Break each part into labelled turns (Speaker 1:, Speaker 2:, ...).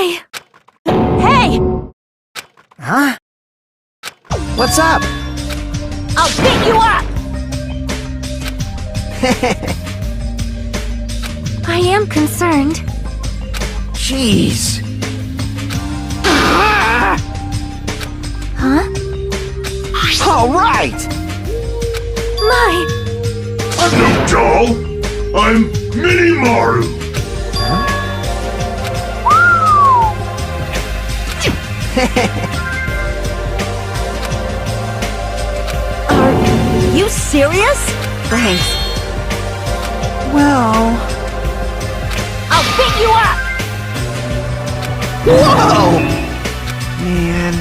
Speaker 1: my! Hey!
Speaker 2: Huh? What's up?
Speaker 1: I'll beat you up! I am concerned.
Speaker 2: Jeez.
Speaker 1: Huh?
Speaker 2: All right!
Speaker 1: My!
Speaker 3: I'm no doll! I'm Mini Maru!
Speaker 1: Are you serious? Thanks.
Speaker 2: Well...
Speaker 1: I'll beat you up!
Speaker 2: Whoa! Man...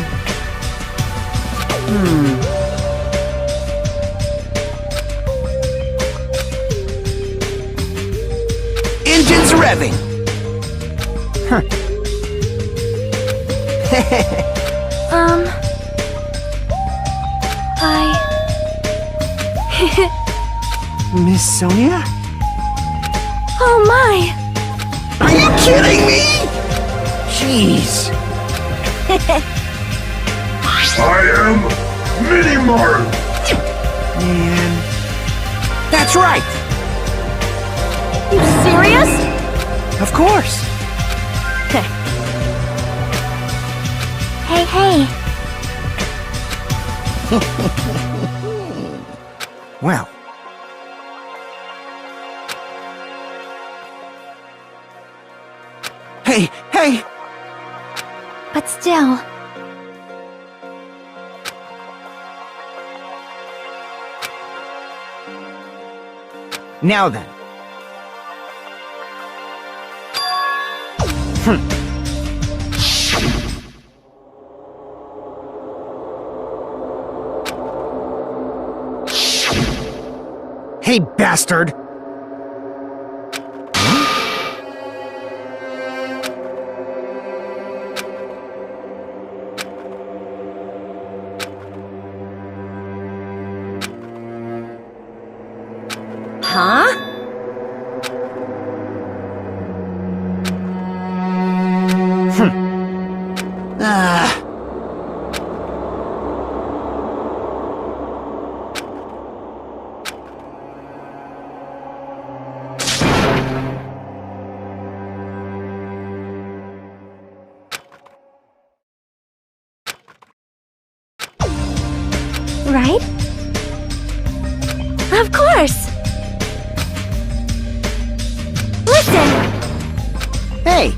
Speaker 2: Engines revving! Huh. Miss Sonia?
Speaker 1: Oh my!
Speaker 2: Are you kidding me? Jeez.
Speaker 3: I am Mini Maru!
Speaker 2: Man... That's right!
Speaker 1: You serious?
Speaker 2: Of course!
Speaker 1: Hey, hey.
Speaker 2: Well... Hey, hey!
Speaker 1: But still...
Speaker 2: Now then. Hey, bastard!
Speaker 1: Huh? Right? Of course! Listen!
Speaker 2: Hey!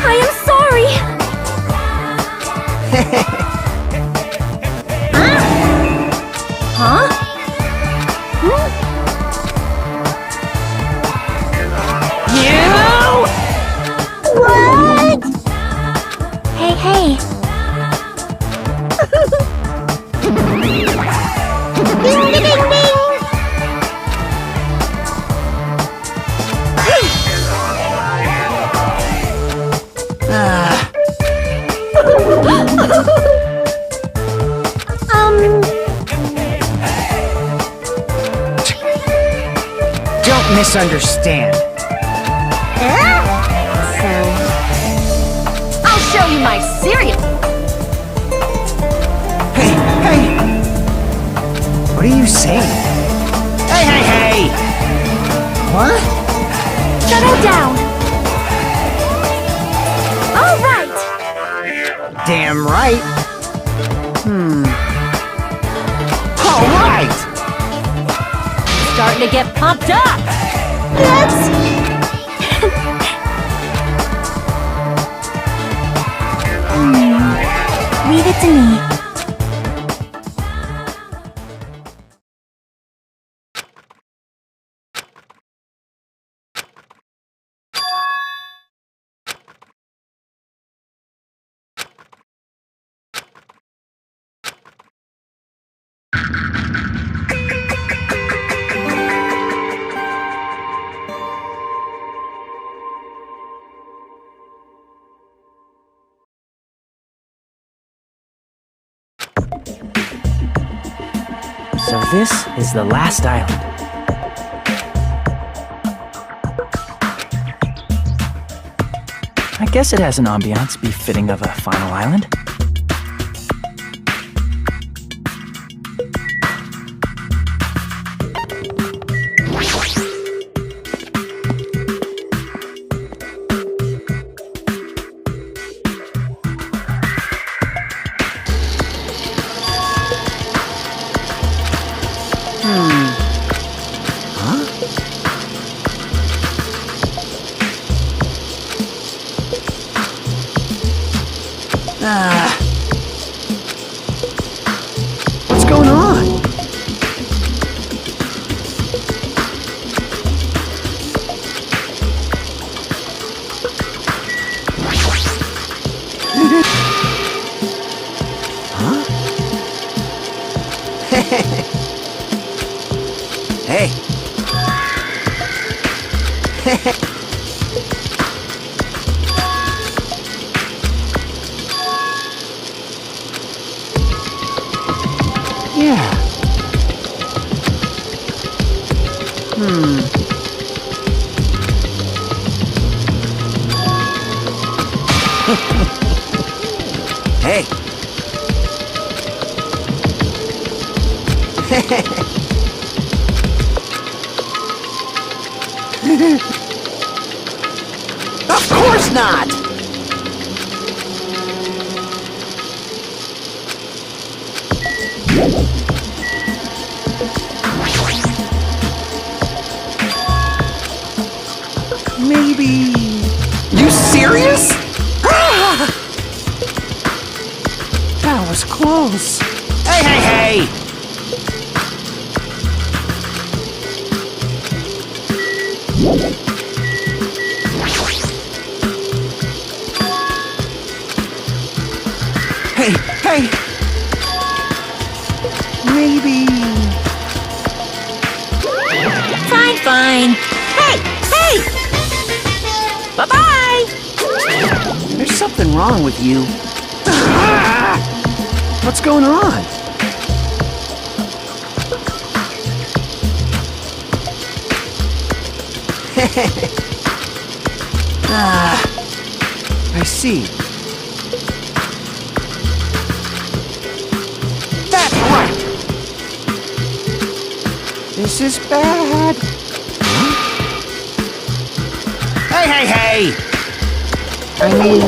Speaker 1: I am sorry! Huh? You! What? Hey, hey. Ding, ding, ding, ding.
Speaker 2: Don't misunderstand.
Speaker 1: So... I'll show you my cereal!
Speaker 2: Hey, hey! What are you saying? Hey, hey, hey! What?
Speaker 1: Settle down! All right!
Speaker 2: Damn right! All right!
Speaker 1: Starting to get pumped up! Let's... Leave it to me.
Speaker 2: So this is the last island.
Speaker 4: guess it has an ambiance befitting of a final island.
Speaker 2: What's going on? Huh? Hey. Yeah. Hey. Of course not! Maybe... You serious? That was close. Hey, hey, hey! Hey, hey! Maybe...
Speaker 1: Fine, fine. Hey, hey! Bye-bye!
Speaker 2: There's something wrong with you. What's going on? I see. That's right! This is bad. Hey, hey, hey! I mean...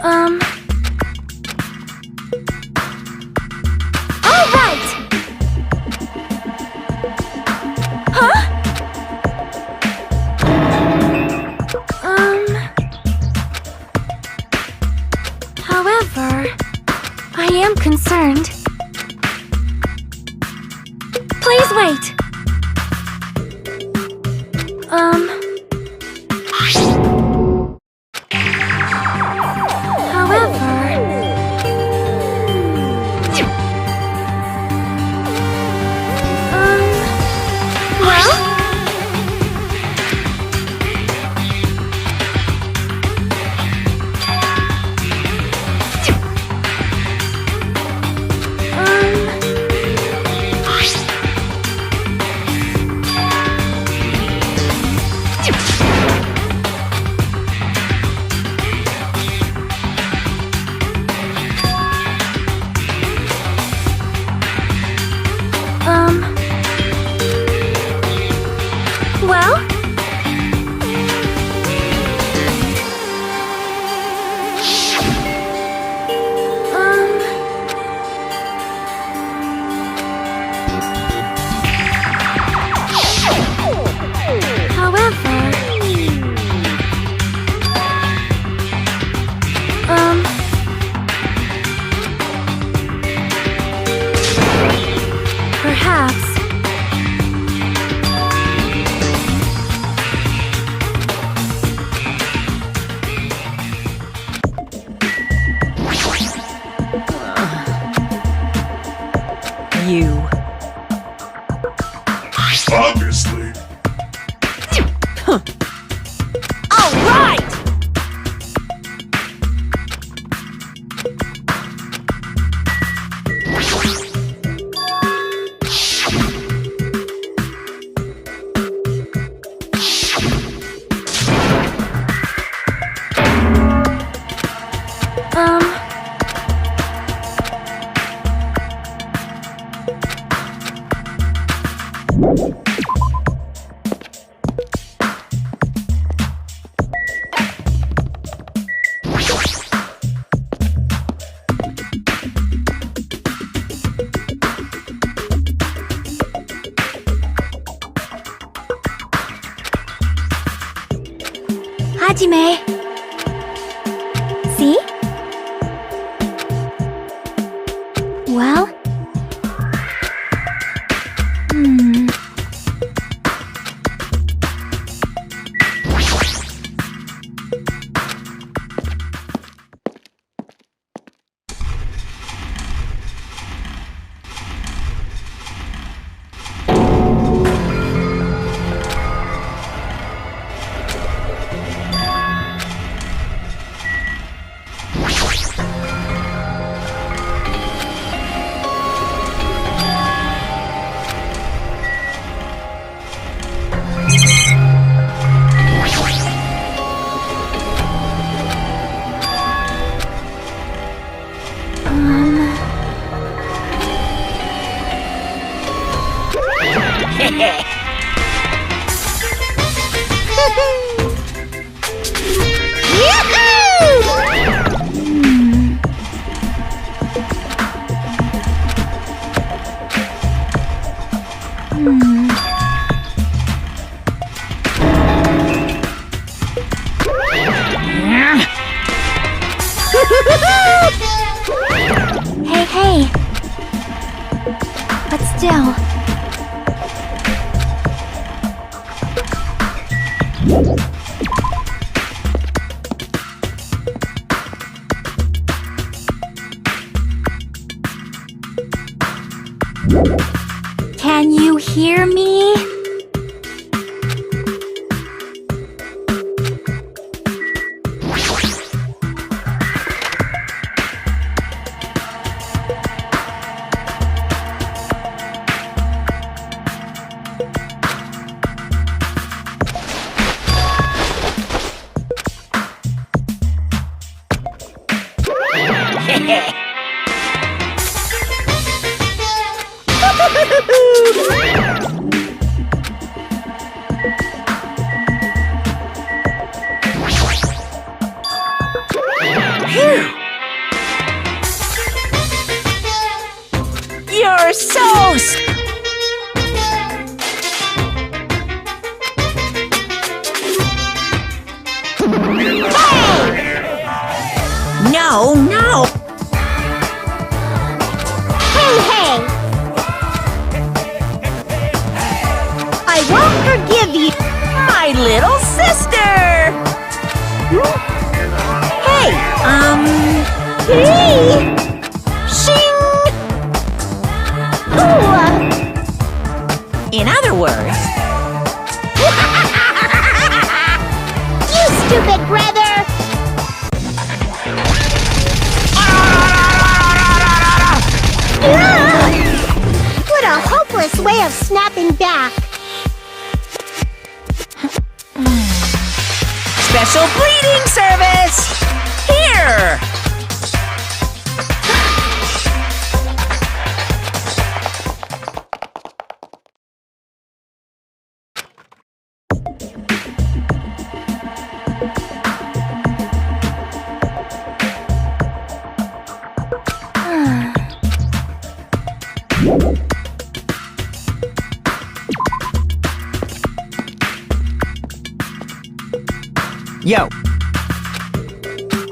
Speaker 1: All right! Huh? However, I am concerned. Please wait. Hajime. See? Well? Hey. But still. Can you hear me?
Speaker 2: You're so No!
Speaker 1: Hey! I won't forgive you!
Speaker 2: My little sister! Hey,
Speaker 1: Hey!
Speaker 2: shing! In other words,
Speaker 1: You stupid brother! What a hopeless way of snapping back!
Speaker 2: special bleeding service! Here!
Speaker 4: Yo.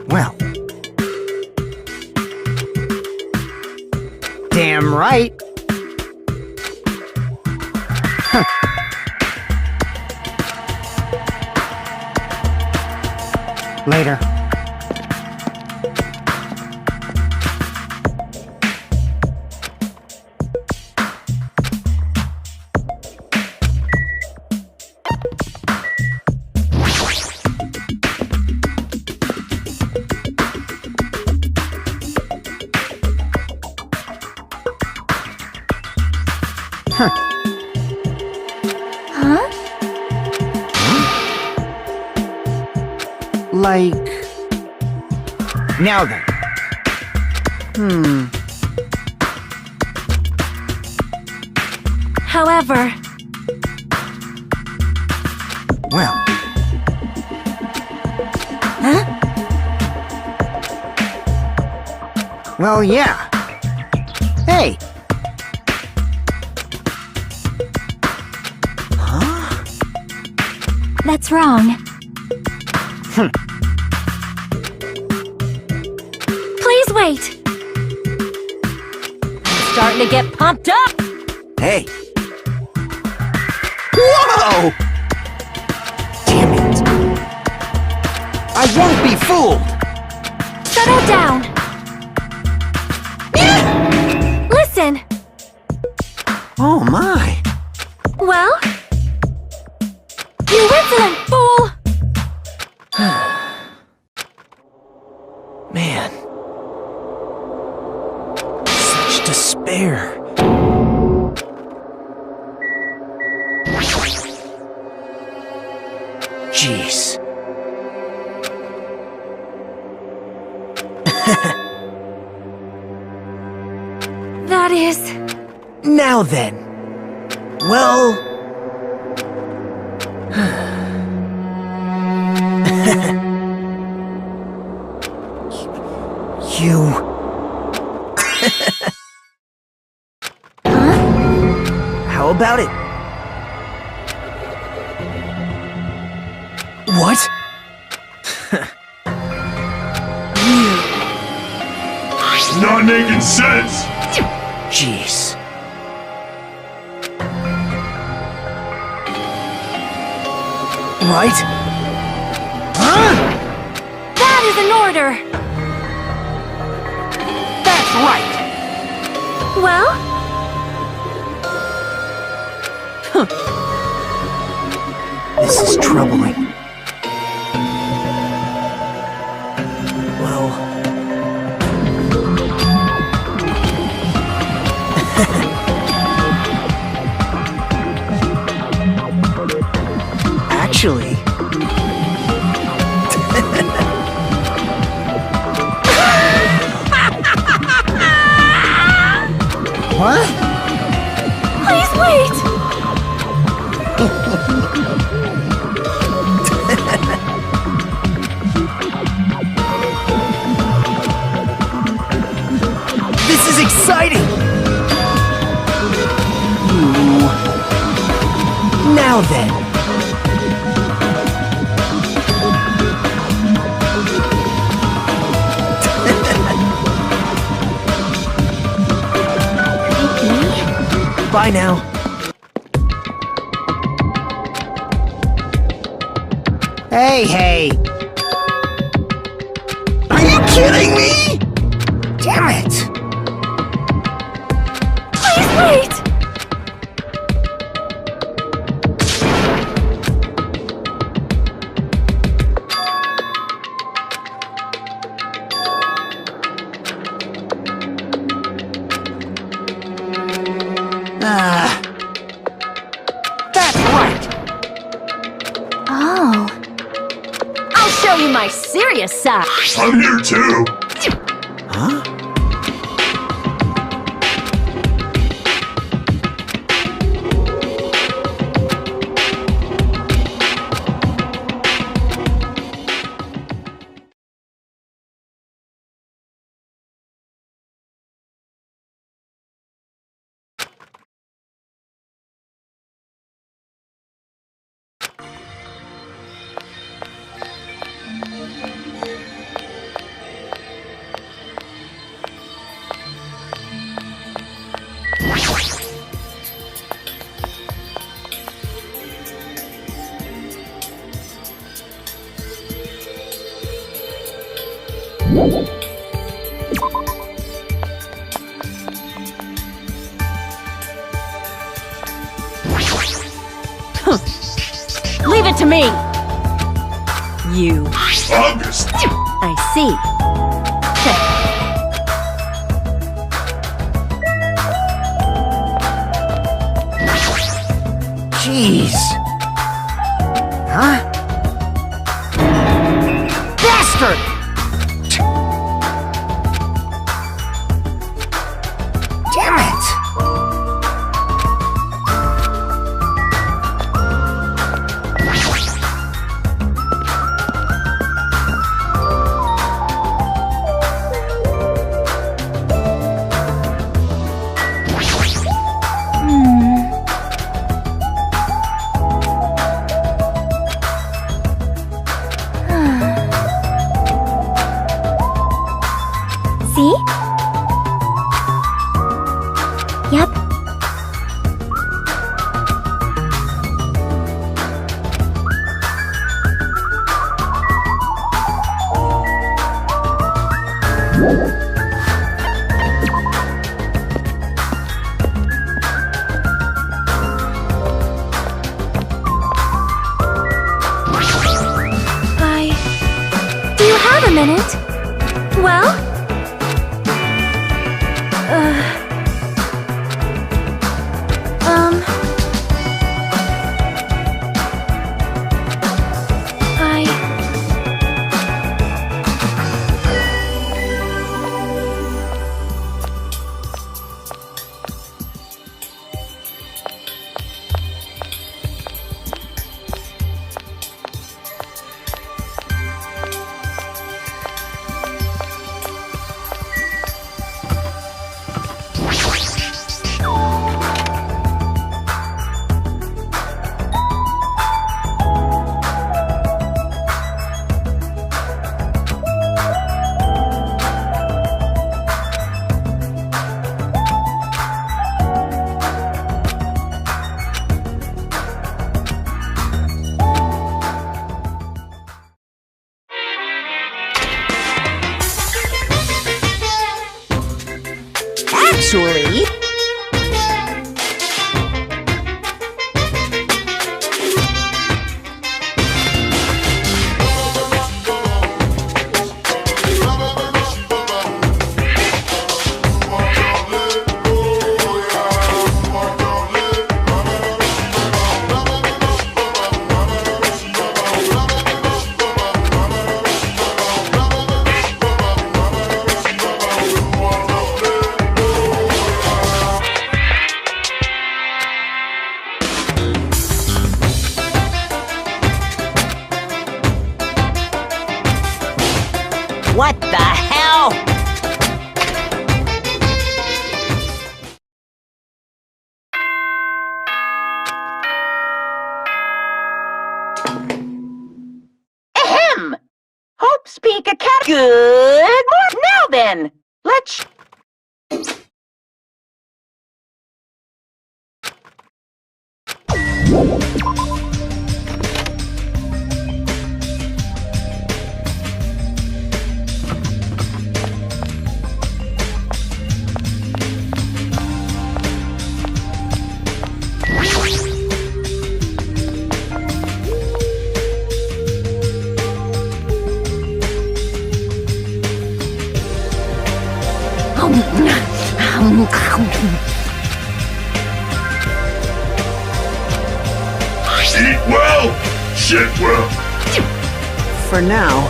Speaker 4: Well. Damn right. Huh. Later. Huh.
Speaker 1: Huh?
Speaker 4: Like... Now then.
Speaker 1: However...
Speaker 4: Well.
Speaker 1: Huh?
Speaker 4: Well, yeah. Hey.
Speaker 1: That's wrong. Please wait. I'm starting to get pumped up.
Speaker 2: Hey. Whoa! Damn it. I won't be fooled.
Speaker 1: Settle down. Listen.
Speaker 2: Oh my.
Speaker 1: Well? You insolent fool!
Speaker 2: Man. Such despair. Jeez.
Speaker 1: That is...
Speaker 2: Now then. Well... You... How about it? What?
Speaker 3: It's not making sense!
Speaker 2: Jeez. Right? Huh?
Speaker 1: That is an order!
Speaker 2: That's right!
Speaker 1: Well?
Speaker 2: This is troubling. Well... Actually...
Speaker 4: What?
Speaker 1: Please wait!
Speaker 2: This is exciting! Ooh. Now then. Bye now.
Speaker 4: Hey!
Speaker 2: Are you kidding me?
Speaker 4: Damn it!
Speaker 1: Please wait!
Speaker 2: That's right!
Speaker 1: Oh. I'll show you my serious side.
Speaker 3: I'm here too!
Speaker 2: Huh?
Speaker 1: Leave it to me! You.
Speaker 3: August!
Speaker 1: I see.
Speaker 2: Jeez.
Speaker 4: Huh?
Speaker 2: Bastard!
Speaker 4: Damn it!
Speaker 5: See? Yep. Do you have a minute? Well?
Speaker 2: Actually... What the hell?
Speaker 6: Ahem! Hope speak a cat. Good morning. Now then, let's.
Speaker 3: Eat well, shit well.
Speaker 2: For now.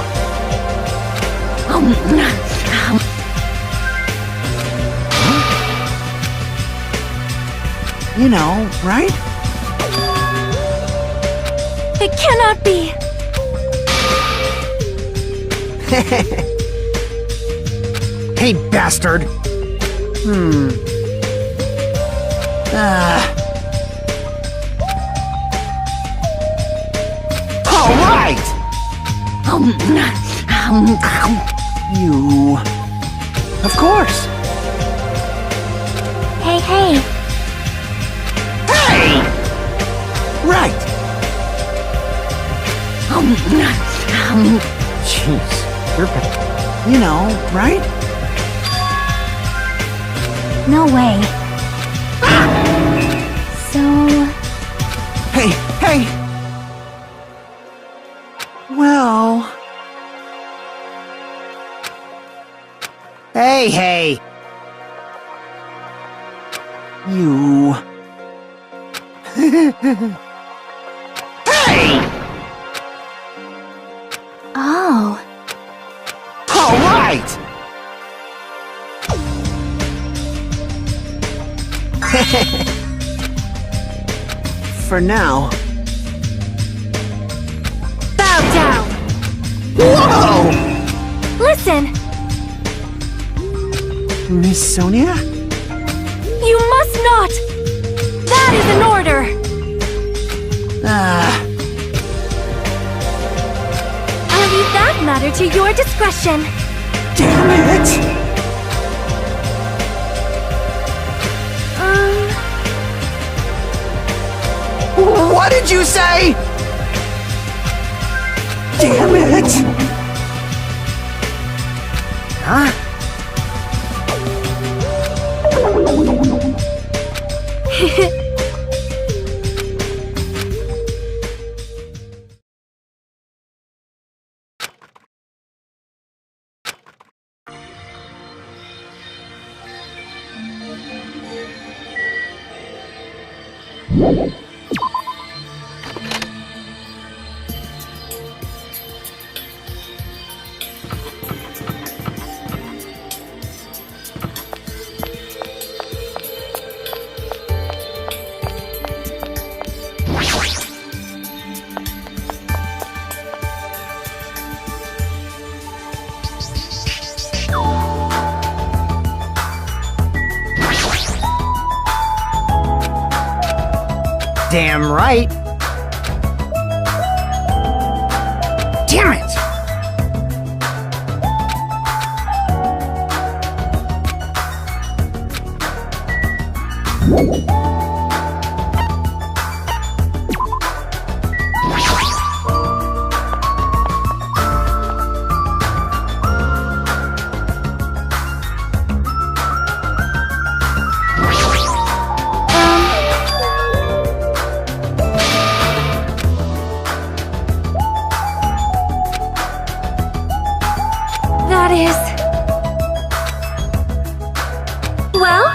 Speaker 2: You know, right?
Speaker 5: It cannot be.
Speaker 4: Hey, bastard! All right!
Speaker 2: You... Of course.
Speaker 5: Hey, hey.
Speaker 4: Hey! Right!
Speaker 2: Jeez, you're... You know, right?
Speaker 5: No way. So...
Speaker 2: Hey, hey! Well...
Speaker 4: Hey, hey!
Speaker 2: You...
Speaker 4: Hey!
Speaker 5: Oh.
Speaker 4: All right!
Speaker 2: For now...
Speaker 5: Bow down.
Speaker 4: Whoa!
Speaker 5: Listen.
Speaker 2: Miss Sonia?
Speaker 5: You must not. That is an order. I'll leave that matter to your discretion.
Speaker 2: Damn it!
Speaker 4: say? Damn it! Huh? Damn right. Damn it!
Speaker 5: That is... Well?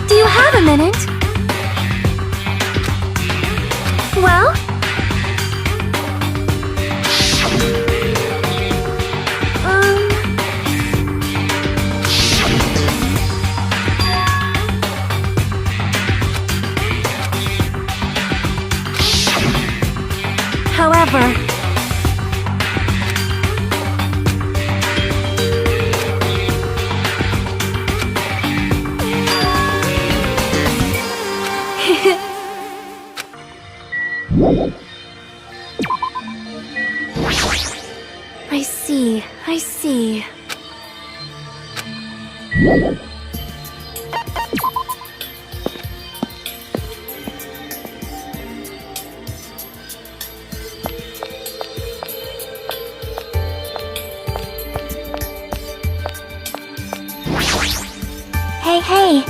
Speaker 5: Do you have a minute? Well? However... I see. Hey.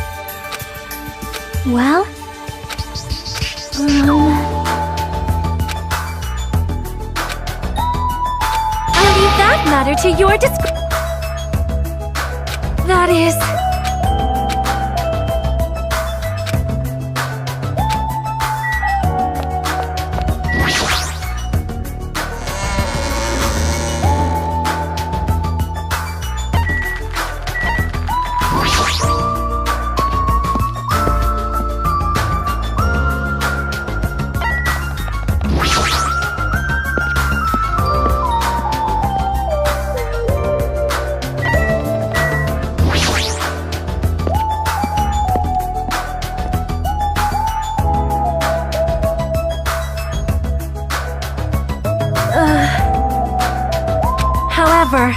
Speaker 5: Well? I'll leave that matter to your That is... However...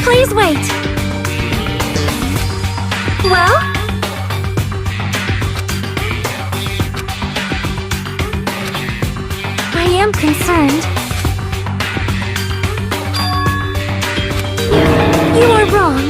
Speaker 5: Please wait. Well? I am concerned. You are wrong.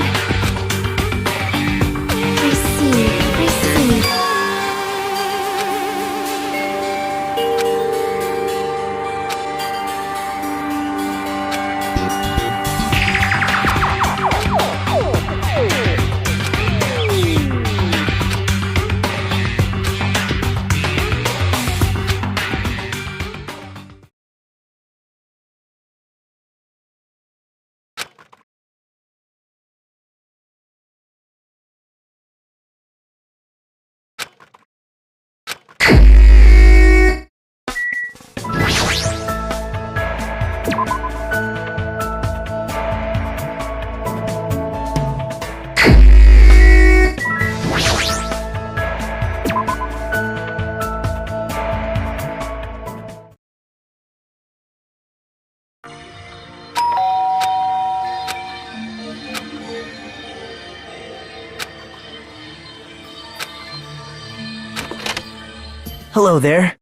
Speaker 2: Hello there.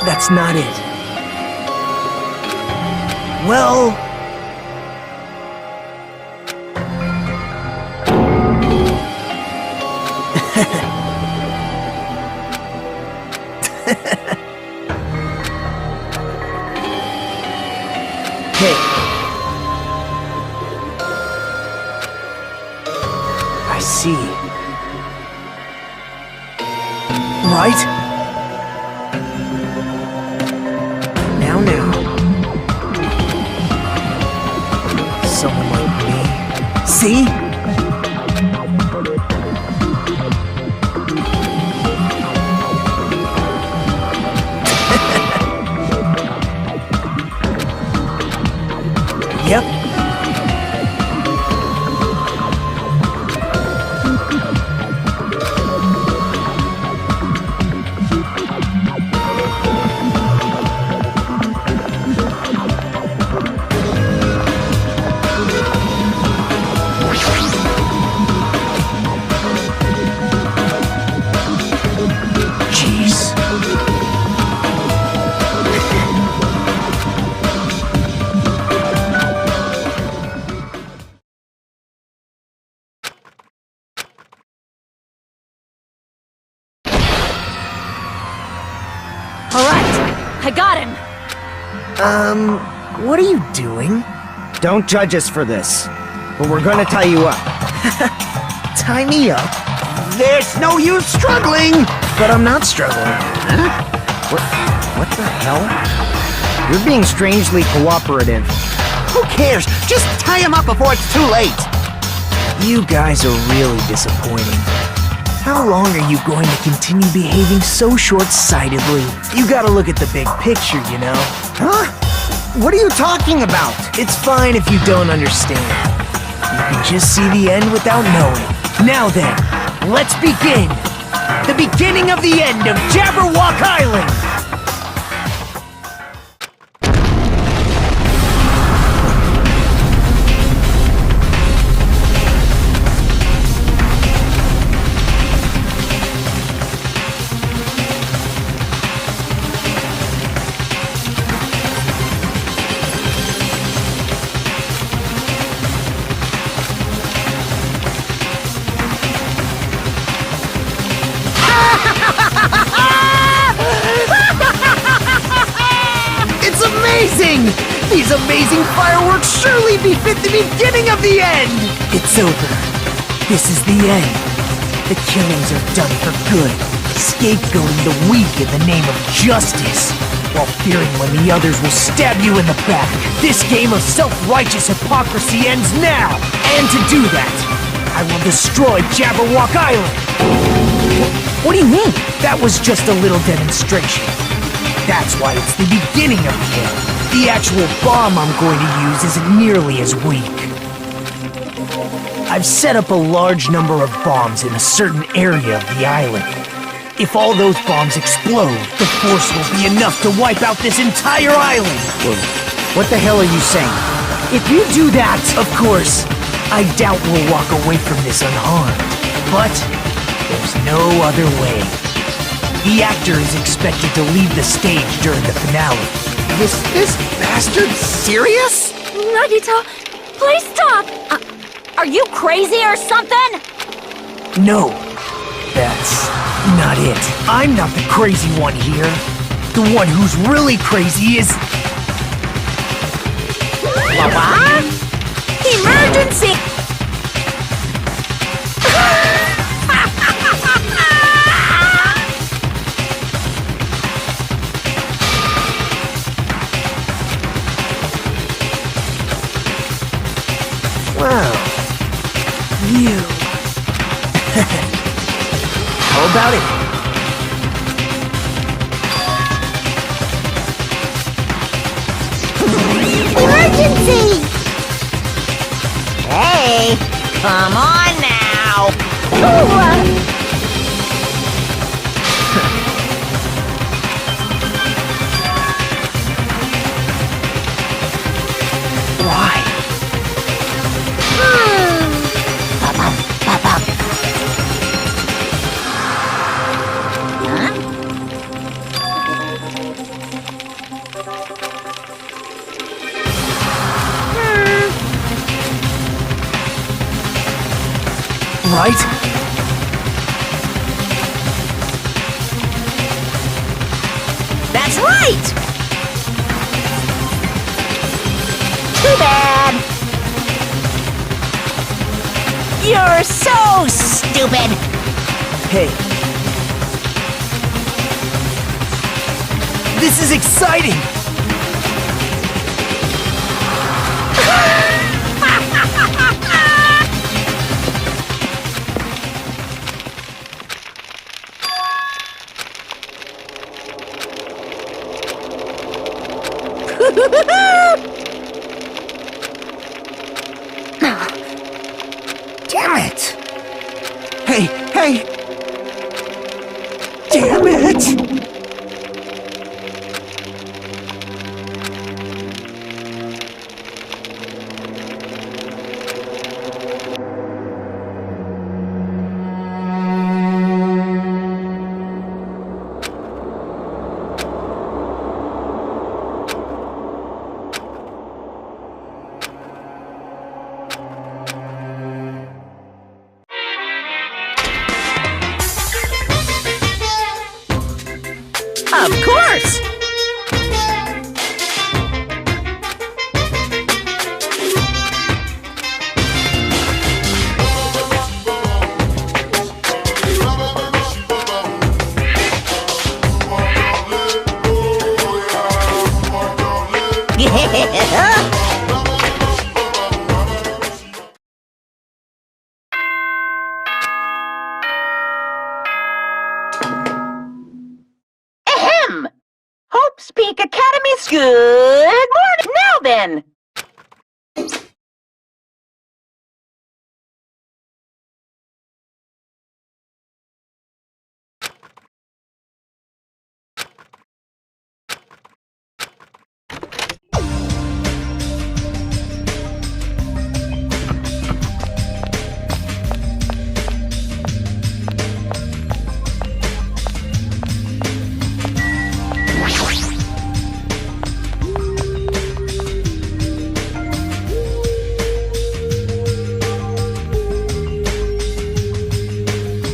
Speaker 2: That's not it. Well... Hey. I see. Right? Now. Someone like me. See? Yep. Jeez.
Speaker 5: Alright, I got him!
Speaker 2: What are you doing? Don't judge us for this, but we're gonna tie you up. Tie me up? There's no use struggling! But I'm not struggling. Huh? What the hell? You're being strangely cooperative.
Speaker 4: Who cares? Just tie him up before it's too late.
Speaker 2: You guys are really disappointing. How long are you going to continue behaving so short-sightedly? You gotta look at the big picture, you know?
Speaker 4: Huh? What are you talking about?
Speaker 2: It's fine if you don't understand. You can just see the end without knowing. Now then, let's begin! The beginning of the end of Jabberwock Island! It's amazing! These amazing fireworks surely befit the beginning of the end! It's over. This is the end. The killings are done for good, scapegoating the weak in the name of justice, while fearing when the others will stab you in the back. This game of self-righteous hypocrisy ends now! And to do that, I will destroy Jabberwock Island! What do you mean? That was just a little demonstration. That's why it's the beginning of the end. The actual bomb I'm going to use isn't nearly as weak. I've set up a large number of bombs in a certain area of the island. If all those bombs explode, the force will be enough to wipe out this entire island. Whoa. What the hell are you saying? If you do that, of course, I doubt we'll walk away from this unharmed. But there's no other way. The actor is expected to leave the stage during the finale.
Speaker 4: Is this bastard serious?
Speaker 5: Nagito, please stop! Are you crazy or something?
Speaker 2: No, that's not it. I'm not the crazy one here. The one who's really crazy is...
Speaker 5: What? Emergency!
Speaker 2: Wow. You. How about it?
Speaker 5: Emergency! Hey, come on now!
Speaker 2: Right?
Speaker 4: That's right!
Speaker 6: Too bad.
Speaker 4: You're so stupid!
Speaker 2: Hey. This is exciting!
Speaker 4: Damn it!
Speaker 2: Hey, hey! Damn it!
Speaker 4: Of course! Yeah!
Speaker 6: Ahem! Hope's Peak Academy's good morning. Now then,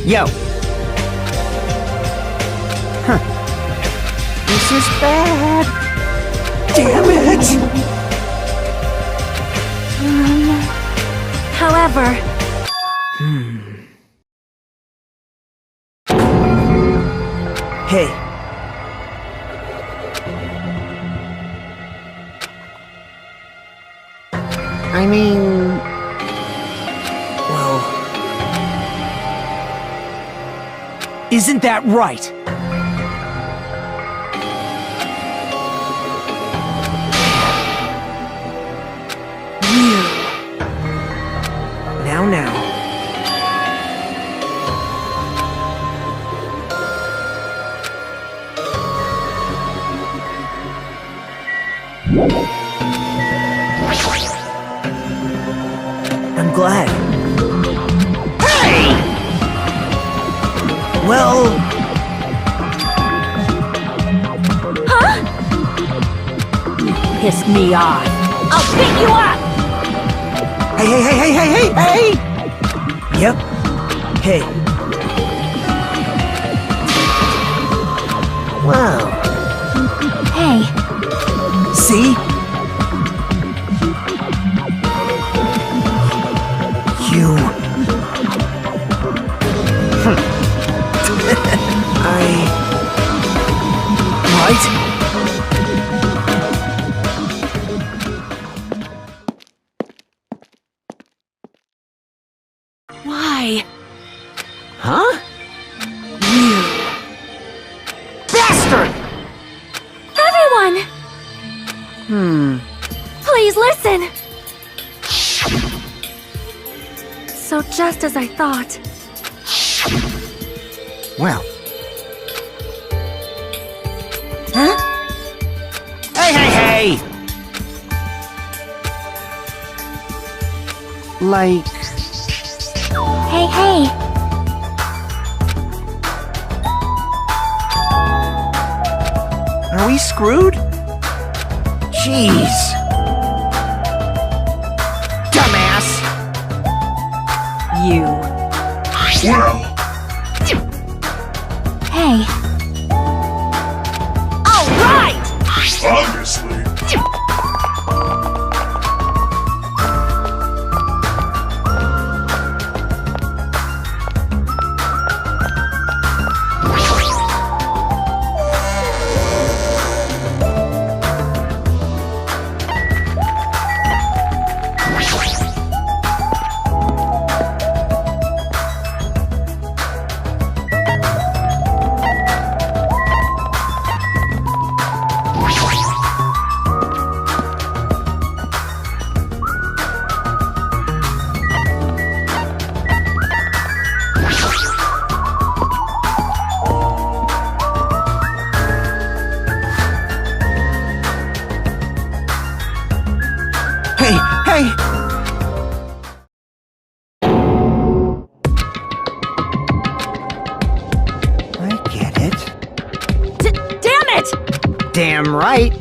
Speaker 2: Yo! Huh. This is bad! Damn it!
Speaker 5: However,
Speaker 2: Hey. I mean... Well... Isn't that right? You... Now. I'm glad. Hey! Well...
Speaker 5: pissed me off. I'll beat you up!
Speaker 2: Hey! Yep. Hey. Wow.
Speaker 5: Hey,
Speaker 2: See? You... Right?
Speaker 5: why?
Speaker 2: Huh? You... Bastard!
Speaker 5: Everyone! Please listen! So just as I thought,
Speaker 2: Well...
Speaker 4: Huh?
Speaker 2: Hey! Like...
Speaker 5: hey,
Speaker 2: Are we screwed? Jeez. Dumbass!
Speaker 5: you.
Speaker 3: Well,
Speaker 5: Hey.
Speaker 1: All right!
Speaker 3: obviously.
Speaker 4: Hey, hey! I get it.
Speaker 1: Damn it!
Speaker 2: Damn right.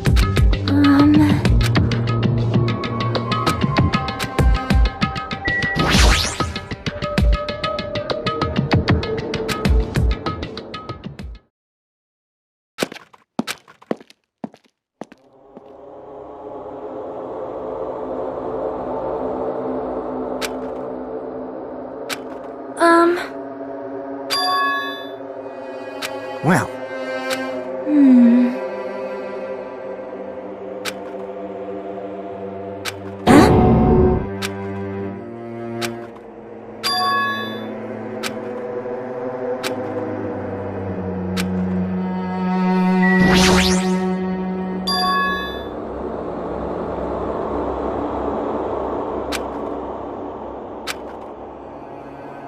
Speaker 2: Well,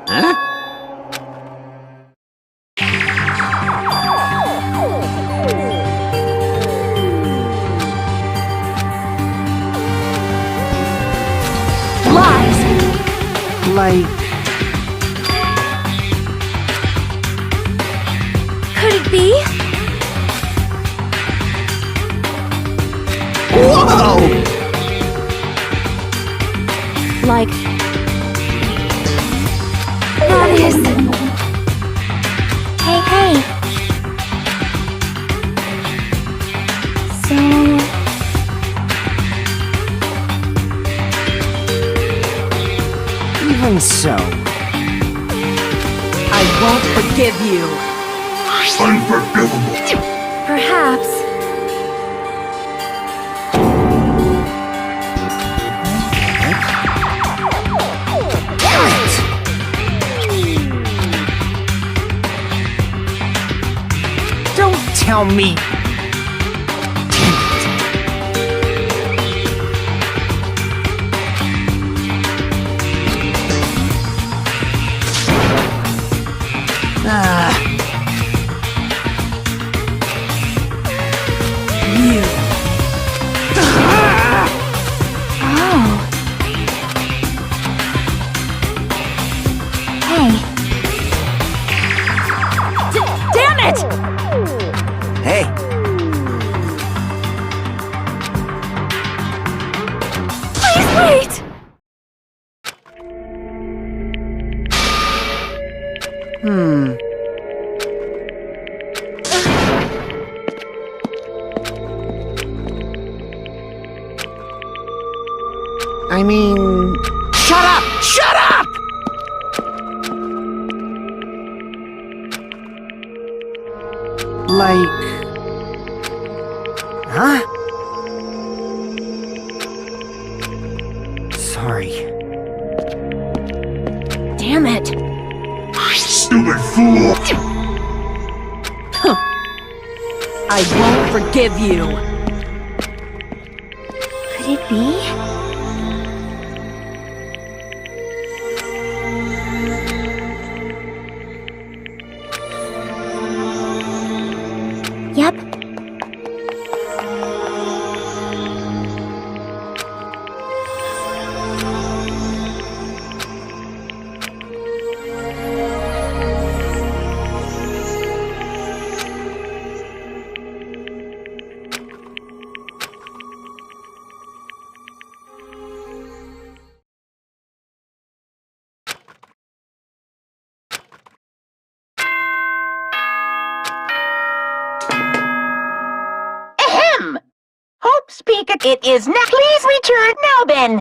Speaker 2: huh?
Speaker 1: Lies!
Speaker 2: Like,
Speaker 5: Could it be?
Speaker 2: whoa!
Speaker 5: Like... That is... Hey, hey! So...
Speaker 2: Even so, I won't forgive you.
Speaker 3: Unforgivable.
Speaker 5: Perhaps...
Speaker 2: Don't tell me. You.
Speaker 5: Oh... Hey...
Speaker 1: Damn it!
Speaker 4: Hey,
Speaker 5: Please wait!
Speaker 2: I mean, shut up! Shut up! Like, huh? Sorry.
Speaker 1: Damn it!
Speaker 3: Stupid fool.
Speaker 1: I won't forgive you!
Speaker 5: Could it be? Yep.
Speaker 6: Hope speak it is now. Please return now then.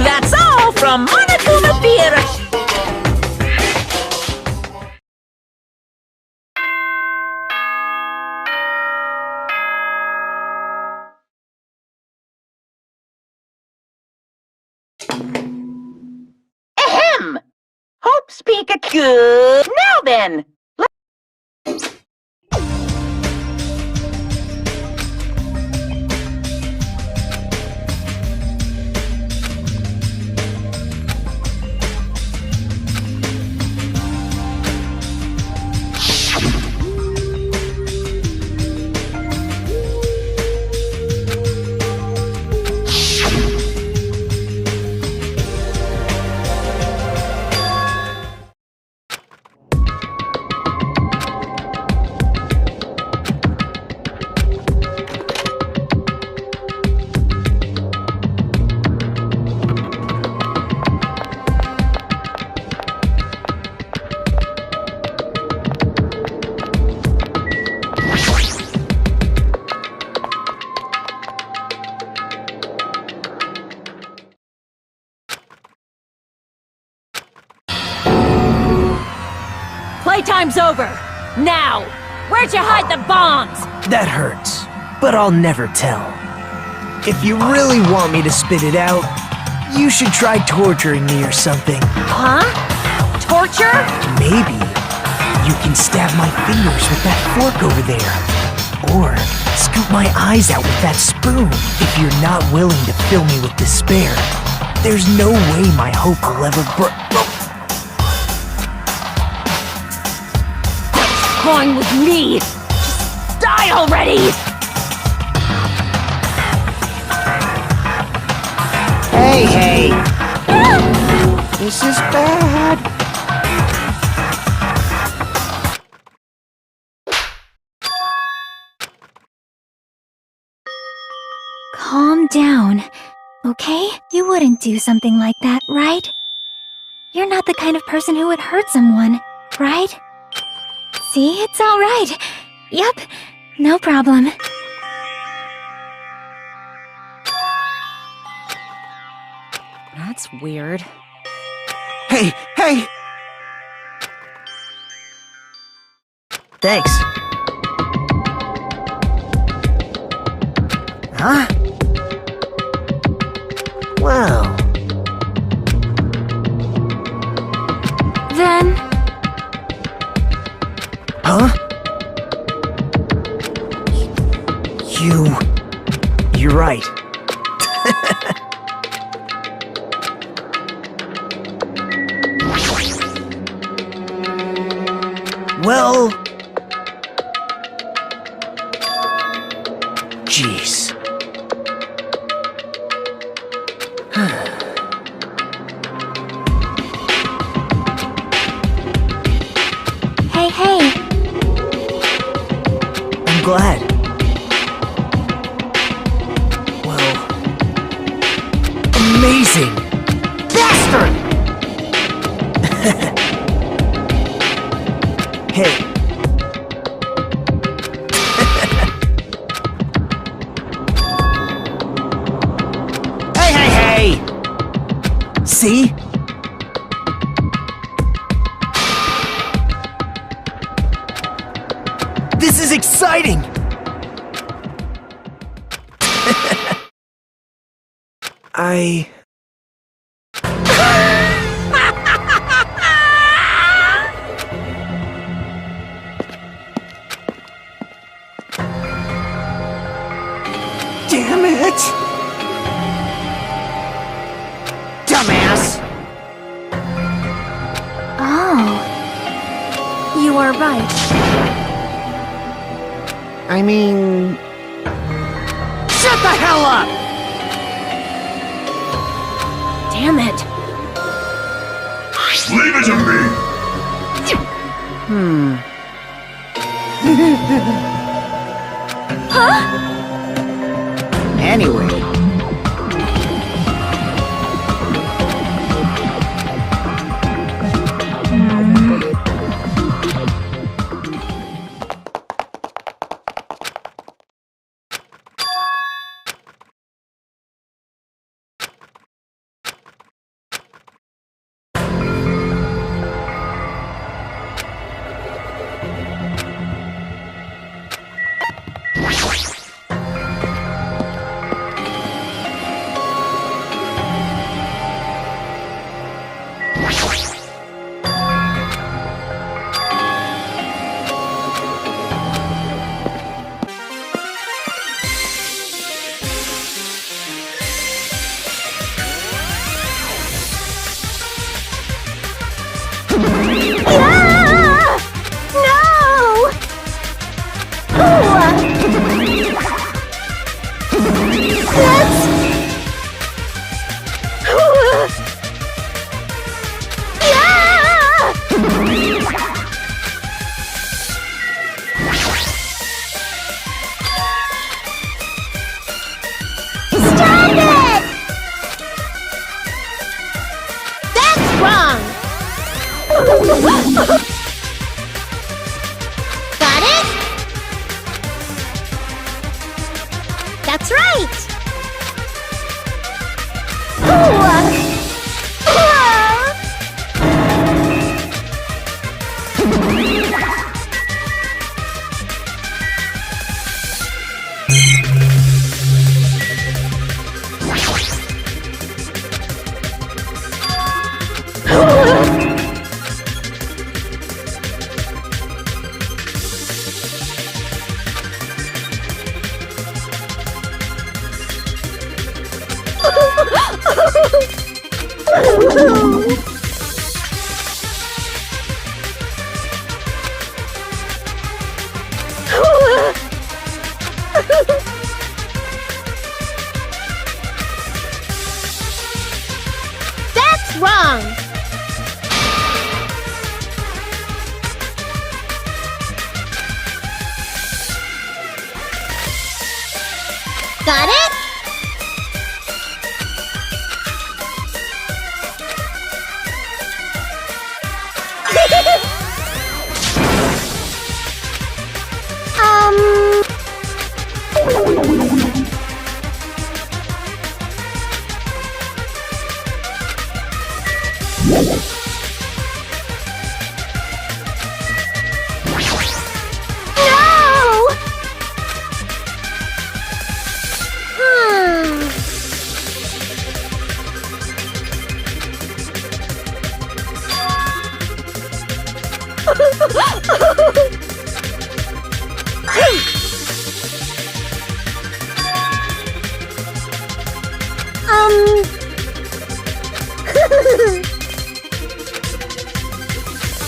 Speaker 7: That's all from Monokuma Theater.
Speaker 6: Ahem! Hope speak a good. Now then.
Speaker 5: Playtime's over! Now! Where'd you hide the bombs?
Speaker 2: That hurts, but I'll never tell. If you really want me to spit it out, you should try torturing me or something.
Speaker 5: Huh? Torture?
Speaker 2: Maybe you can stab my fingers with that fork over there. Or scoop my eyes out with that spoon. If you're not willing to fill me with despair, there's no way my hope will ever
Speaker 5: Going with me! Just die already!
Speaker 2: Hey! This is bad!
Speaker 8: Calm down, okay? You wouldn't do something like that, right? You're not the kind of person who would hurt someone, right? See, it's all right. Yep, no problem.
Speaker 5: That's weird.
Speaker 2: Hey! Thanks. Huh? Well...
Speaker 8: Then...
Speaker 2: Huh? You're right. Well... Jeez.
Speaker 8: Hey.
Speaker 2: I'm glad. Well... Amazing! Bastard! Hey. Hey! See? This is exciting! Damn it! Dumbass!
Speaker 8: Oh. You are right.
Speaker 2: I mean... Shut the hell up!
Speaker 8: Damn it.
Speaker 3: Leave it to me!
Speaker 2: Anyway...
Speaker 8: Got it? That's right! That's wrong! Got it?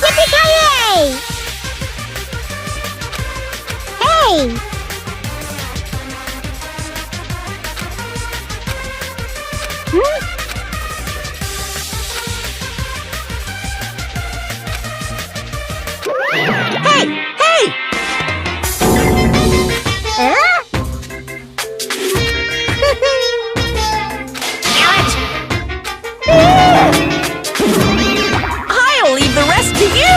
Speaker 8: Yippee-ki-yay! Hey!
Speaker 7: Hey! Hey! I'll leave the rest to you!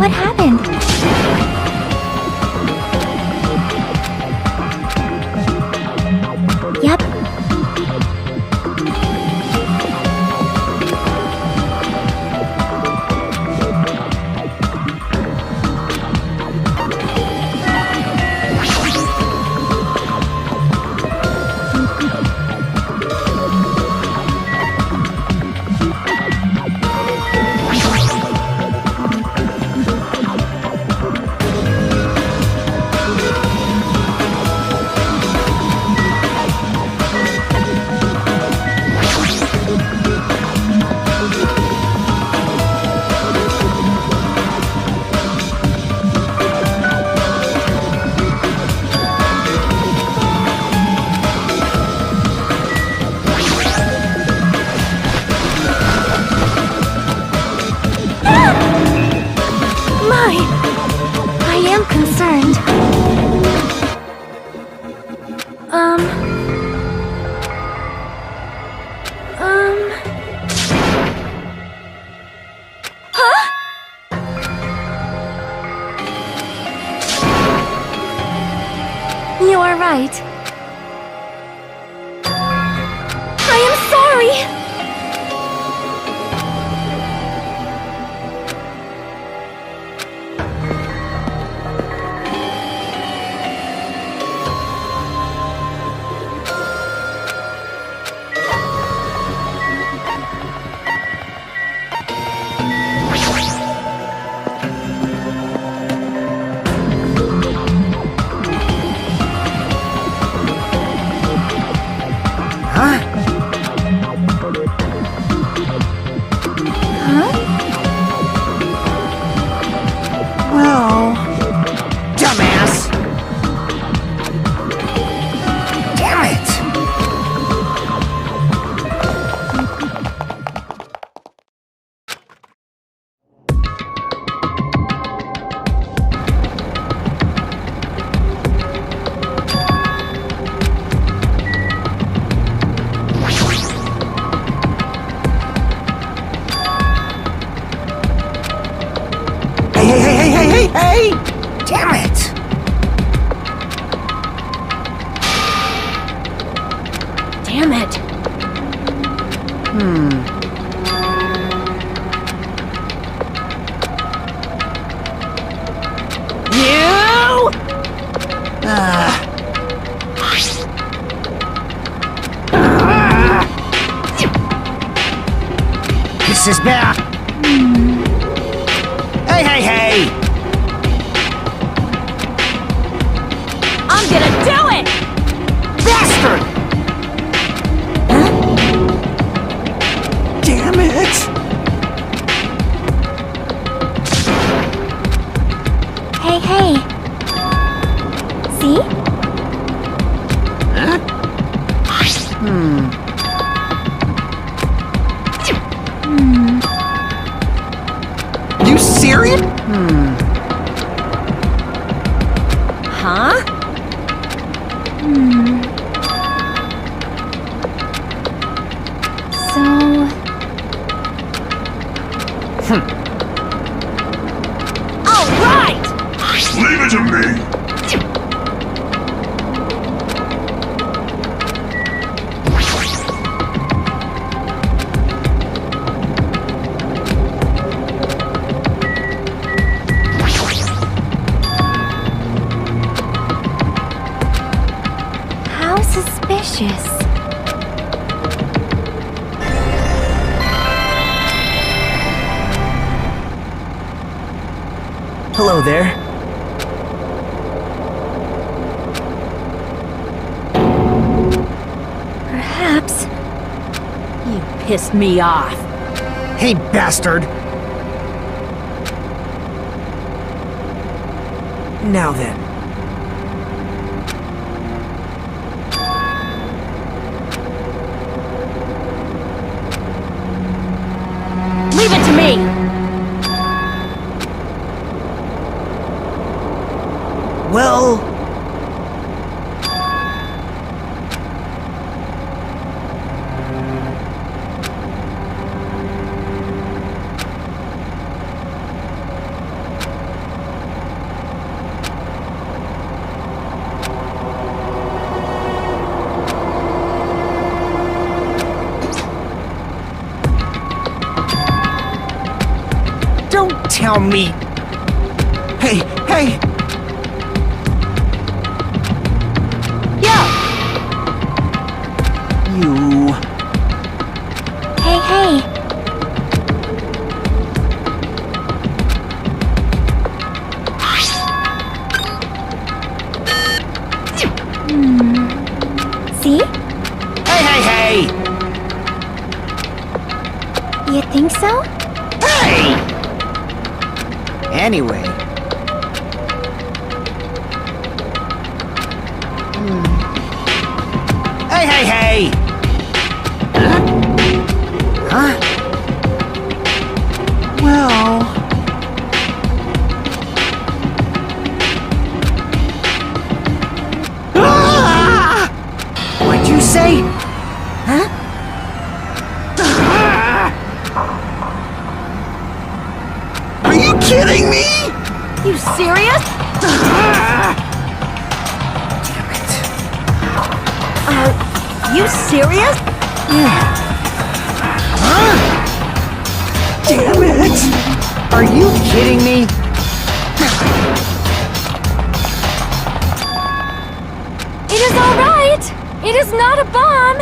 Speaker 8: What happened? Yep. I am concerned. Huh? You are right. I am sorry!
Speaker 2: Well, dumbass. Damn it. Hey! Damn it!
Speaker 1: Damn it.
Speaker 2: You! This is bad. Hey!
Speaker 1: I'm gonna do it!
Speaker 2: Bastard! Damn it!
Speaker 8: Hey. See?
Speaker 2: You serious?
Speaker 1: Huh?
Speaker 8: So...
Speaker 1: All right!
Speaker 3: Leave it to me!
Speaker 8: How suspicious.
Speaker 2: Hello there.
Speaker 8: Perhaps...
Speaker 1: You pissed me off.
Speaker 2: Hey, bastard! Now then.
Speaker 1: Leave it to me!
Speaker 2: Well... tell me. Hey, hey!
Speaker 1: Yo!
Speaker 2: You...
Speaker 8: Hey, hey. See?
Speaker 2: Hey, hey, hey!
Speaker 8: You think so?
Speaker 2: Hey! Anyway... Hey, hey, hey! Huh? Well... Ah! What'd you say? Huh? Are you kidding me?
Speaker 1: You serious?
Speaker 2: Damn it.
Speaker 1: Are you serious?
Speaker 2: Huh? Damn it! Are you kidding me?
Speaker 5: It is all right. It is not a bomb.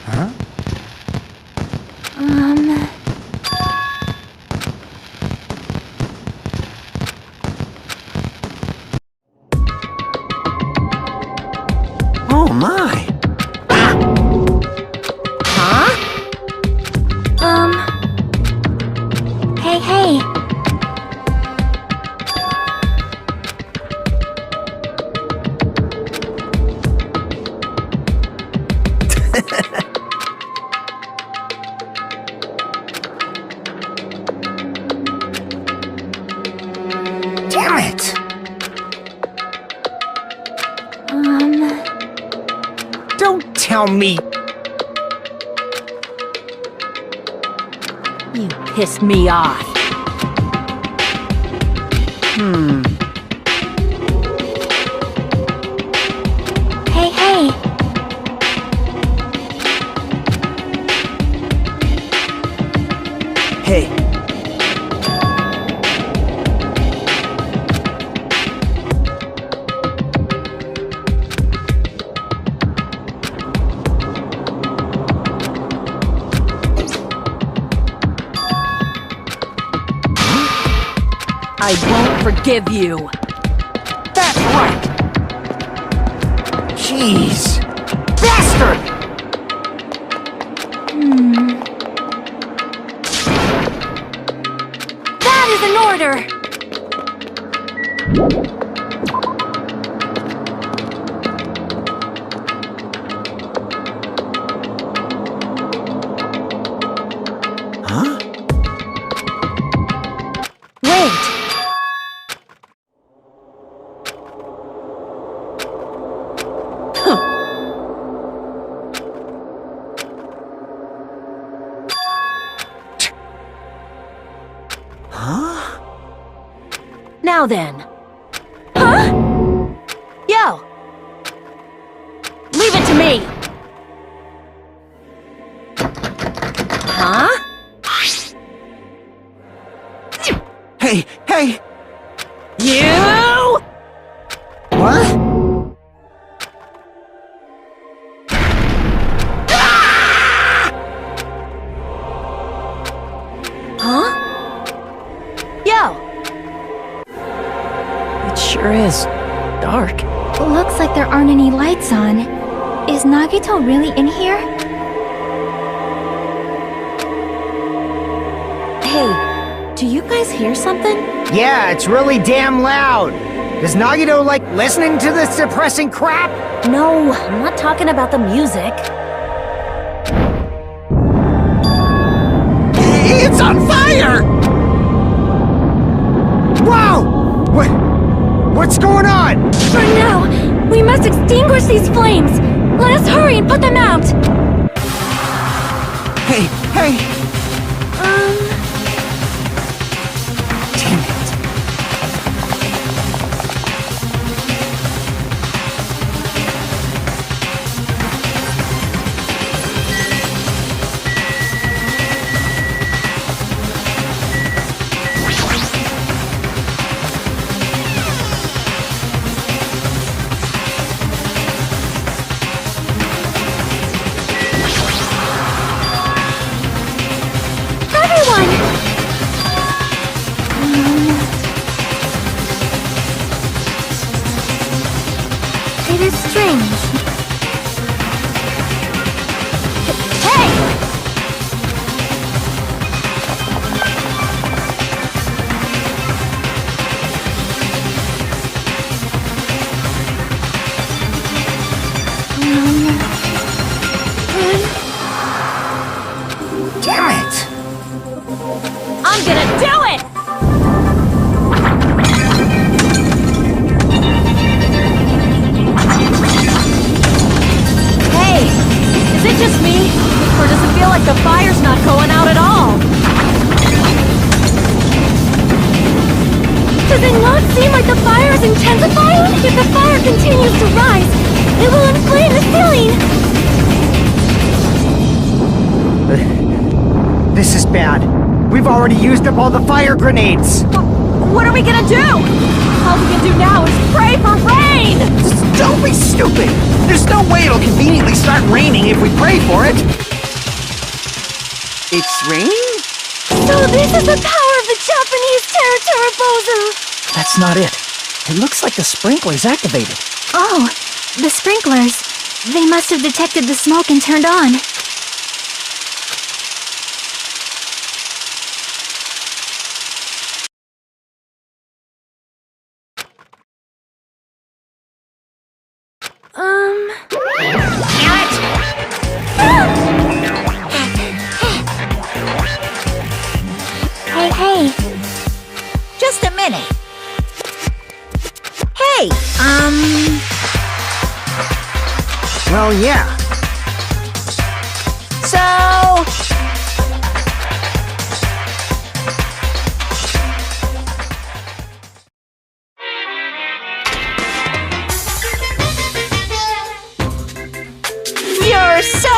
Speaker 2: Huh? Oh my!
Speaker 1: Huh?
Speaker 8: Hey, hey.
Speaker 2: Damn it! Don't tell me.
Speaker 1: You pissed me off.
Speaker 8: Hey, hey.
Speaker 2: Hey.
Speaker 1: I won't forgive you.
Speaker 2: That's right! Jeez! Bastard!
Speaker 5: That is an order.
Speaker 2: Huh?
Speaker 1: Wait.
Speaker 2: Huh?
Speaker 1: Now then.
Speaker 5: Huh?
Speaker 1: Yo! Leave it to me! Huh?
Speaker 2: Hey, hey!
Speaker 1: You!
Speaker 2: What?
Speaker 1: Huh? Yo! It sure is dark.
Speaker 8: Looks like there aren't any lights on. Is Nagito really in here?
Speaker 1: Hey, do you guys hear something?
Speaker 2: Yeah, it's really damn loud. Does Nagito like listening to this depressing crap?
Speaker 1: No, I'm not talking about the music.
Speaker 2: It's on fire! Wow! What's going on?
Speaker 5: For now, we must extinguish these flames. Let us hurry and put them out.
Speaker 2: Hey, hey! Damn it.
Speaker 5: like the fire is intensifying? If the fire continues to rise, it will inflame the ceiling!
Speaker 2: This is bad. We've already used up all the fire grenades.
Speaker 7: What are we gonna do?
Speaker 5: All we can do now is pray for rain!
Speaker 2: Don't be stupid! There's no way it'll conveniently start raining if we pray for it. It's raining?
Speaker 5: So this is the power of the Japanese Terra.
Speaker 2: That's not it. It looks like the sprinkler's activated.
Speaker 8: Oh, the sprinklers. They must have detected the smoke and turned on. Hey.
Speaker 7: Just a minute. Hey,
Speaker 2: Well, yeah.
Speaker 7: so... You're so...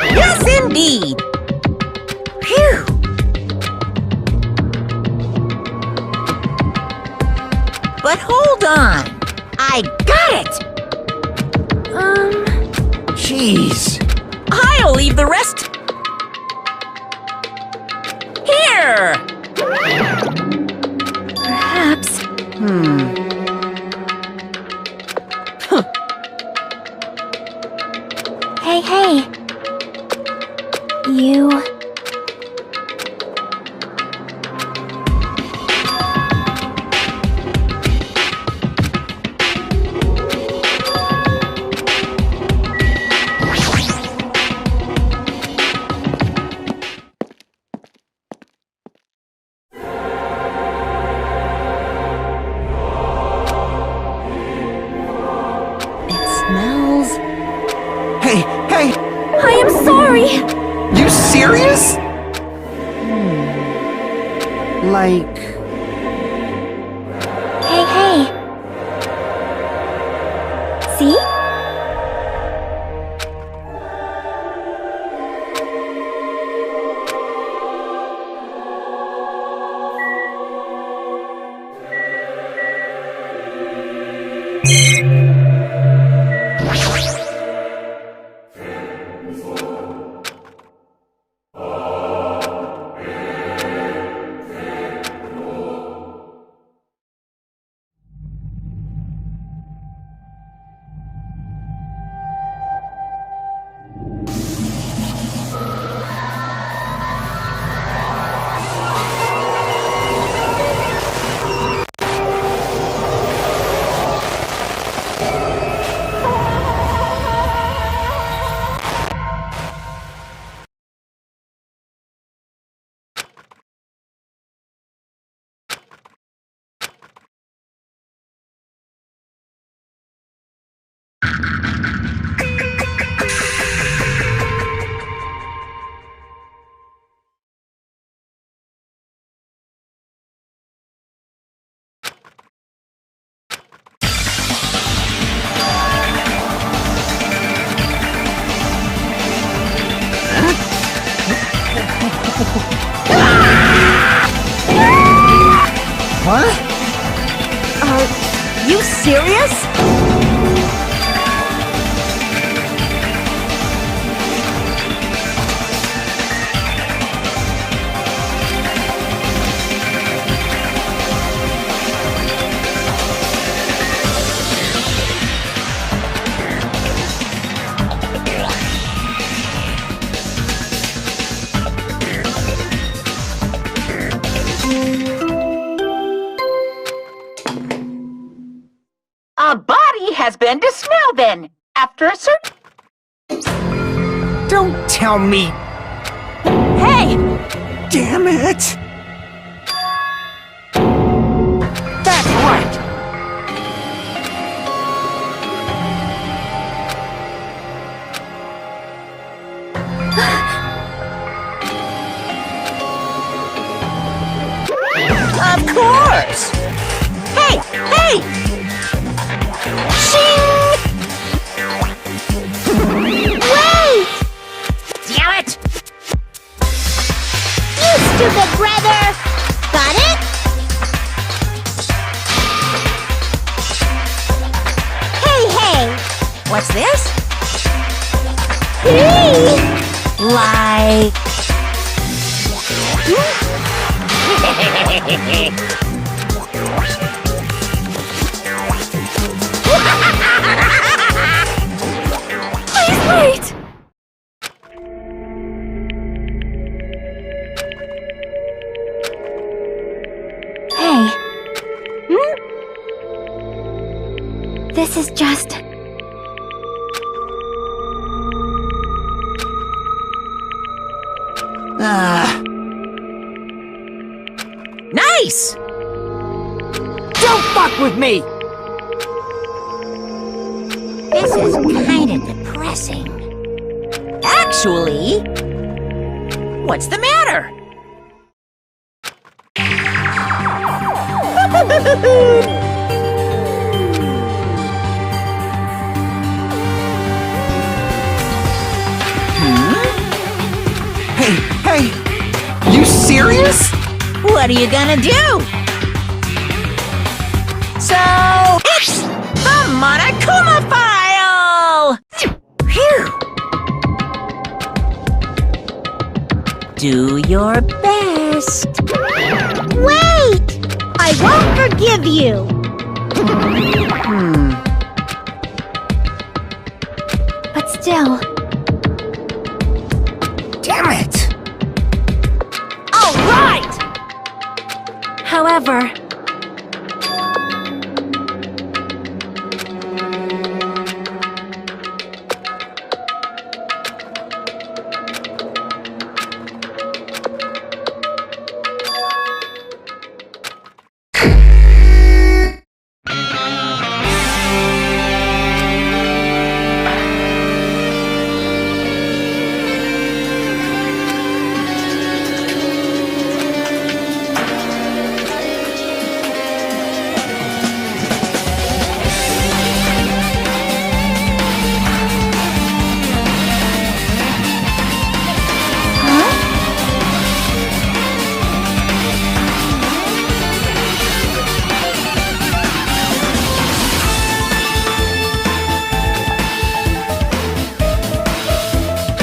Speaker 7: Yes, indeed! Phew! But hold on! I got it!
Speaker 2: Jeez.
Speaker 7: I'll leave the rest... here!
Speaker 8: Perhaps. Hey. You...
Speaker 7: Smells...
Speaker 2: Hey!
Speaker 5: I am sorry!
Speaker 2: You serious? Like...
Speaker 8: Hey. See?
Speaker 2: What?
Speaker 7: You serious?
Speaker 6: A body has been to smell then, after a certain...
Speaker 2: Don't tell me.
Speaker 7: Hey!
Speaker 2: Damn it!
Speaker 7: Hey!
Speaker 5: Wait!
Speaker 7: Damn it!
Speaker 5: You stupid brother! Got it? Hey!
Speaker 7: What's this?
Speaker 5: Hey!
Speaker 7: Like...
Speaker 8: Please wait! Hey. This is just...
Speaker 7: Nice!
Speaker 2: Don't fuck with me!
Speaker 7: This is kind of depressing. Actually... What's the matter?
Speaker 2: Hey, you serious?
Speaker 7: What are you gonna do? So, it's the Monokuma file! Phew! Do your best.
Speaker 5: Wait! I won't forgive you!
Speaker 8: But still...
Speaker 2: Damn it!
Speaker 7: All right!
Speaker 8: However...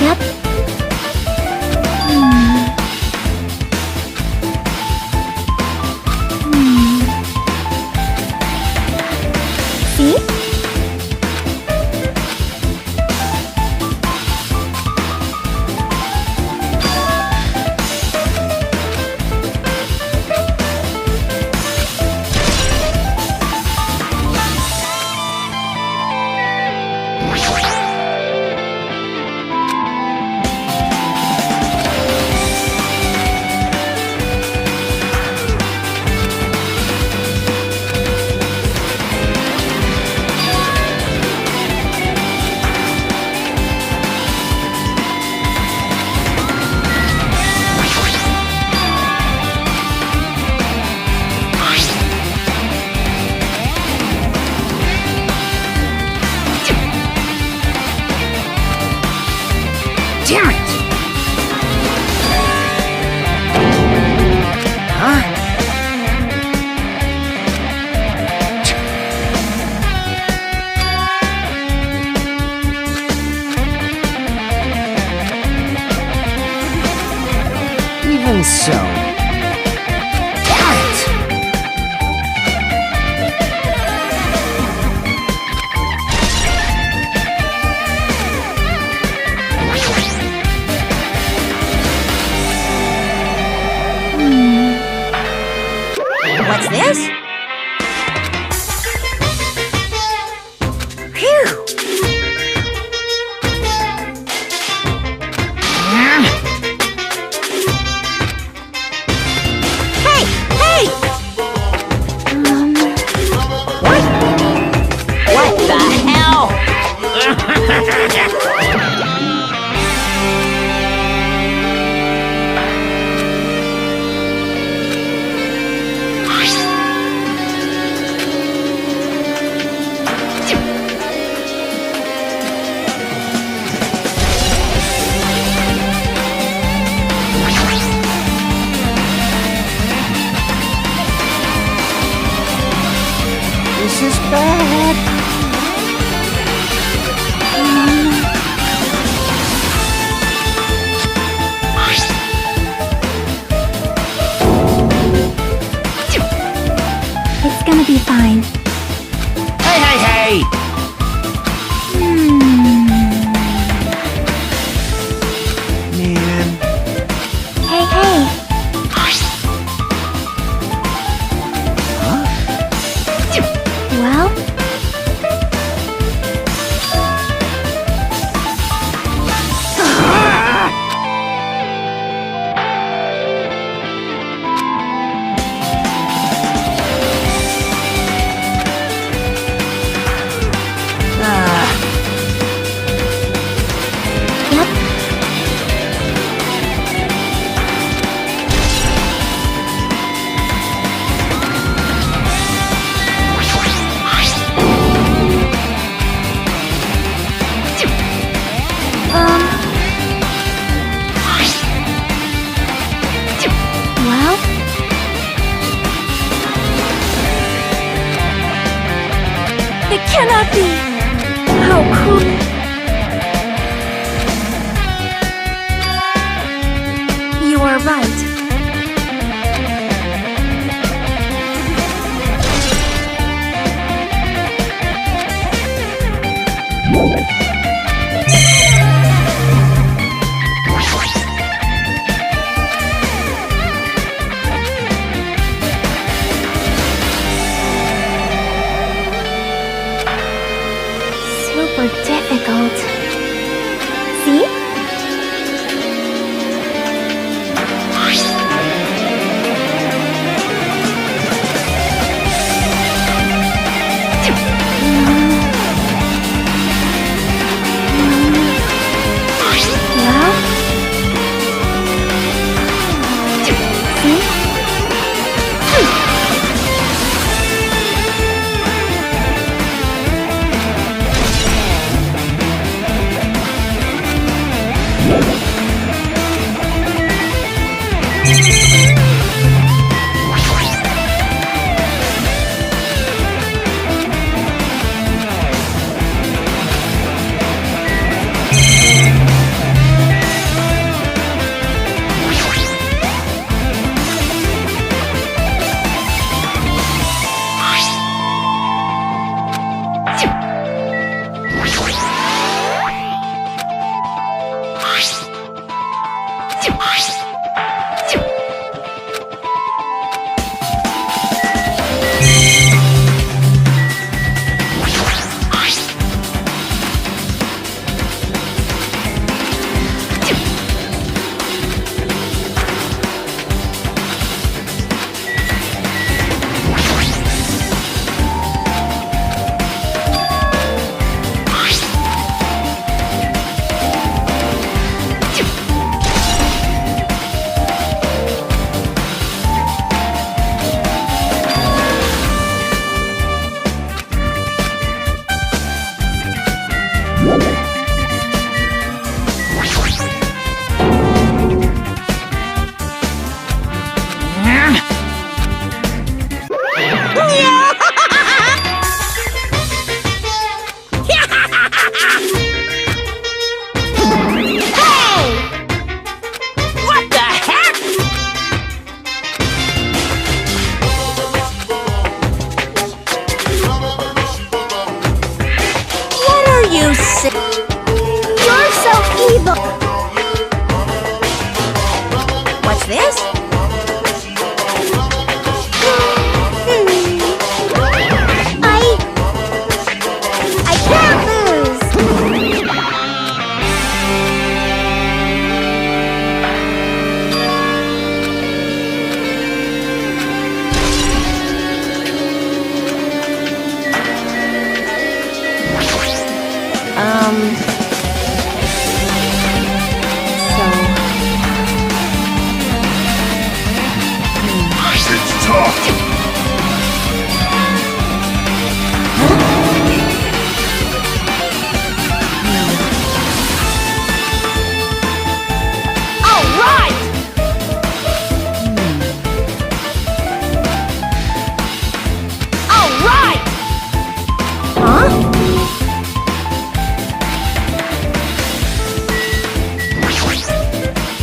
Speaker 8: Yep. See?
Speaker 2: Damn it! Huh? Even so... Damn it!
Speaker 7: What's this? Phew! Hey! Hey! What the hell? fix this.
Speaker 5: I can't lose!
Speaker 3: It's tough.
Speaker 1: Alright! Alright!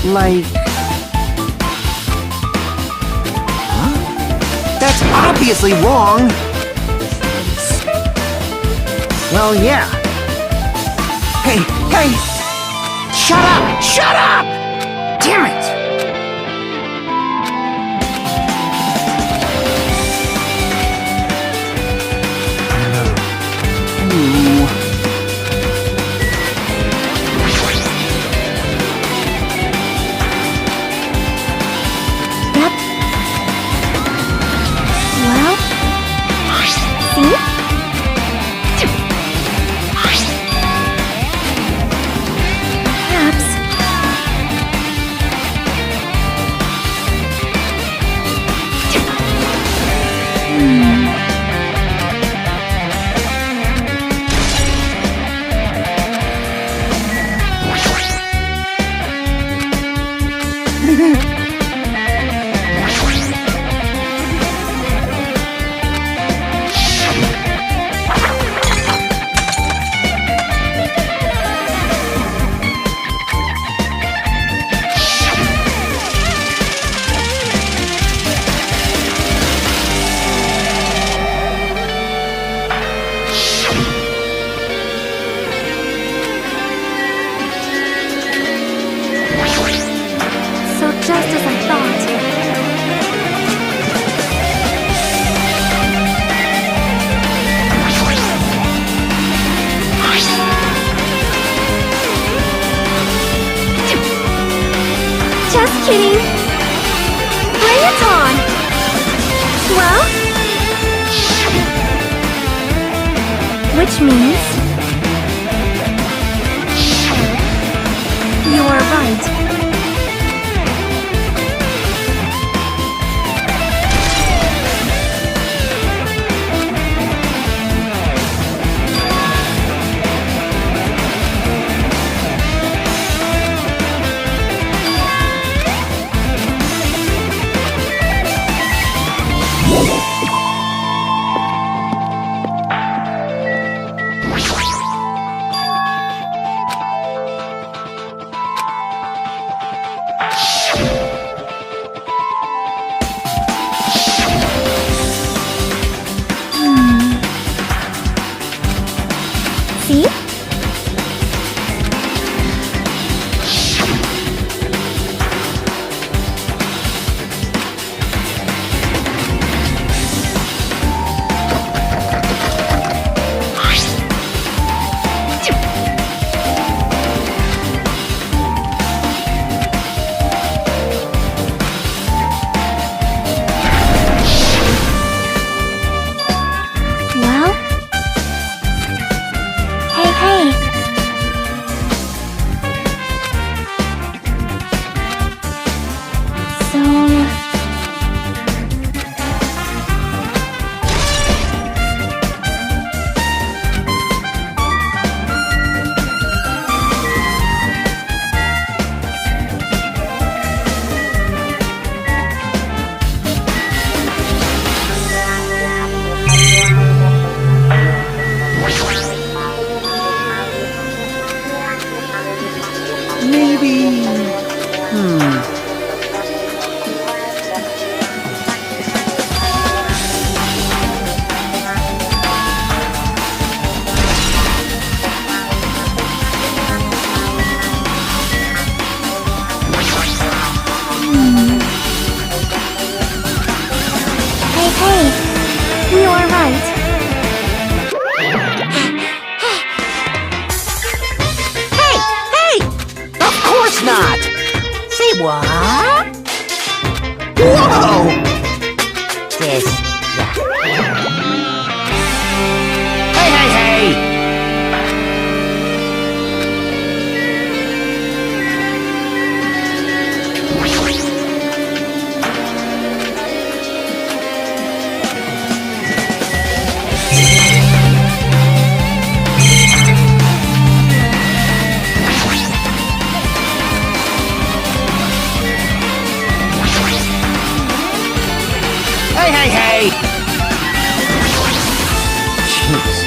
Speaker 2: Like... Huh? That's obviously wrong! Well, yeah. Hey, hey! Shut up! Shut up! Damn it! Ooh.
Speaker 8: Yep. Well, see? Perhaps. So just as I thought. Just kidding. Bring it on. Well, which means you are right. See? Well? Hey, hey. So...
Speaker 2: Maybe...
Speaker 7: What?
Speaker 4: Whoa!
Speaker 7: This.
Speaker 2: Hey, hey, hey! Hey, hey, hey! Jeez.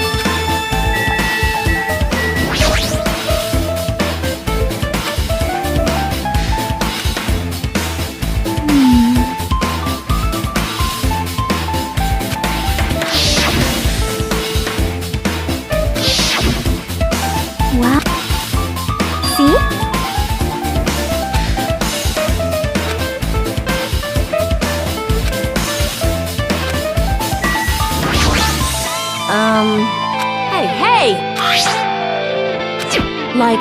Speaker 8: Wow. See?
Speaker 1: Hey! Like...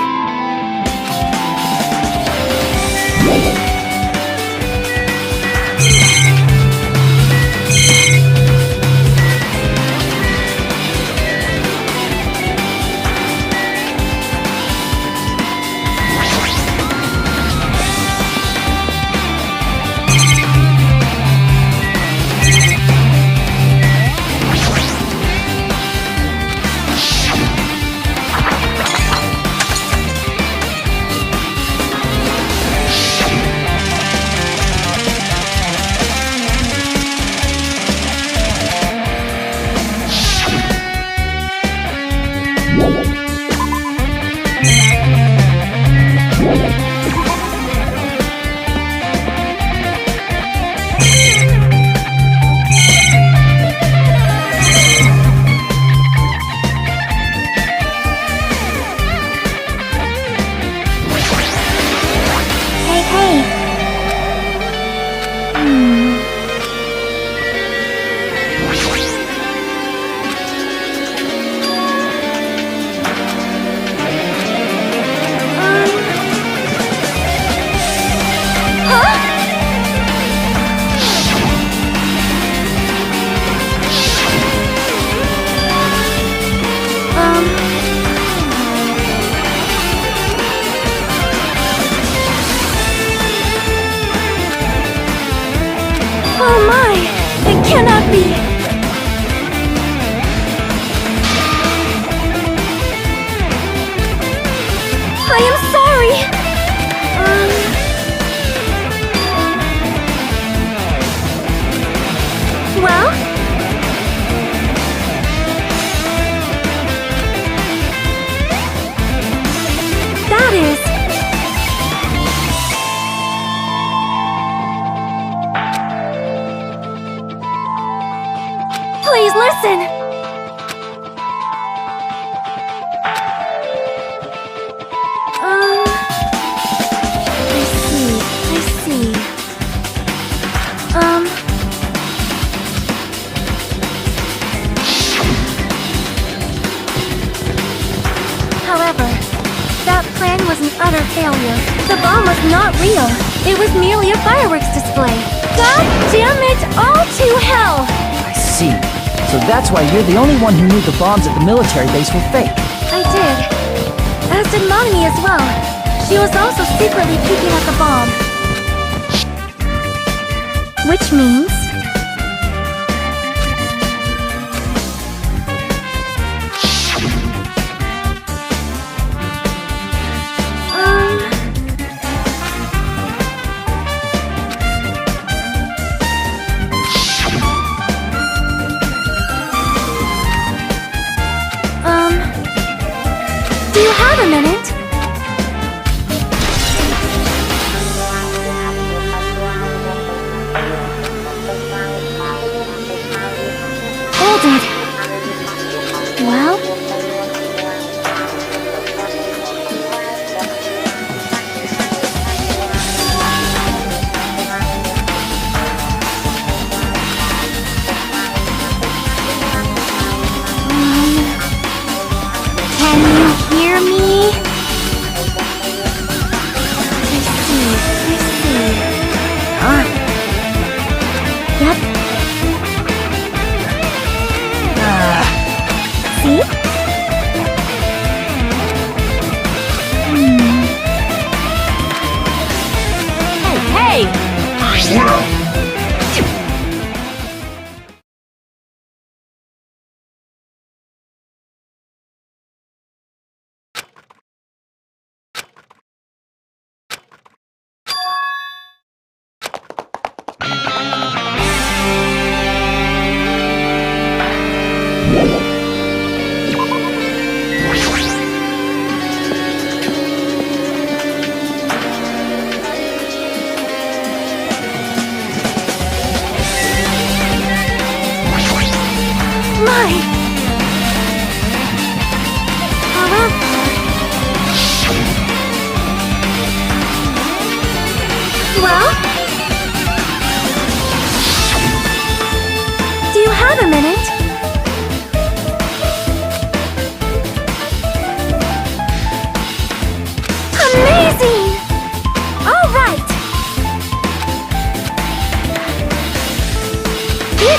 Speaker 8: Oh my! It cannot be! I am sorry! Well? That is... Please listen! I see. However, that plan was an utter failure. The bomb was not real. It was merely a fireworks display. God damn it all to hell!
Speaker 2: I see. So that's why you're the only one who knew the bombs at the military base were fake.
Speaker 8: I did. As did Mommy as well. She was also secretly peeking at the bomb. Which means... do you have a minute?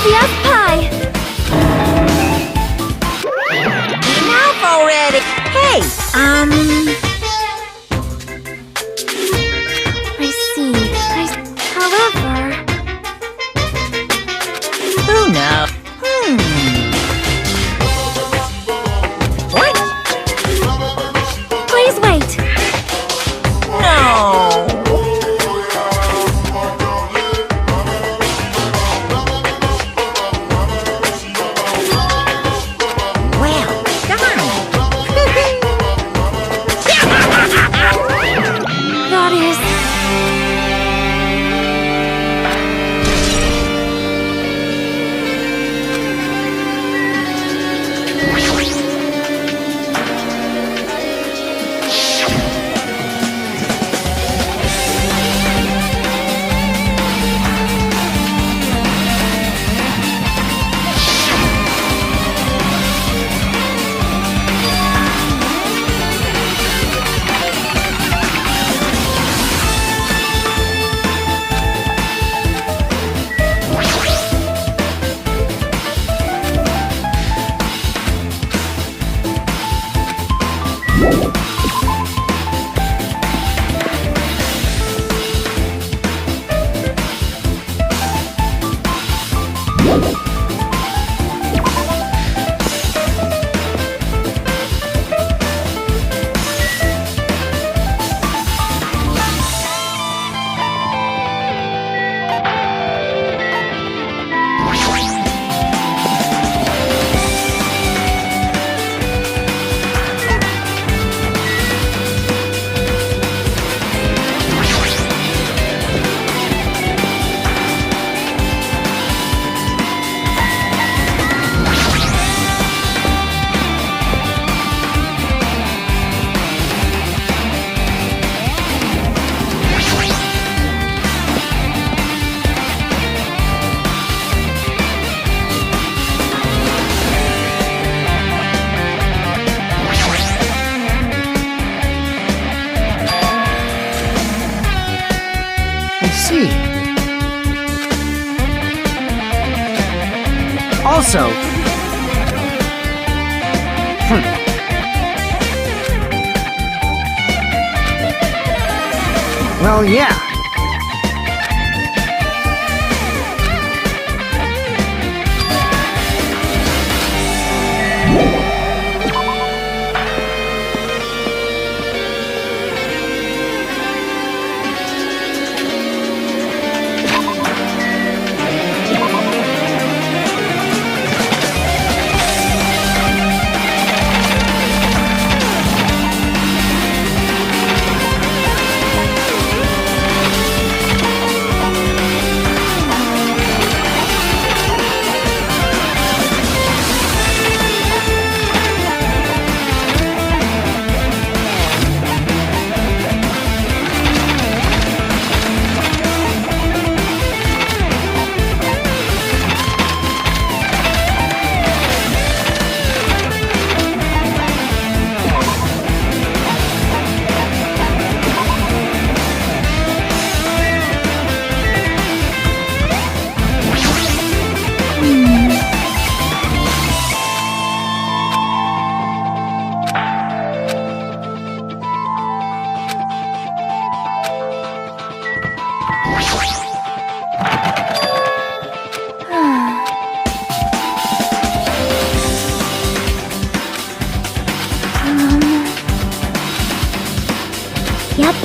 Speaker 5: easy as pie.
Speaker 7: Enough already. Hey,
Speaker 8: I see. However...
Speaker 7: who knows? What?
Speaker 8: Please wait.
Speaker 7: No. Well, darn.
Speaker 8: That is...
Speaker 2: I see. Also... Well, yeah.
Speaker 8: Yep.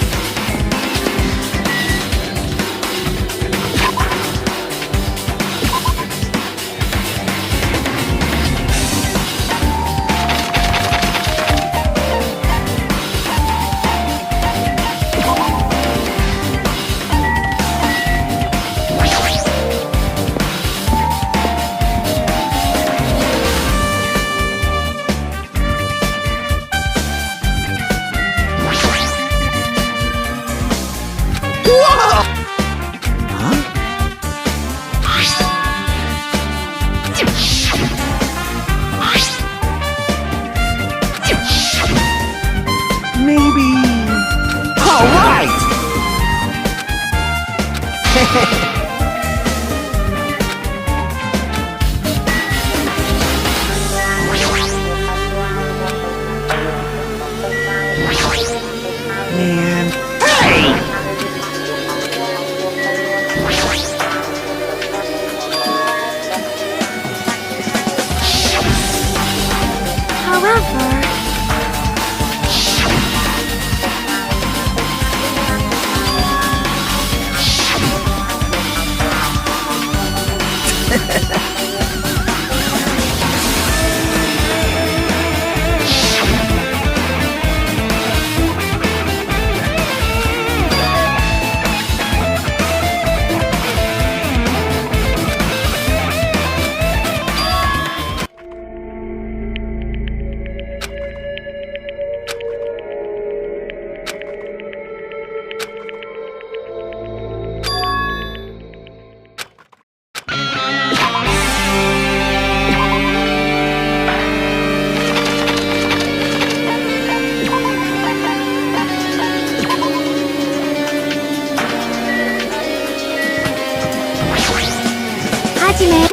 Speaker 8: ultimate.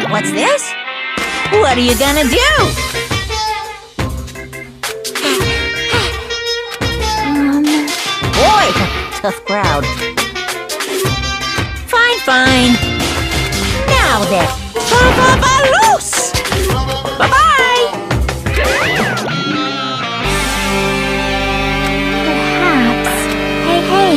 Speaker 7: What's this? What are you gonna do? Boy, tough crowd. Fine. Now then, loose! Bye-bye!
Speaker 8: Perhaps. Hey.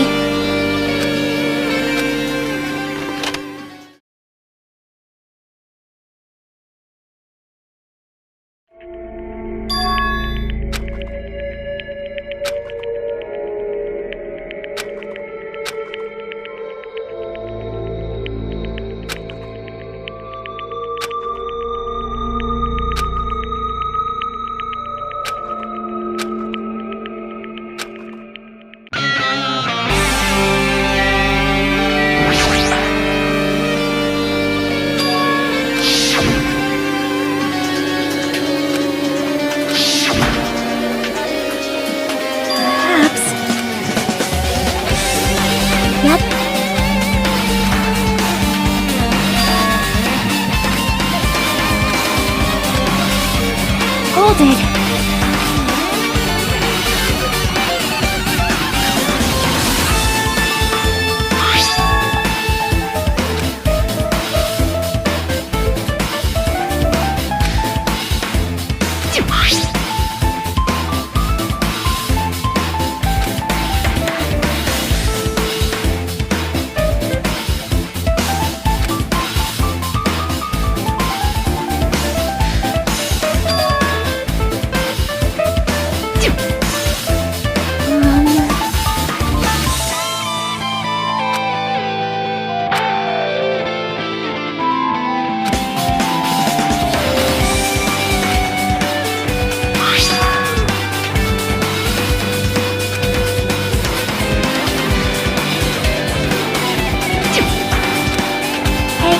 Speaker 8: Yep. Hold it.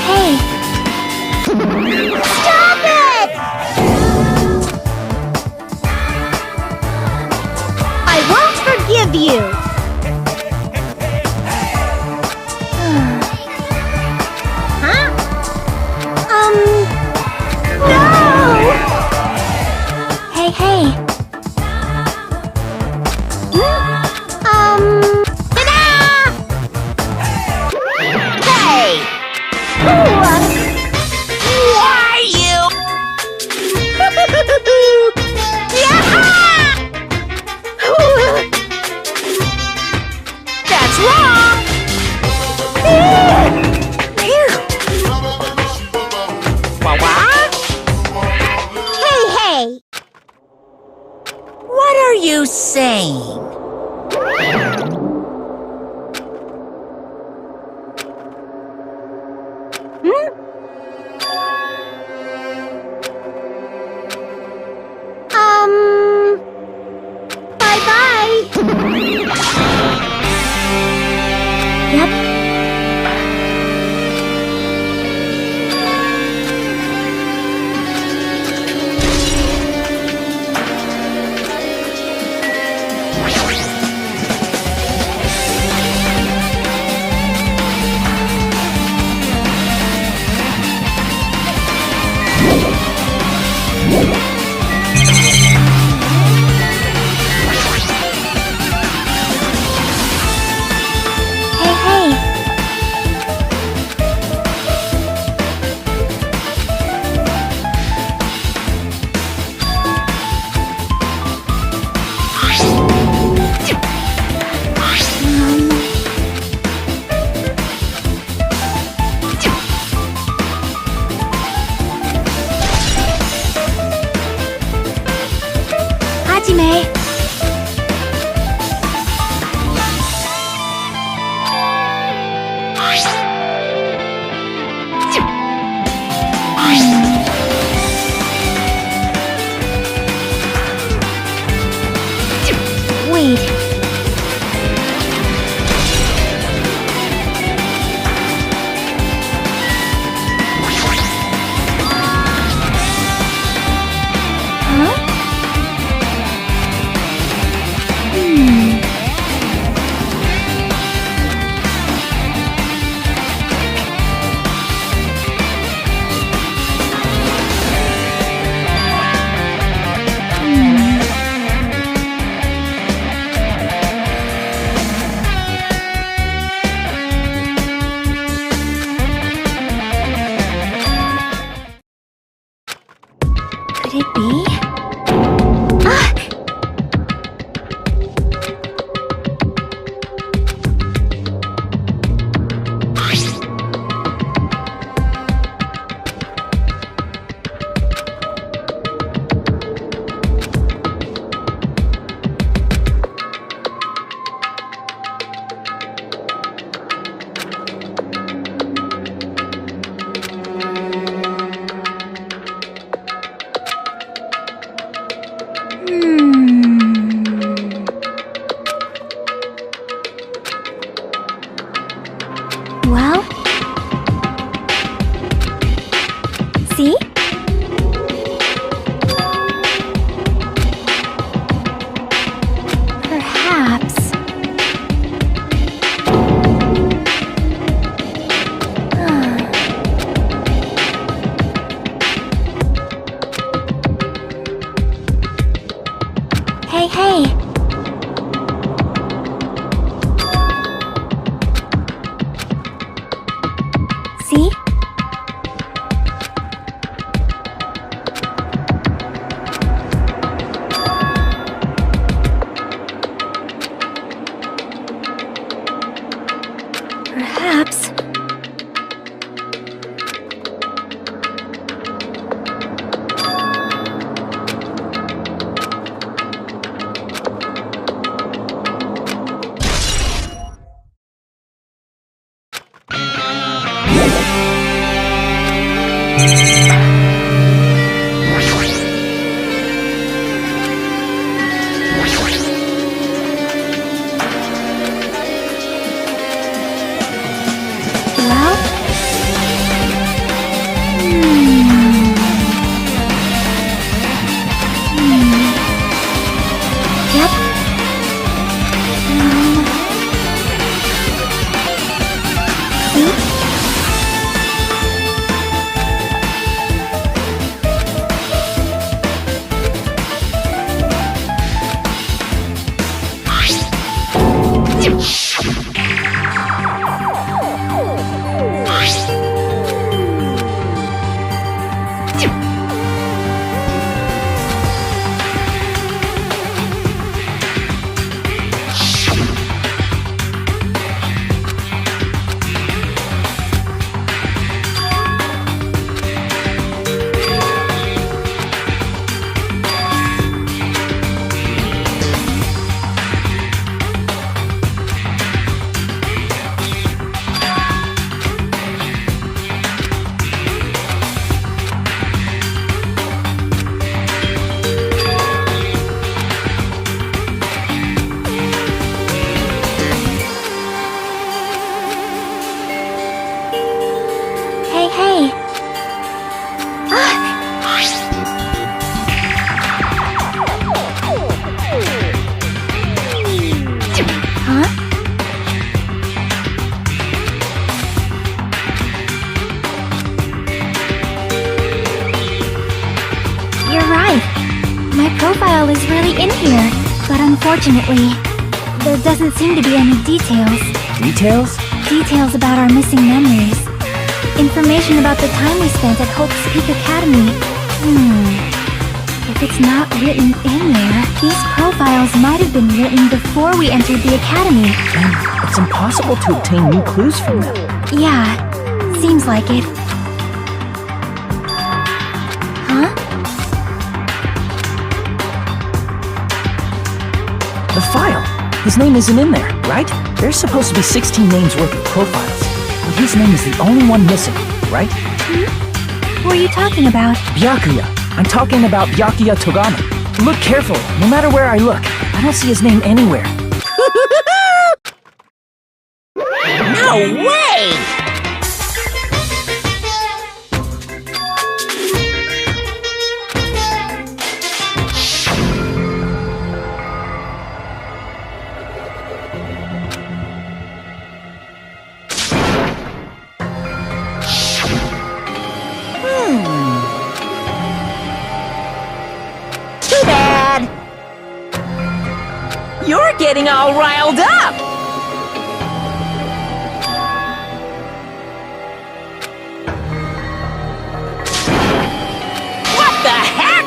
Speaker 8: Hey.
Speaker 5: Stop it! I won't forgive you. Huh? No!
Speaker 8: Hey.
Speaker 5: Ta-da!
Speaker 7: Hey! Why you?
Speaker 8: Perhaps. Well? Yep. See? Hey, hey. Huh? You're right. My profile is really in here, but unfortunately, there doesn't seem to be any details.
Speaker 2: Details?
Speaker 8: Details about our missing memories. Information about the time we spent at Hope's Peak Academy. If it's not written in there, these profiles might have been written before we entered the academy.
Speaker 2: And it's impossible to obtain new clues from them.
Speaker 8: Yeah, seems like it. Huh?
Speaker 2: The file. His name isn't in there, right? There's supposed to be 16 names worth of profiles. But his name is the only one missing, right?
Speaker 8: What are you talking about?
Speaker 2: Byakuya. I'm talking about Byakuya Togami. Look carefully. No matter where I look, I don't see his name anywhere.
Speaker 7: No way! Too bad. You're getting all riled up. What the heck?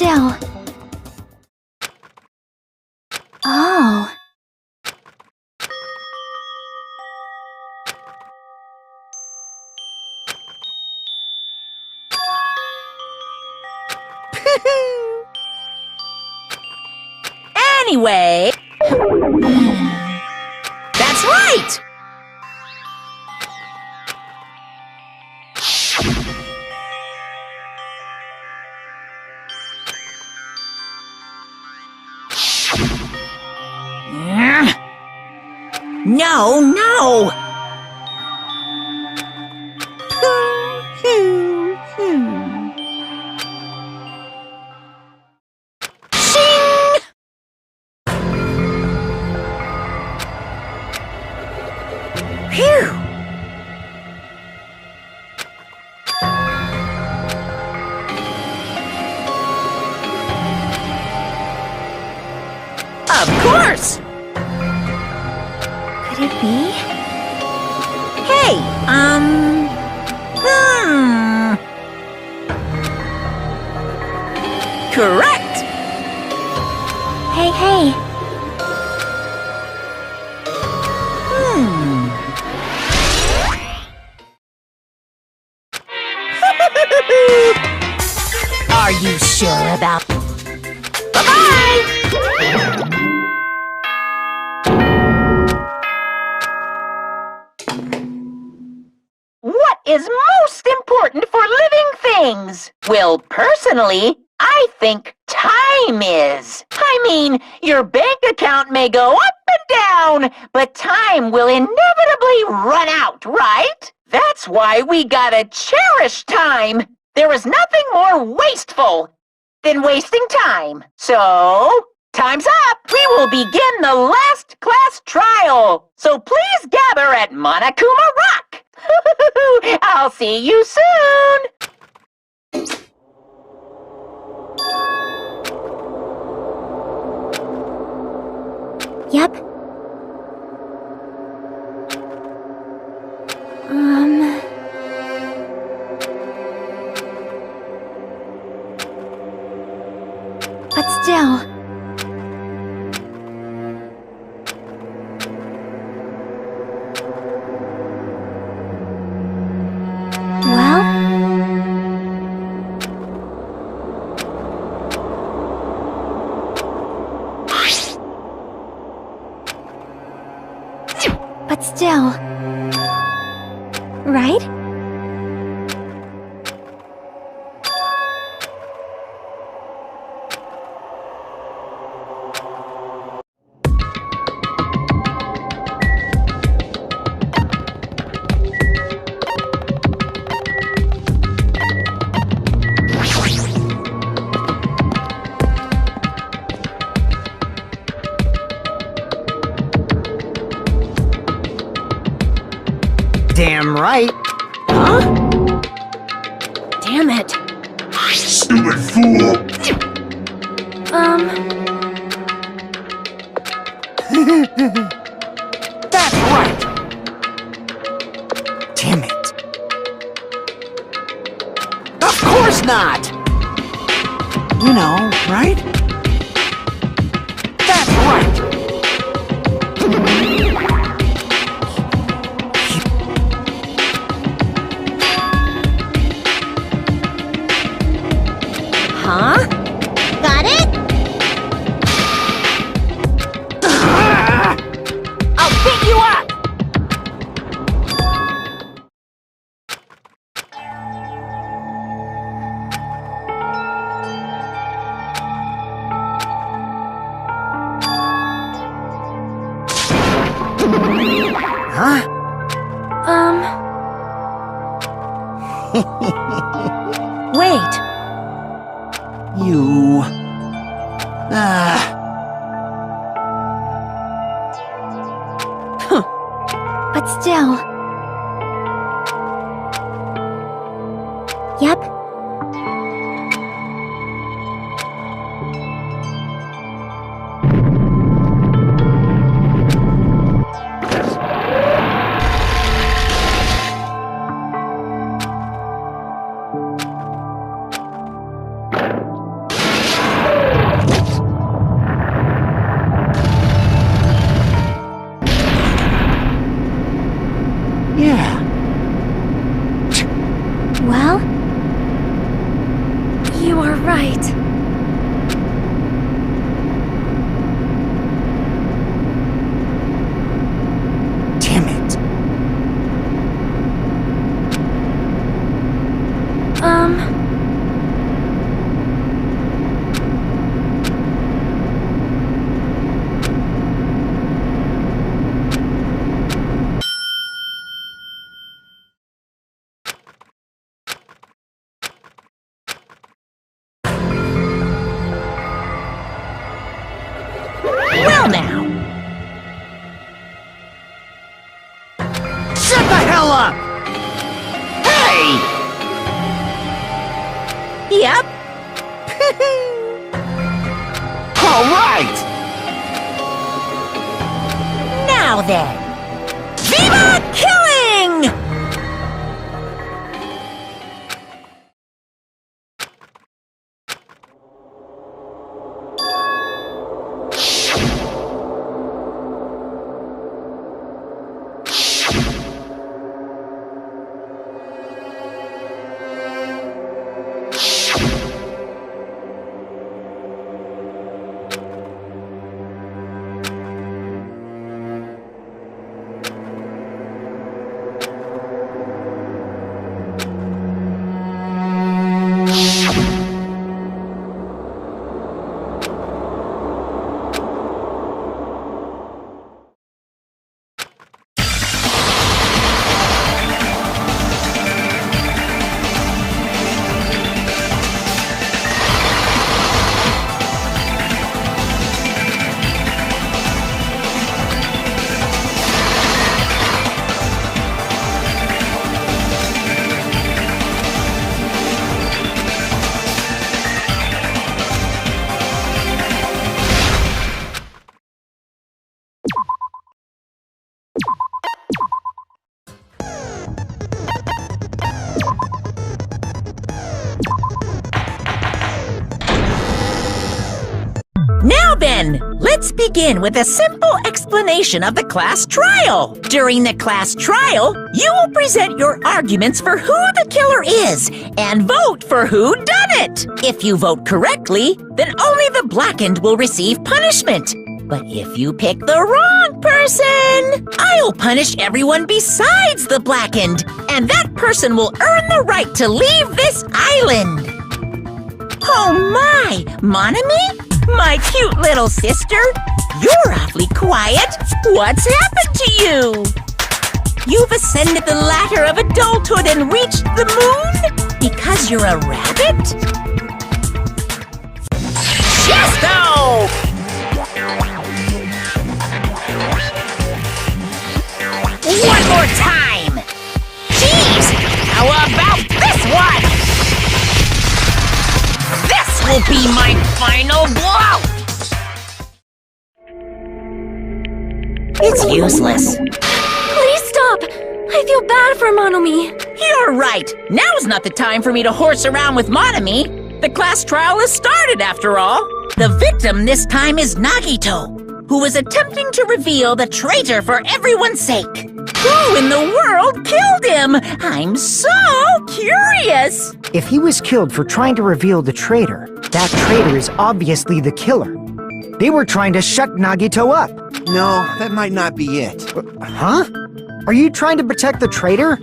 Speaker 8: still. Oh.
Speaker 7: Anyway... That's right! No, no! Phew! Of course!
Speaker 8: Could it be?
Speaker 7: Hey, Correct!
Speaker 8: Hey, hey.
Speaker 7: Are you sure about...
Speaker 6: What is most important for living things? Well, personally, I think time is. I mean, your bank account may go up and down, but time will inevitably run out, right? That's why we gotta cherish time. There is nothing more wasteful than wasting time. So, time's up. We will begin the last class trial. So please gather at Monokuma Rock. I'll see you soon.
Speaker 8: Yep. But still. Well? But still. Right?
Speaker 2: Damn right.
Speaker 8: Huh? Damn it.
Speaker 3: Stupid fool!
Speaker 2: That's right. Damn it. Of course not. You know, right? That's right.
Speaker 7: Huh? Got it?
Speaker 6: I'll pick you up.
Speaker 2: Huh?
Speaker 8: Wait.
Speaker 2: You...
Speaker 8: But still. Yep.
Speaker 2: Yeah.
Speaker 8: Well, you are right.
Speaker 2: Damn it. Shut the hell up!
Speaker 4: Hey!
Speaker 7: Yep.
Speaker 4: All right!
Speaker 7: Now then. Viva Killing! Now then, let's begin with a simple explanation of the class trial. During the class trial, you will present your arguments for who the killer is and vote for who done it. If you vote correctly, then only the blackened will receive punishment. But if you pick the wrong person, I'll punish everyone besides the blackened, and that person will earn the right to leave this island. Oh my, Monami? My cute little sister? You're awfully quiet. What's happened to you? You've ascended the ladder of adulthood and reached the moon? Because you're a rabbit? Chesto! One more time! Jeez! How about this one? This will be my final blow! It's useless.
Speaker 5: Please stop! I feel bad for Monomi.
Speaker 7: You're right. Now's not the time for me to horse around with Monami. The class trial has started, after all. The victim this time is Nagito, who was attempting to reveal the traitor for everyone's sake. Who in the world killed him? I'm so curious.
Speaker 2: If he was killed for trying to reveal the traitor, that traitor is obviously the killer. They were trying to shut Nagito up.
Speaker 4: No, that might not be it.
Speaker 2: Huh? Are you trying to protect the traitor?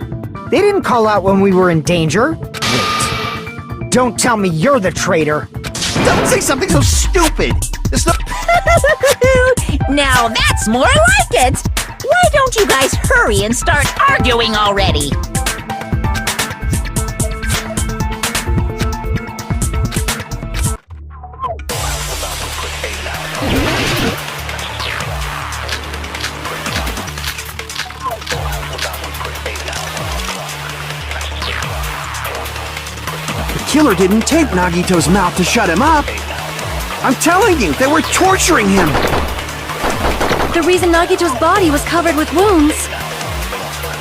Speaker 2: They didn't call out when we were in danger. Wait. Don't tell me you're the traitor.
Speaker 4: Don't say something so stupid! It's not...
Speaker 7: Now that's more like it. Why don't you guys hurry and start arguing already?
Speaker 4: The killer didn't tape Nagito's mouth to shut him up. I'm telling you, they were torturing him.
Speaker 5: The reason Nagito's body was covered with wounds.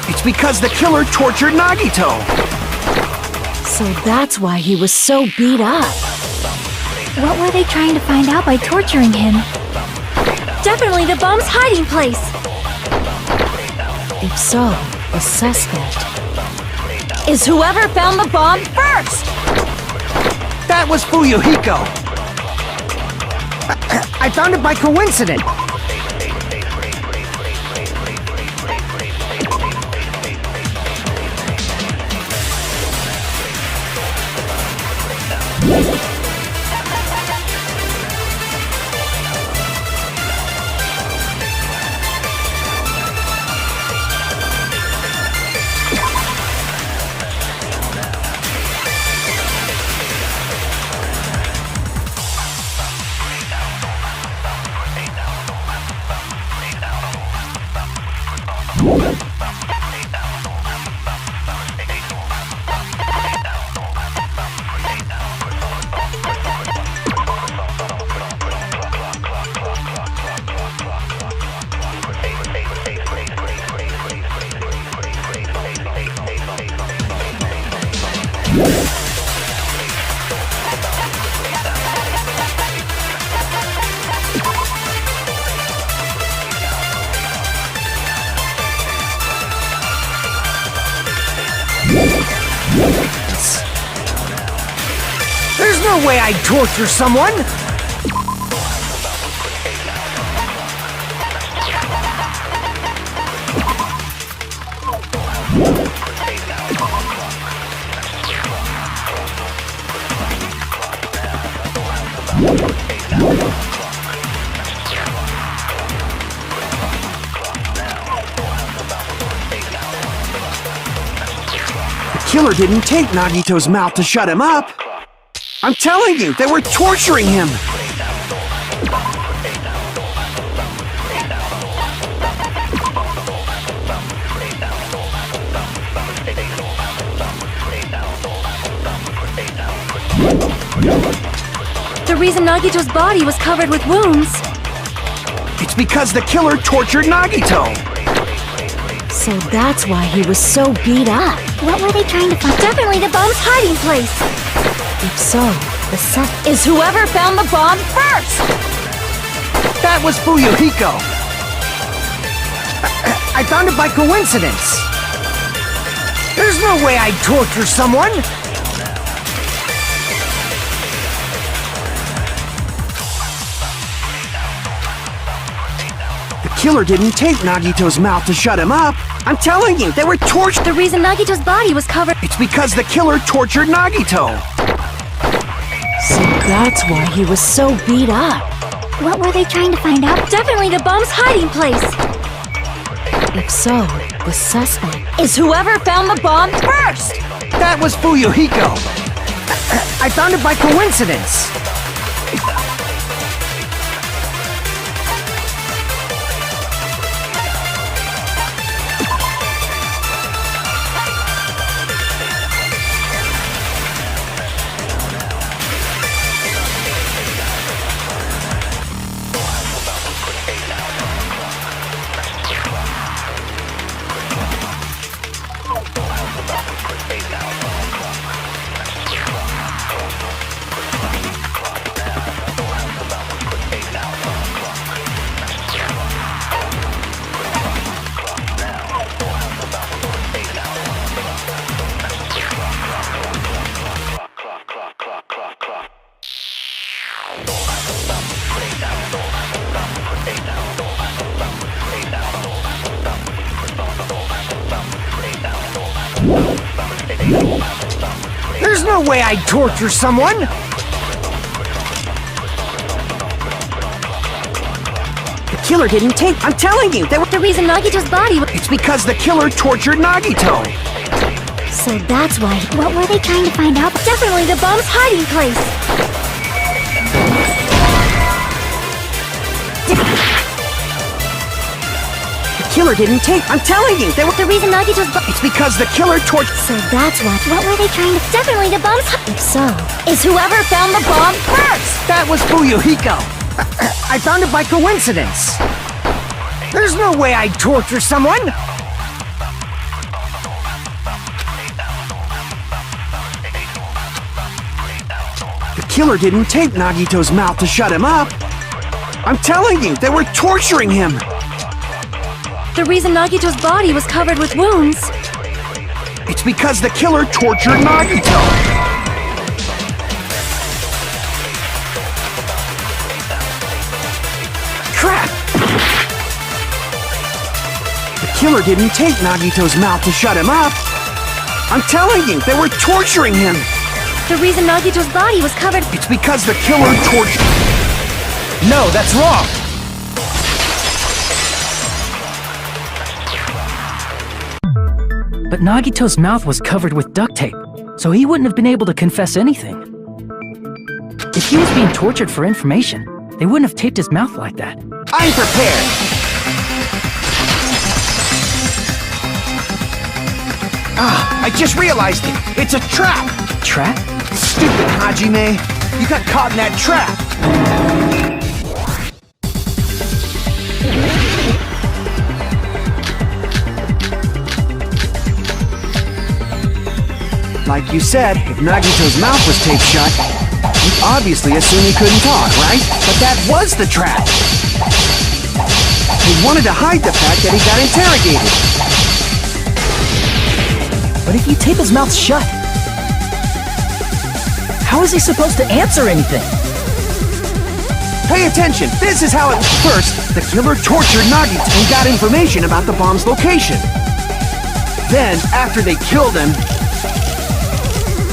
Speaker 4: It's because the killer tortured Nagito.
Speaker 5: So that's why he was so beat up.
Speaker 8: What were they trying to find out by torturing him?
Speaker 5: Definitely the bomb's hiding place. If so, the suspect is whoever found the bomb first.
Speaker 4: That was Fuyuhiko.
Speaker 2: I found it by coincidence. no way I'd torture someone!
Speaker 4: The killer didn't take Nagito's mouth to shut him up. I'm telling you, they were torturing him.
Speaker 5: The reason Nagito's body was covered with wounds.
Speaker 4: It's because the killer tortured Nagito.
Speaker 8: So that's why he was so beat up. What were they trying to find?
Speaker 5: Definitely the bomb's hiding place.
Speaker 8: If so, the set
Speaker 1: Is whoever found the bomb first!
Speaker 2: That was Fuyuhiko. I found it by coincidence. There's no way I'd torture someone.
Speaker 4: The killer didn't take Nagito's mouth to shut him up. I'm telling you, they were tortured.
Speaker 5: The reason Nagito's body was covered.
Speaker 4: It's because the killer tortured Nagito.
Speaker 8: So that's why he was so beat up. What were they trying to find out?
Speaker 5: Definitely the bomb's hiding place.
Speaker 8: If so, the suspect.
Speaker 1: Is whoever found the bomb first!
Speaker 2: That was Fuyuhiko. I found it by coincidence. There's no way I'd torture someone!
Speaker 4: The killer didn't take. I'm telling you, they were.
Speaker 5: The reason Nagito's body was.
Speaker 4: It's because the killer tortured Nagito.
Speaker 8: So that's why. What were they trying to find out?
Speaker 5: Definitely the bomb's hiding place.
Speaker 4: The killer didn't take. I'm telling you, they were.
Speaker 5: The reason Nagito's body.
Speaker 4: It's because the killer tortured.
Speaker 8: So that's why. What were they trying to?
Speaker 5: Definitely the bomb's.
Speaker 8: If so,
Speaker 1: Is whoever found the bomb first!
Speaker 2: That was Fuyuhiko. I found it by coincidence. There's no way I'd torture someone.
Speaker 4: The killer didn't take Nagito's mouth to shut him up. I'm telling you, they were torturing him.
Speaker 5: The reason Nagito's body was covered with wounds.
Speaker 4: It's because the killer tortured Nagito. Crap! The killer didn't take Nagito's mouth to shut him up. I'm telling you, they were torturing him.
Speaker 5: The reason Nagito's body was covered.
Speaker 4: It's because the killer tortured.
Speaker 2: No, that's wrong.
Speaker 9: But Nagito's mouth was covered with duct tape, so he wouldn't have been able to confess anything. If he was being tortured for information, they wouldn't have taped his mouth like that.
Speaker 2: I'm prepared. Ah, I just realized it. It's a trap.
Speaker 9: Trap?
Speaker 2: Stupid Hajime. You got caught in that trap.
Speaker 4: Like you said, if Nagito's mouth was taped shut, you'd obviously assume he couldn't talk, right?
Speaker 2: But that was the trap.
Speaker 4: He wanted to hide the fact that he got interrogated.
Speaker 9: But if you tape his mouth shut,
Speaker 4: How
Speaker 9: How is he supposed to answer anything?
Speaker 4: Pay attention, this is how it... First, the killer tortured Nagito and got information about the bomb's location. Then, after they killed him,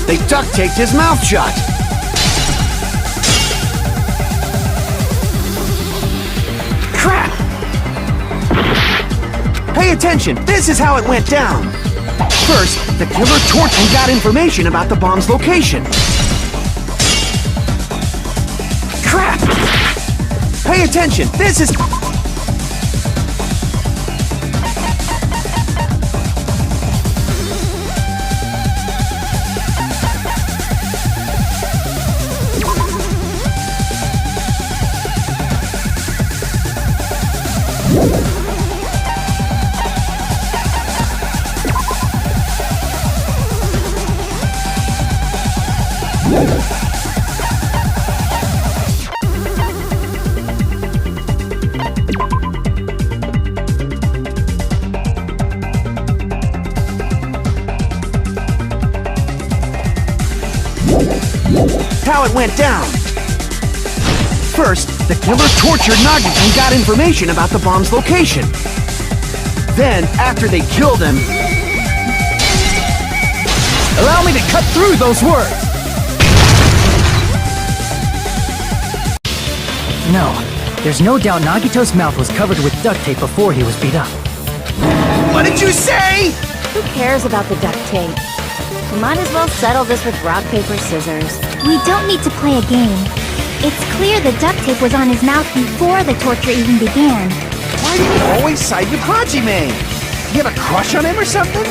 Speaker 4: they duct-taped his mouth shut. Crap! Pay attention, this is how it went down. First, the killer tortured and got information about the bomb's location. Crap! Pay attention, this is... how it went down. First, the killer tortured Nagito and got information about the bomb's location. Then, after they killed him...
Speaker 9: Allow me to cut through those words! No, there's no doubt Nagito's mouth was covered with duct tape before he was beat up.
Speaker 4: What did you say?
Speaker 1: Who cares about the duct tape? We might as well settle this with rock, paper, scissors.
Speaker 8: We don't need to play a game. It's clear the duct tape was on his mouth before the torture even began.
Speaker 4: Why do you always side with Hajime? You have a crush on him or something?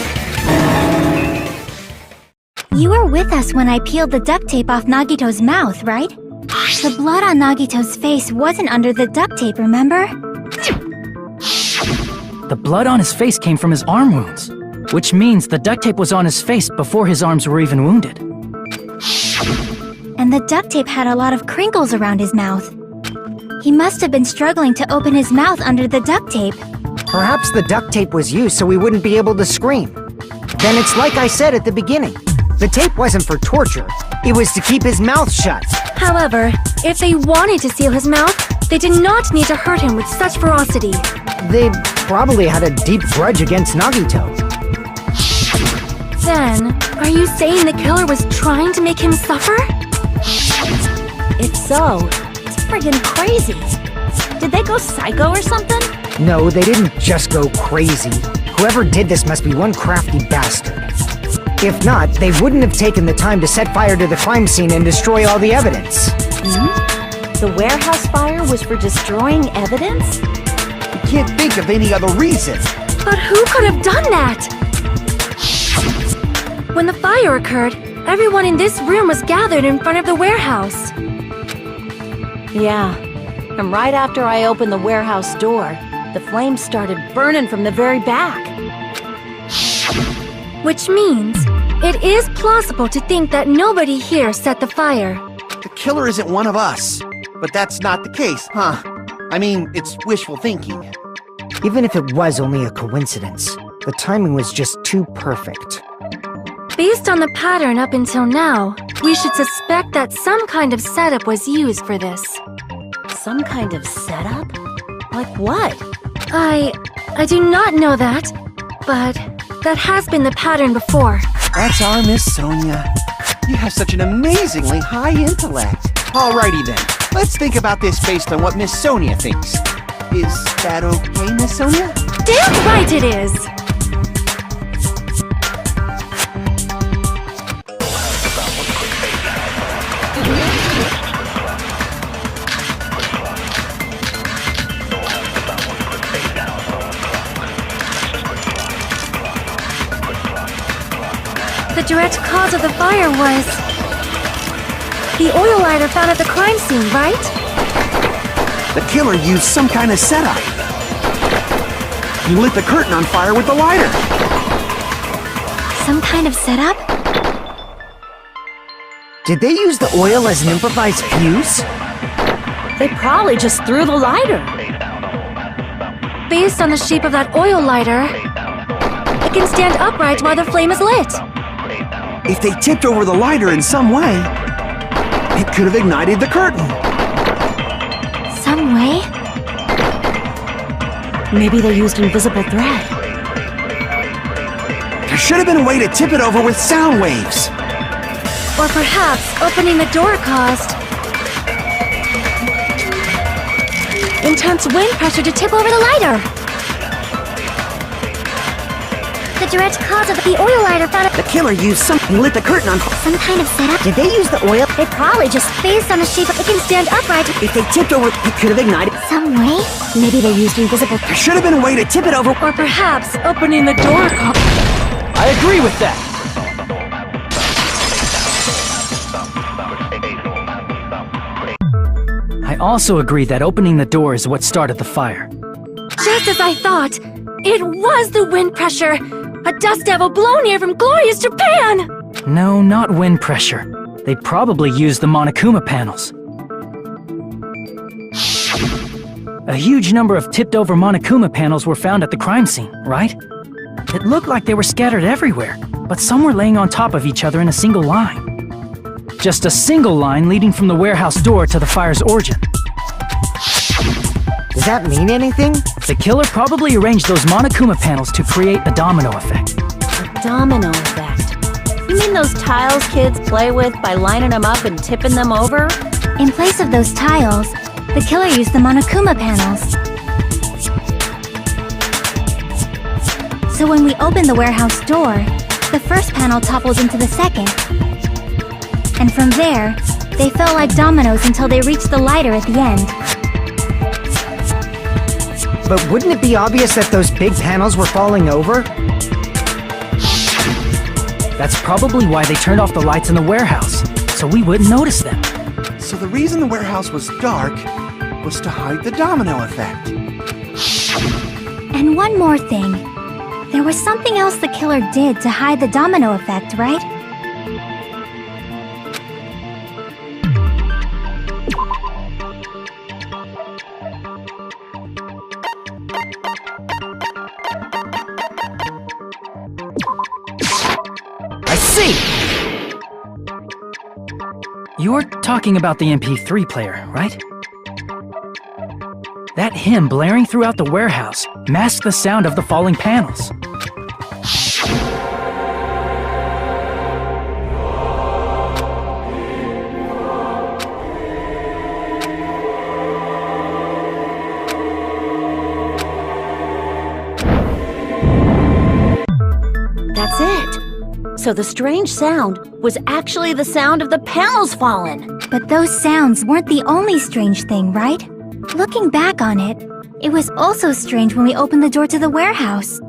Speaker 8: You were with us when I peeled the duct tape off Nagito's mouth, right? The blood on Nagito's face wasn't under the duct tape, remember?
Speaker 9: The blood on his face came from his arm wounds, which means the duct tape was on his face before his arms were even wounded.
Speaker 8: And the duct tape had a lot of crinkles around his mouth. He must have been struggling to open his mouth under the duct tape.
Speaker 2: Perhaps the duct tape was used so he wouldn't be able to scream. Then it's like I said at the beginning. The tape wasn't for torture. It was to keep his mouth shut.
Speaker 5: However, if they wanted to seal his mouth, they did not need to hurt him with such ferocity.
Speaker 2: They probably had a deep grudge against Nagito.
Speaker 5: Then, are you saying the killer was trying to make him suffer?
Speaker 1: If so, it's friggin' crazy. Did they go psycho or something?
Speaker 2: No, they didn't just go crazy. Whoever did this must be one crafty bastard. If not, they wouldn't have taken the time to set fire to the crime scene and destroy all the evidence.
Speaker 1: The warehouse fire was for destroying evidence?
Speaker 4: I can't think of any other reason.
Speaker 5: But who could have done that? When the fire occurred, everyone in this room was gathered in front of the warehouse.
Speaker 1: Yeah. And right after I opened the warehouse door, the flames started burning from the very back.
Speaker 5: Which means, it is plausible to think that nobody here set the fire.
Speaker 4: The killer isn't one of us. But that's not the case, huh? I mean, it's wishful thinking.
Speaker 2: Even if it was only a coincidence, the timing was just too perfect.
Speaker 5: Based on the pattern up until now, we should suspect that some kind of setup was used for this.
Speaker 1: Some kind of setup? Like what?
Speaker 5: I do not know that, but that has been the pattern before.
Speaker 4: That's our Miss Sonia. You have such an amazingly high intellect. Alrighty then, let's think about this based on what Miss Sonia thinks. Is that okay, Miss Sonia?
Speaker 5: Damn right it is! The direct cause of the fire was the oil lighter found at the crime scene, right?
Speaker 4: The killer used some kind of setup. He lit the curtain on fire with the lighter.
Speaker 8: Some kind of setup?
Speaker 2: Did they use the oil as an improvised fuse?
Speaker 1: They probably just threw the lighter.
Speaker 5: Based on the shape of that oil lighter, it can stand upright while the flame is lit.
Speaker 4: If they tipped over the lighter in some way, it could have ignited the curtain.
Speaker 8: Some way?
Speaker 1: Maybe they used invisible thread.
Speaker 4: There should have been a way to tip it over with sound waves.
Speaker 5: Or perhaps opening the door caused intense wind pressure to tip over the lighter.
Speaker 8: The direct cause of the oil lighter found
Speaker 2: The killer used something, lit the curtain on.
Speaker 8: some kind of setup.
Speaker 2: Did they use the oil?
Speaker 8: They probably just based on the shape it can stand upright.
Speaker 2: If they tipped over, it could have ignited.
Speaker 8: Some way?
Speaker 1: Maybe they used invisible
Speaker 4: There should have been a way to tip it over.
Speaker 5: Or perhaps opening the door caused...
Speaker 9: I agree with that. I also agree that opening the door is what started the fire.
Speaker 5: Just as I thought, it was the wind pressure. A dust devil blown here from glorious Japan!
Speaker 9: No, not wind pressure. They probably used the Monokuma panels. A huge number of tipped-over Monokuma panels were found at the crime scene, right? It looked like they were scattered everywhere, but some were laying on top of each other in a single line. Just a single line leading from the warehouse door to the fire's origin.
Speaker 2: Does that mean anything?
Speaker 9: The killer probably arranged those Monokuma panels to create a domino effect.
Speaker 1: domino effect. You mean those tiles kids play with by lining them up and tipping them over?
Speaker 8: In place of those tiles, the killer used the Monokuma panels. So when we opened the warehouse door, the first panel toppled into the second. And from there, they fell like dominoes until they reached the lighter at the end.
Speaker 2: But wouldn't it be obvious that those big panels were falling over?
Speaker 9: That's probably why they turned off the lights in the warehouse, so we wouldn't notice them.
Speaker 4: So the reason the warehouse was dark was to hide the domino effect.
Speaker 8: And one more thing. There was something else the killer did to hide the domino effect, right?
Speaker 2: I see!
Speaker 9: You're talking about the MP3 player, right? That hymn blaring throughout the warehouse masked the sound of the falling panels.
Speaker 1: That's it. So the strange sound was actually the sound of the panels falling.
Speaker 8: But those sounds weren't the only strange thing, right? Looking back on it, it was also strange when we opened the door to the warehouse.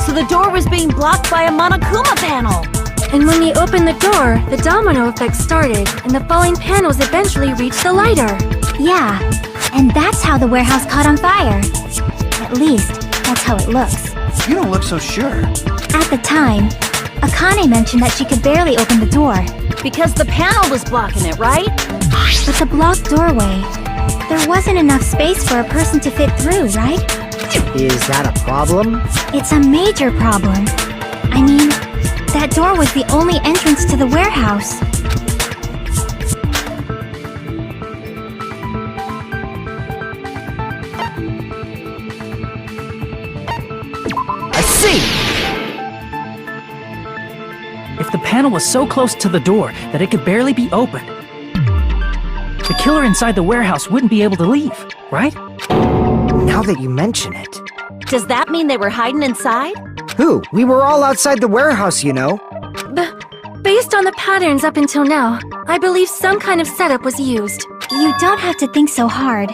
Speaker 1: So the door was being blocked by a Monokuma panel.
Speaker 5: And when we opened the door, the domino effect started, and the falling panels eventually reached the lighter.
Speaker 8: Yeah, and that's how the warehouse caught on fire. At least, that's how it looks.
Speaker 4: You don't look so sure.
Speaker 8: At the time, Akane mentioned that she could barely open the door.
Speaker 1: Because the panel was blocking it, right?
Speaker 8: But the blocked doorway, there wasn't enough space for a person to fit through, right?
Speaker 2: Is that a problem?
Speaker 8: It's a major problem. I mean, that door was the only entrance to the warehouse.
Speaker 2: I see!
Speaker 9: If the panel was so close to the door that it could barely be opened, the killer inside the warehouse wouldn't be able to leave, right?
Speaker 2: Now that you mention it.
Speaker 1: Does that mean they were hiding inside?
Speaker 2: Who? We were all outside the warehouse, you know.
Speaker 5: Based on the patterns up until now, I believe some kind of setup was used.
Speaker 8: You don't have to think so hard.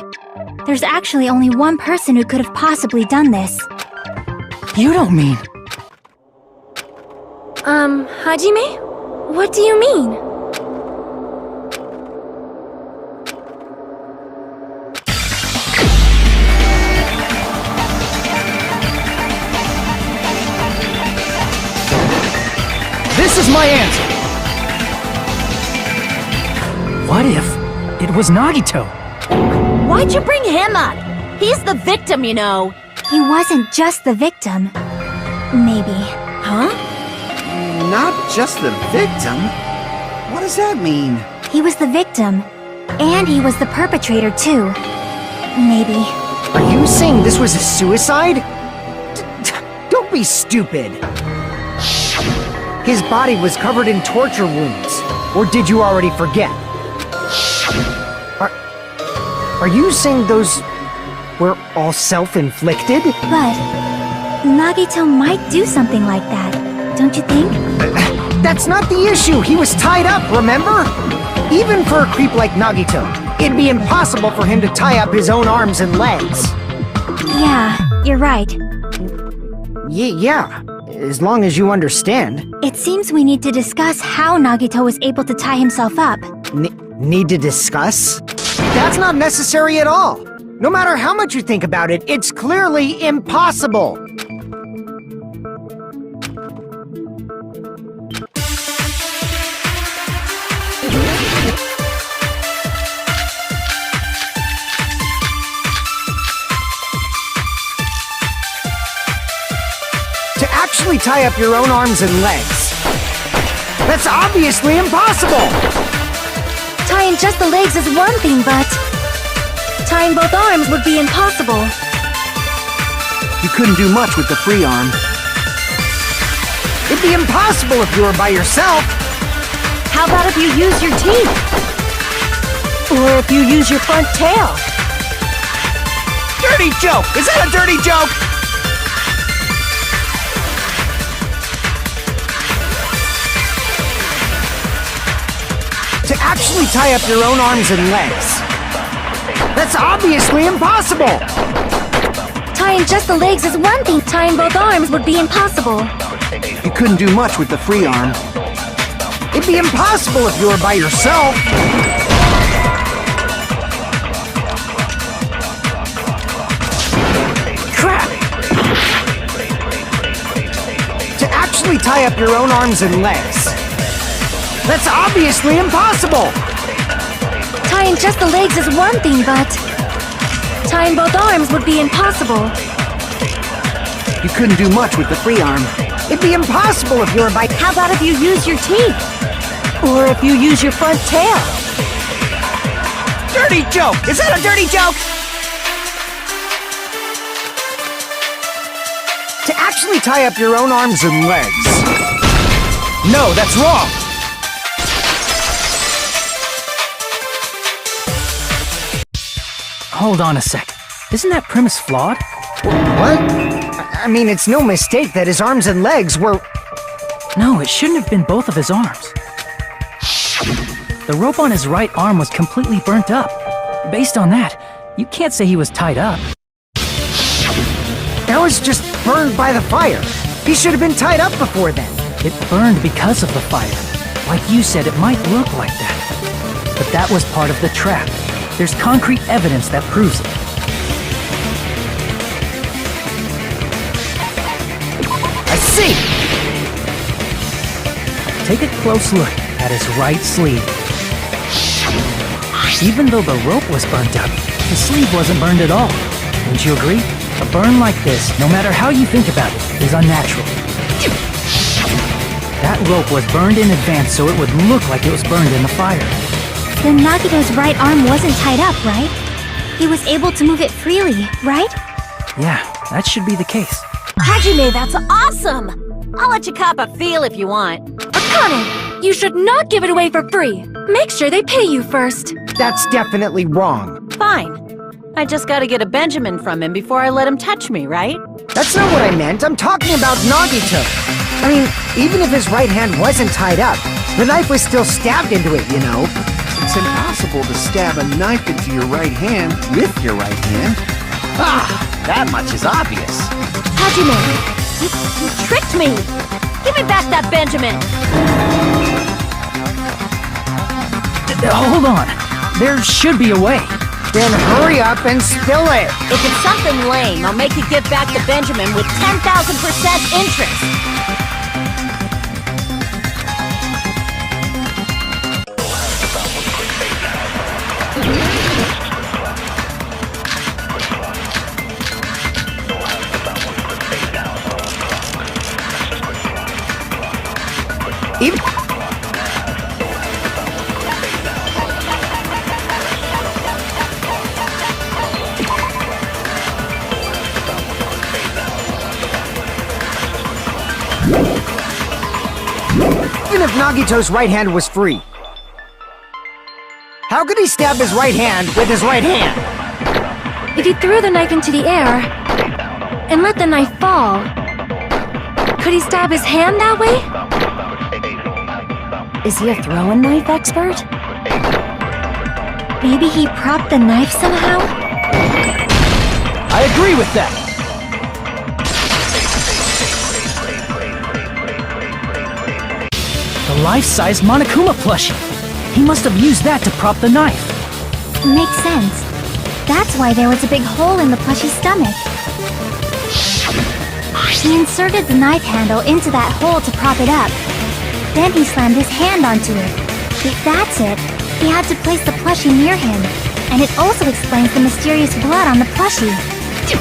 Speaker 8: There's actually only one person who could have possibly done this.
Speaker 9: You don't mean...
Speaker 5: Hajime? What do you mean?
Speaker 9: Here's my answer. What if it was Nagito?
Speaker 1: Why'd you bring him up? He's the victim, you know.
Speaker 8: He wasn't just the victim. Maybe.
Speaker 1: Huh?
Speaker 4: Not just the victim? What does that mean?
Speaker 8: He was the victim. And he was the perpetrator, too. Maybe.
Speaker 2: Are you saying this was a suicide? Don't be stupid. His body was covered in torture wounds. Or did you already forget? Are you saying those were all self-inflicted?
Speaker 8: But Nagito might do something like that, don't you think?
Speaker 2: That's not the issue. He was tied up, remember? Even for a creep like Nagito, it'd be impossible for him to tie up his own arms and legs.
Speaker 8: Yeah, you're right.
Speaker 2: Yeah, as long as you understand.
Speaker 8: It seems we need to discuss how Nagito was able to tie himself up.
Speaker 2: Need to discuss? That's not necessary at all. No matter how much you think about it, it's clearly impossible. To actually tie up your own arms and legs. That's obviously impossible!
Speaker 5: Tying just the legs is one thing, but tying both arms would be impossible.
Speaker 4: You couldn't do much with the free arm.
Speaker 2: It'd be impossible if you were by yourself.
Speaker 1: How about if you use your teeth? Or if you use your front tail?
Speaker 2: Dirty joke! Is that a dirty joke? To actually tie up your own arms and legs. That's obviously impossible!
Speaker 5: Tying just the legs is one thing. Tying both arms would be impossible.
Speaker 4: You couldn't do much with the free arm.
Speaker 2: It'd be impossible if you were by yourself. Crap! To actually tie up your own arms and legs. That's obviously impossible!
Speaker 5: Tying just the legs is one thing, but tying both arms would be impossible.
Speaker 4: You couldn't do much with the free arm.
Speaker 2: It'd be impossible if you were by...
Speaker 1: How about if you use your teeth? Or if you use your front tail?
Speaker 2: Dirty joke! Is that a dirty joke? To actually tie up your own arms and legs. No, that's wrong!
Speaker 9: Hold on a sec. Isn't that premise flawed?
Speaker 2: What? I mean, it's no mistake that his arms and legs were...
Speaker 9: No, it shouldn't have been both of his arms. The rope on his right arm was completely burnt up. Based on that, you can't say he was tied up.
Speaker 2: That was just burned by the fire. He should have been tied up before then.
Speaker 9: It burned because of the fire. Like you said, it might look like that. But that was part of the trap. There's concrete evidence that proves it.
Speaker 2: I see!
Speaker 9: Take a close look at his right sleeve. Even though the rope was burnt up, the sleeve wasn't burned at all. Wouldn't you agree? A burn like this, no matter how you think about it, is unnatural. That rope was burned in advance so it would look like it was burned in the fire.
Speaker 8: Then Nagito's right arm wasn't tied up, right? He was able to move it freely, right?
Speaker 9: Yeah, that should be the case.
Speaker 1: Hajime, that's awesome! I'll let you cop a feel if you want.
Speaker 5: Akane, you should not give it away for free. Make sure they pay you first.
Speaker 2: That's definitely wrong.
Speaker 1: Fine. I just gotta get a Benjamin from him before I let him touch me, right?
Speaker 2: That's not what I meant. I'm talking about Nagito. I mean, even if his right hand wasn't tied up, the knife was still stabbed into it, you know?
Speaker 4: It's impossible to stab a knife into your right hand with your right hand.
Speaker 7: Ah, that much is obvious.
Speaker 1: Hajime, you tricked me! Give me back that Benjamin!
Speaker 9: Hold on. There should be a way.
Speaker 2: Then hurry up and spill it!
Speaker 1: If it's something lame, I'll make you give back the Benjamin with 10,000% interest!
Speaker 2: Nagito's right hand was free? How could he stab his right hand with his right hand?
Speaker 5: If he threw the knife into the air and let the knife fall, could he stab his hand that way?
Speaker 1: Is he a throwing knife expert?
Speaker 8: Maybe he propped the knife somehow?
Speaker 9: I agree with that. The life-size Monokuma plushie. He must have used that to prop the knife.
Speaker 8: Makes sense. That's why there was a big hole in the plushie's stomach. He inserted the knife handle into that hole to prop it up. Then he slammed his hand onto it. If that's it, he had to place the plushie near him. And it also explains the mysterious blood on the plushie.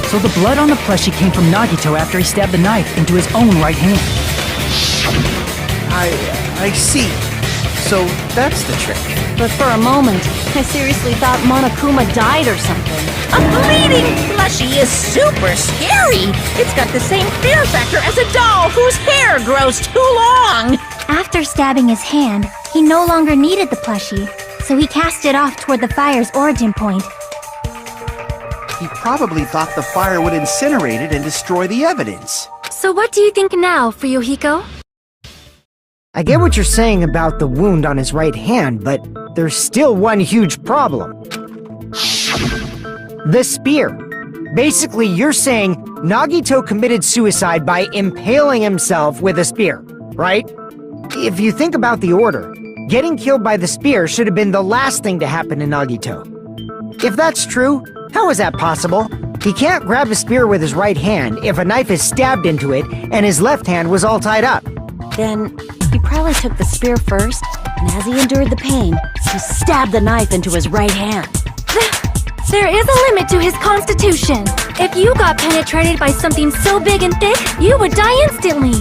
Speaker 9: So the blood on the plushie came from Nagito after he stabbed the knife into his own right hand.
Speaker 4: I see. So that's the trick.
Speaker 1: But for a moment, I seriously thought Monokuma died or something.
Speaker 7: A bleeding plushie is super scary. It's got the same fear factor as a doll whose hair grows too long.
Speaker 8: After stabbing his hand, he no longer needed the plushie, so he cast it off toward the fire's origin point.
Speaker 4: He probably thought the fire would incinerate it and destroy the evidence.
Speaker 5: So what do you think now, Fuyuhiko?
Speaker 2: I get what you're saying about the wound on his right hand, but there's still one huge problem. The spear. Basically, you're saying Nagito committed suicide by impaling himself with a spear, right? If you think about the order, getting killed by the spear should have been the last thing to happen to Nagito. If that's true, how is that possible? He can't grab a spear with his right hand if a knife is stabbed into it and his left hand was all tied up.
Speaker 1: Then, he probably took the spear first, and as he endured the pain, he stabbed the knife into his right hand.
Speaker 5: There is a limit to his constitution. If you got penetrated by something so big and thick, you would die instantly.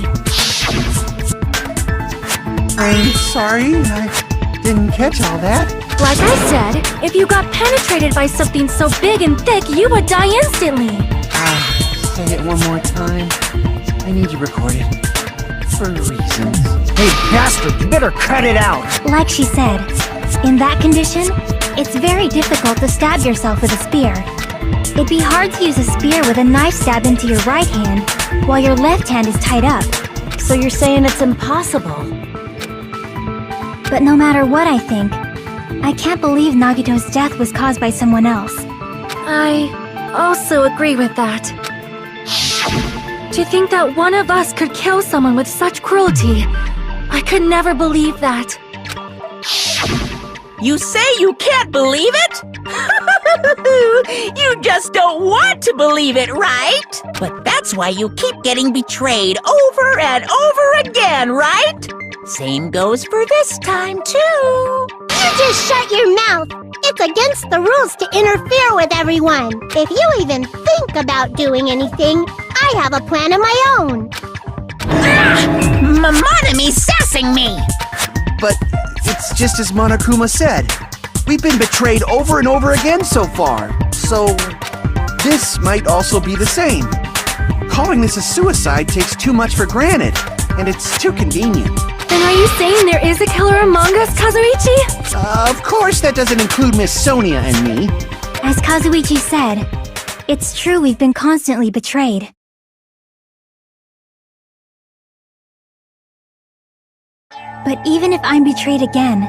Speaker 4: I'm sorry, I didn't catch all that.
Speaker 5: Like I said, if you got penetrated by something so big and thick, you would die instantly.
Speaker 4: Say it one more time. I need you recorded. For reasons.
Speaker 2: Hey, bastard, you better cut it out!
Speaker 8: Like she said, in that condition, it's very difficult to stab yourself with a spear. It'd be hard to use a spear with a knife stabbed into your right hand, while your left hand is tied up.
Speaker 1: So you're saying it's impossible?
Speaker 8: But no matter what I think, I can't believe Nagito's death was caused by someone else.
Speaker 5: I also agree with that. To think that one of us could kill someone with such cruelty, I could never believe that.
Speaker 7: You say you can't believe it? You just don't want to believe it, right? But that's why you keep getting betrayed over and over again, right? Same goes for this time, too.
Speaker 10: You just shut your mouth. It's against the rules to interfere with everyone. If you even think about doing anything, I have a plan of my own.
Speaker 7: Monami sassing me!
Speaker 4: But it's just as Monokuma said. We've been betrayed over and over again so far. So this might also be the same. Calling this a suicide takes too much for granted, and it's too convenient.
Speaker 5: Then are you saying there is a killer among us, Kazuichi?
Speaker 4: Of course that doesn't include Miss Sonia and me.
Speaker 8: As Kazuichi said, it's true we've been constantly betrayed. But even if I'm betrayed again,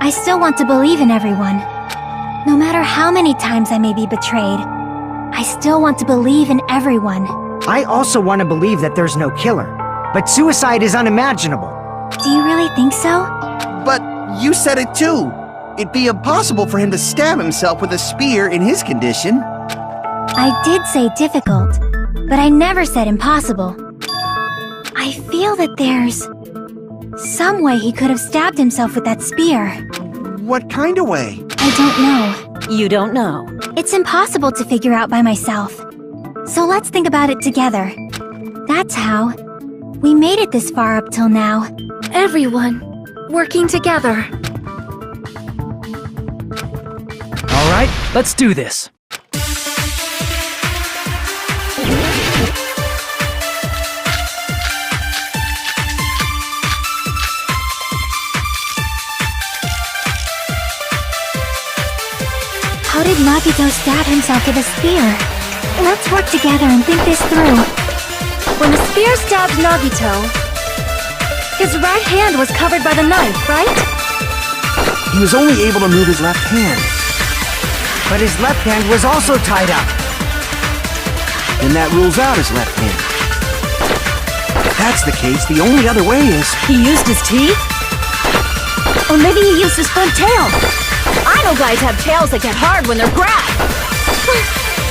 Speaker 8: I still want to believe in everyone. No matter how many times I may be betrayed, I still want to believe in everyone.
Speaker 2: I also want to believe that there's no killer, but suicide is unimaginable.
Speaker 8: Do you really think so?
Speaker 4: But you said it too. It'd be impossible for him to stab himself with a spear in his condition.
Speaker 8: I did say difficult, but I never said impossible. I feel that there's some way he could have stabbed himself with that spear.
Speaker 4: What kind of way?
Speaker 8: I don't know.
Speaker 1: You don't know.
Speaker 8: It's impossible to figure out by myself. So let's think about it together. That's how we made it this far up till now.
Speaker 5: Everyone, working together.
Speaker 9: Alright, let's do this.
Speaker 8: How did Nagito stab himself with a spear? Let's work together and think this through.
Speaker 5: When the spear stabbed Nagito, his right hand was covered by the knife, right?
Speaker 4: He was only able to move his left hand.
Speaker 2: But his left hand was also tied up.
Speaker 4: Then that rules out his left hand. If that's the case, the only other way is...
Speaker 1: He used his teeth? Or maybe he used his front tail. I know guys have tails that get hard when they're grabbed.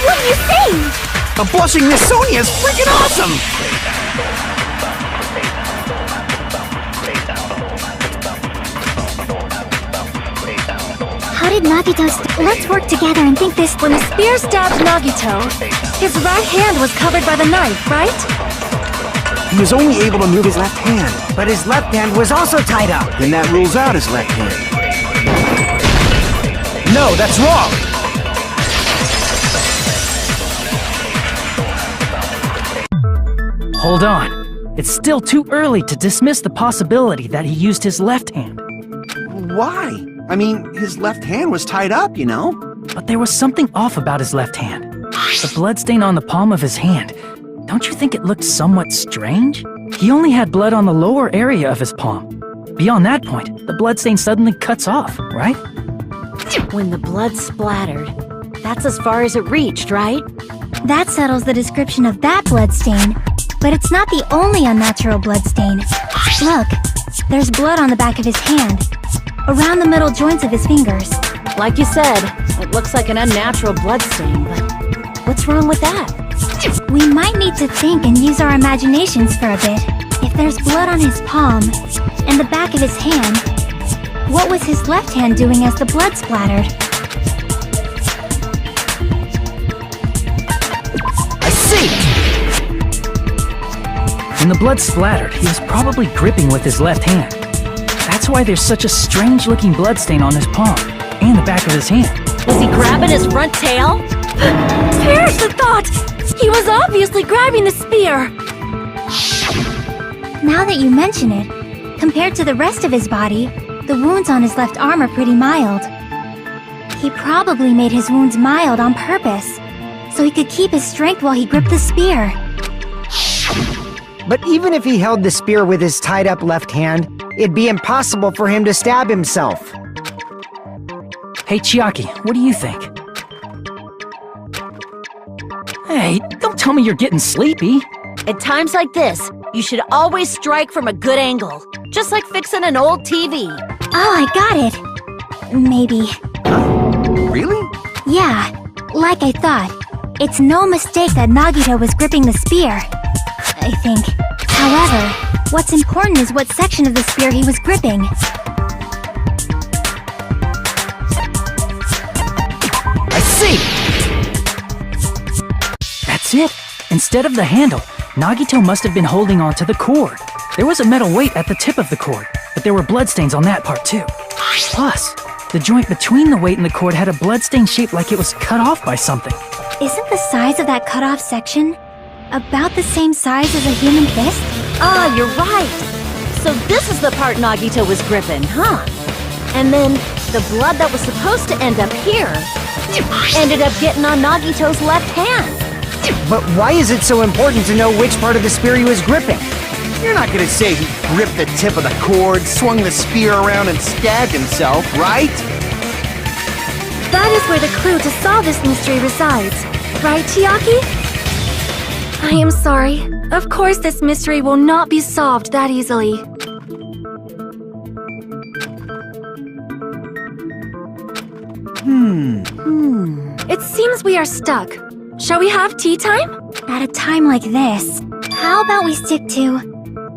Speaker 10: What are you saying?
Speaker 4: A blushing Miss Sonia is freaking awesome!
Speaker 8: How did Nagito Let's work together and think this.
Speaker 5: When the spear stabbed Nagito, his right hand was covered by the knife, right?
Speaker 4: He was only able to move his left hand.
Speaker 2: But his left hand was also tied up.
Speaker 4: Then that rules out his left hand.
Speaker 2: No, that's wrong.
Speaker 9: Hold on. It's still too early to dismiss the possibility that he used his left hand.
Speaker 4: Why? I mean, his left hand was tied up, you know?
Speaker 9: But there was something off about his left hand. The bloodstain on the palm of his hand. Don't you think it looked somewhat strange? He only had blood on the lower area of his palm. Beyond that point, the bloodstain suddenly cuts off, right?
Speaker 1: When the blood splattered, that's as far as it reached, right?
Speaker 8: That settles the description of that bloodstain. But it's not the only unnatural bloodstain. Look, there's blood on the back of his hand, around the middle joints of his fingers.
Speaker 1: Like you said, it looks like an unnatural bloodstain, but what's wrong with that?
Speaker 8: We might need to think and use our imaginations for a bit. If there's blood on his palm and the back of his hand, what was his left hand doing as the blood splattered?
Speaker 2: I see!
Speaker 9: When the blood splattered, he was probably gripping with his left hand. That's why there's such a strange-looking bloodstain on his palm and the back of his hand.
Speaker 1: Was he grabbing his front tail?
Speaker 5: Perish the thought! He was obviously grabbing the spear!
Speaker 8: Now that you mention it, compared to the rest of his body, the wounds on his left arm are pretty mild. He probably made his wounds mild on purpose, so he could keep his strength while he gripped the spear.
Speaker 2: But even if he held the spear with his tied-up left hand, it'd be impossible for him to stab himself.
Speaker 9: Hey, Chiaki, what do you think? Hey, don't tell me you're getting sleepy.
Speaker 1: At times like this, you should always strike from a good angle. Just like fixing an old TV.
Speaker 8: Oh, I got it! Maybe.
Speaker 4: Really?
Speaker 8: Yeah, like I thought. It's no mistake that Nagito was gripping the spear, I think. However, what's important is what section of the spear he was gripping.
Speaker 2: I see!
Speaker 9: That's it. Instead of the handle, Nagito must have been holding on to the cord. There was a metal weight at the tip of the cord, but there were bloodstains on that part too. Plus, the joint between the weight and the cord had a bloodstain shaped like it was cut off by something.
Speaker 8: Isn't the size of that cut-off section about the same size as a human fist?
Speaker 1: Ah, you're right. So this is the part Nagito was gripping, huh? And then the blood that was supposed to end up here ended up getting on Nagito's left hand.
Speaker 2: But why is it so important to know which part of the spear he was gripping?
Speaker 4: You're not gonna say he gripped the tip of the cord, swung the spear around, and stabbed himself, right?
Speaker 5: That is where the clue to solve this mystery resides. Right, Chiaki? I am sorry. Of course this mystery will not be solved that easily. It seems we are stuck. Shall we have tea time?
Speaker 8: At a time like this, how about we stick to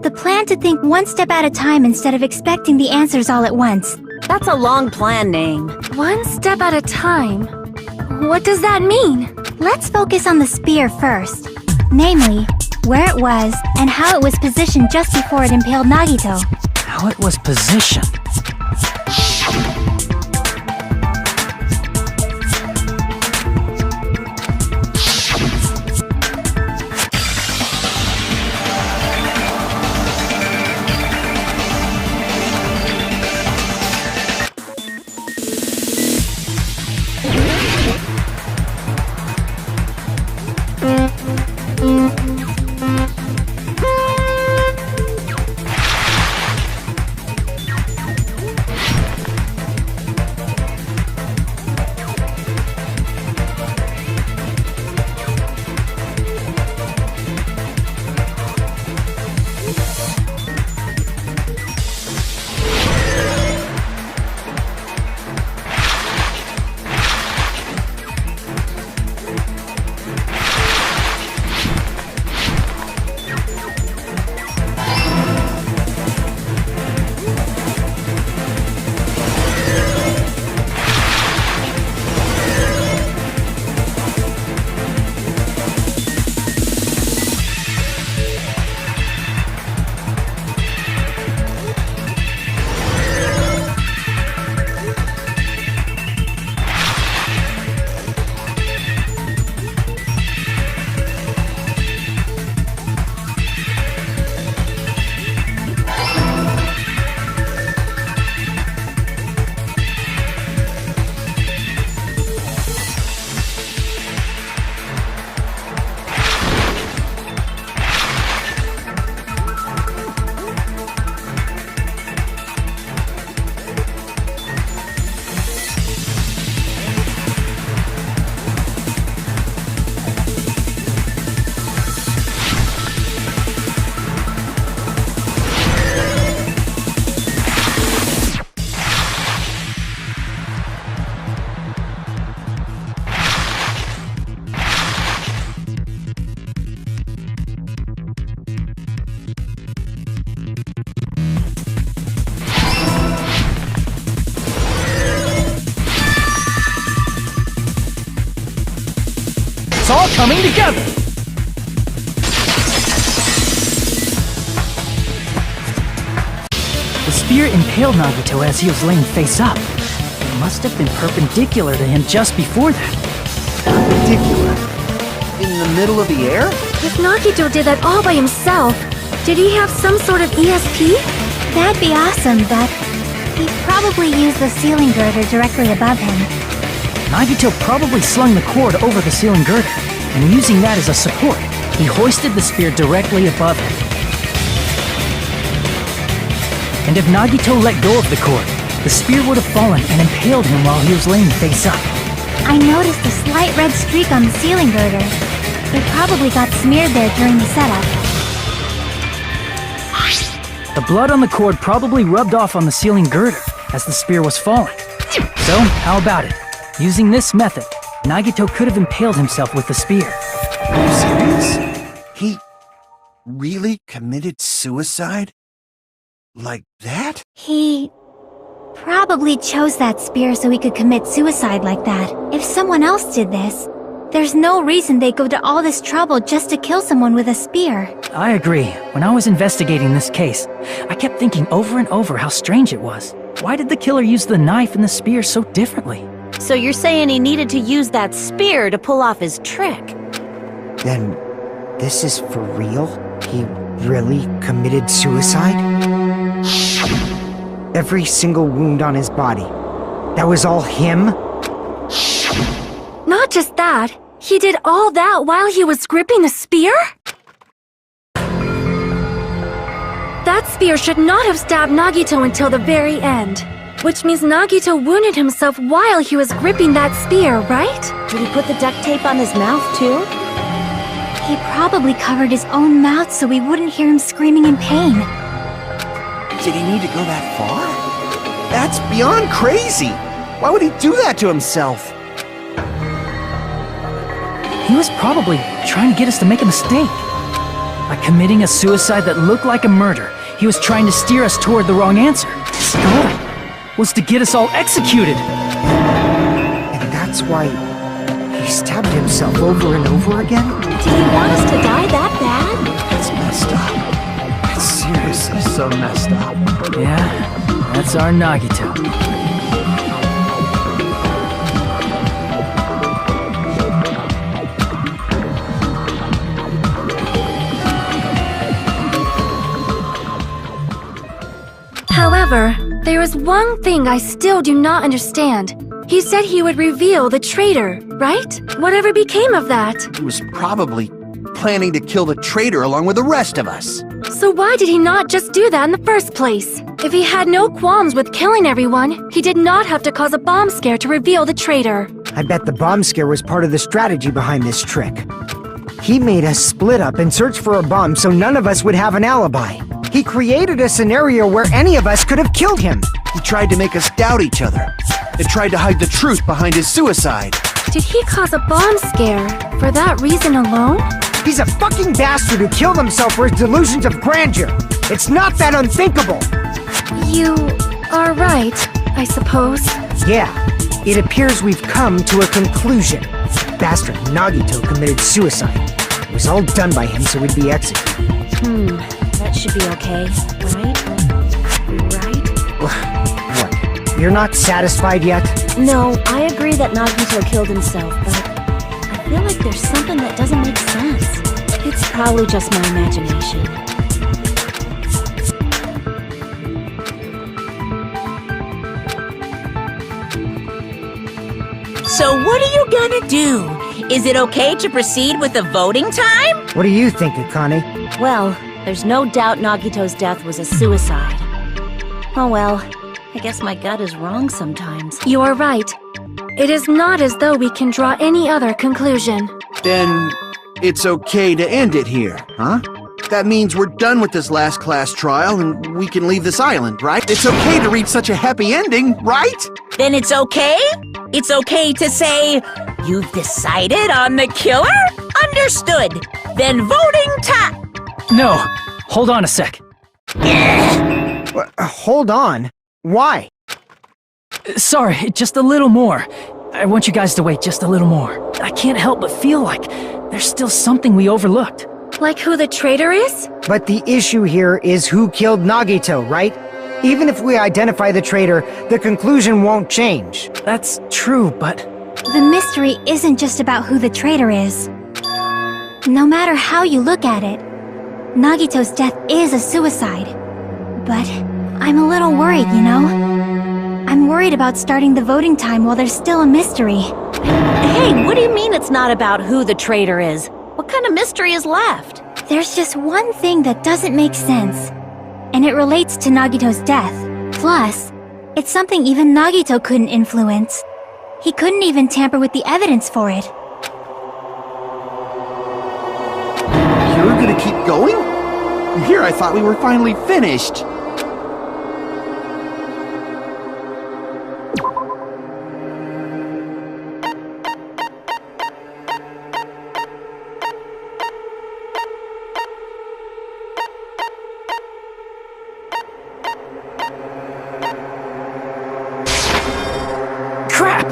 Speaker 8: the plan to think one step at a time instead of expecting the answers all at once?
Speaker 1: That's a long plan name.
Speaker 5: One step at a time? What does that mean?
Speaker 8: Let's focus on the spear first. Namely, where it was and how it was positioned just before it impaled Nagito.
Speaker 9: How it was positioned. It's all coming together! The spear impaled Nagito as he was laying face up. It must have been perpendicular to him just before that.
Speaker 4: Perpendicular? In the middle of the air?
Speaker 5: If Nagito did that all by himself, did he have some sort of ESP?
Speaker 8: That'd be awesome, but he probably used the ceiling girder directly above him.
Speaker 9: Nagito probably slung the cord over the ceiling girder, and using that as a support, he hoisted the spear directly above him. And if Nagito let go of the cord, the spear would have fallen and impaled him while he was laying face up.
Speaker 8: I noticed a slight red streak on the ceiling girder. It probably got smeared there during the setup.
Speaker 9: The blood on the cord probably rubbed off on the ceiling girder as the spear was falling. So, how about it? Using this method, Nagito could have impaled himself with the spear.
Speaker 4: Are you serious? He really committed suicide? Like that?
Speaker 8: He probably chose that spear so he could commit suicide like that. If someone else did this, there's no reason they'd go to all this trouble just to kill someone with a spear.
Speaker 9: I agree. When I was investigating this case, I kept thinking over and over how strange it was. Why did the killer use the knife and the spear so differently?
Speaker 1: So you're saying he needed to use that spear to pull off his trick?
Speaker 2: Then, this is for real? He really committed suicide? Every single wound on his body. That was all him?
Speaker 5: Not just that, he did all that while he was gripping the spear? That spear should not have stabbed Nagito until the very end. Which means Nagito wounded himself while he was gripping that spear, right?
Speaker 1: Did he put the duct tape on his mouth, too?
Speaker 8: He probably covered his own mouth so we wouldn't hear him screaming in pain.
Speaker 4: Did he need to go that far? That's beyond crazy! Why would he do that to himself?
Speaker 9: He was probably trying to get us to make a mistake. By committing a suicide that looked like a murder, he was trying to steer us toward the wrong answer. His goal was to get us all executed.
Speaker 2: And that's why he stabbed himself over and over again?
Speaker 1: Did he want us to die that bad?
Speaker 4: That's messed up. It's seriously so messed up.
Speaker 9: Yeah, that's our Nagito.
Speaker 5: However, there is one thing I still do not understand. He said he would reveal the traitor, right? Whatever became of that?
Speaker 4: He was probably planning to kill the traitor along with the rest of us.
Speaker 5: So why did he not just do that in the first place? If he had no qualms with killing everyone, he did not have to cause a bomb scare to reveal the traitor.
Speaker 2: I bet the bomb scare was part of the strategy behind this trick. He made us split up and search for a bomb so none of us would have an alibi. He created a scenario where any of us could have killed him.
Speaker 4: He tried to make us doubt each other and tried to hide the truth behind his suicide.
Speaker 5: Did he cause a bomb scare for that reason alone?
Speaker 2: He's a fucking bastard who killed himself for his delusions of grandeur. It's not that unthinkable.
Speaker 5: You are right, I suppose.
Speaker 2: Yeah, it appears we've come to a conclusion. Bastard Nagito committed suicide. It was all done by him so he'd be executed.
Speaker 1: That should be okay, right?
Speaker 2: What? You're not satisfied yet?
Speaker 1: No, I agree that Nagito killed himself, but I feel like there's something that doesn't make sense. It's probably just my imagination.
Speaker 7: So what are you gonna do? Is it okay to proceed with the voting time?
Speaker 2: What do you think, Akane?
Speaker 1: Well, there's no doubt Nagito's death was a suicide. Oh well, I guess my gut is wrong sometimes.
Speaker 5: You are right. It is not as though we can draw any other conclusion.
Speaker 4: Then it's okay to end it here, huh? That means we're done with this last class trial and we can leave this island, right? It's okay to reach such a happy ending, right?
Speaker 7: Then it's okay? It's okay to say, you've decided on the killer? Understood. Then voting time.
Speaker 9: No, hold on a sec.
Speaker 2: Hold on. Why?
Speaker 9: Sorry, just a little more. I want you guys to wait just a little more. I can't help but feel like there's still something we overlooked.
Speaker 5: Like who the traitor is?
Speaker 2: But the issue here is who killed Nagito, right? Even if we identify the traitor, the conclusion won't change.
Speaker 9: That's true, but...
Speaker 8: The mystery isn't just about who the traitor is. No matter how you look at it, Nagito's death is a suicide. But I'm a little worried, you know? I'm worried about starting the voting time while there's still a mystery.
Speaker 1: Hey, what do you mean it's not about who the traitor is? What kind of mystery is left?
Speaker 8: There's just one thing that doesn't make sense, and it relates to Nagito's death. Plus, it's something even Nagito couldn't influence. He couldn't even tamper with the evidence for it.
Speaker 4: You're gonna keep going? Here I thought we were finally finished.
Speaker 9: Crap!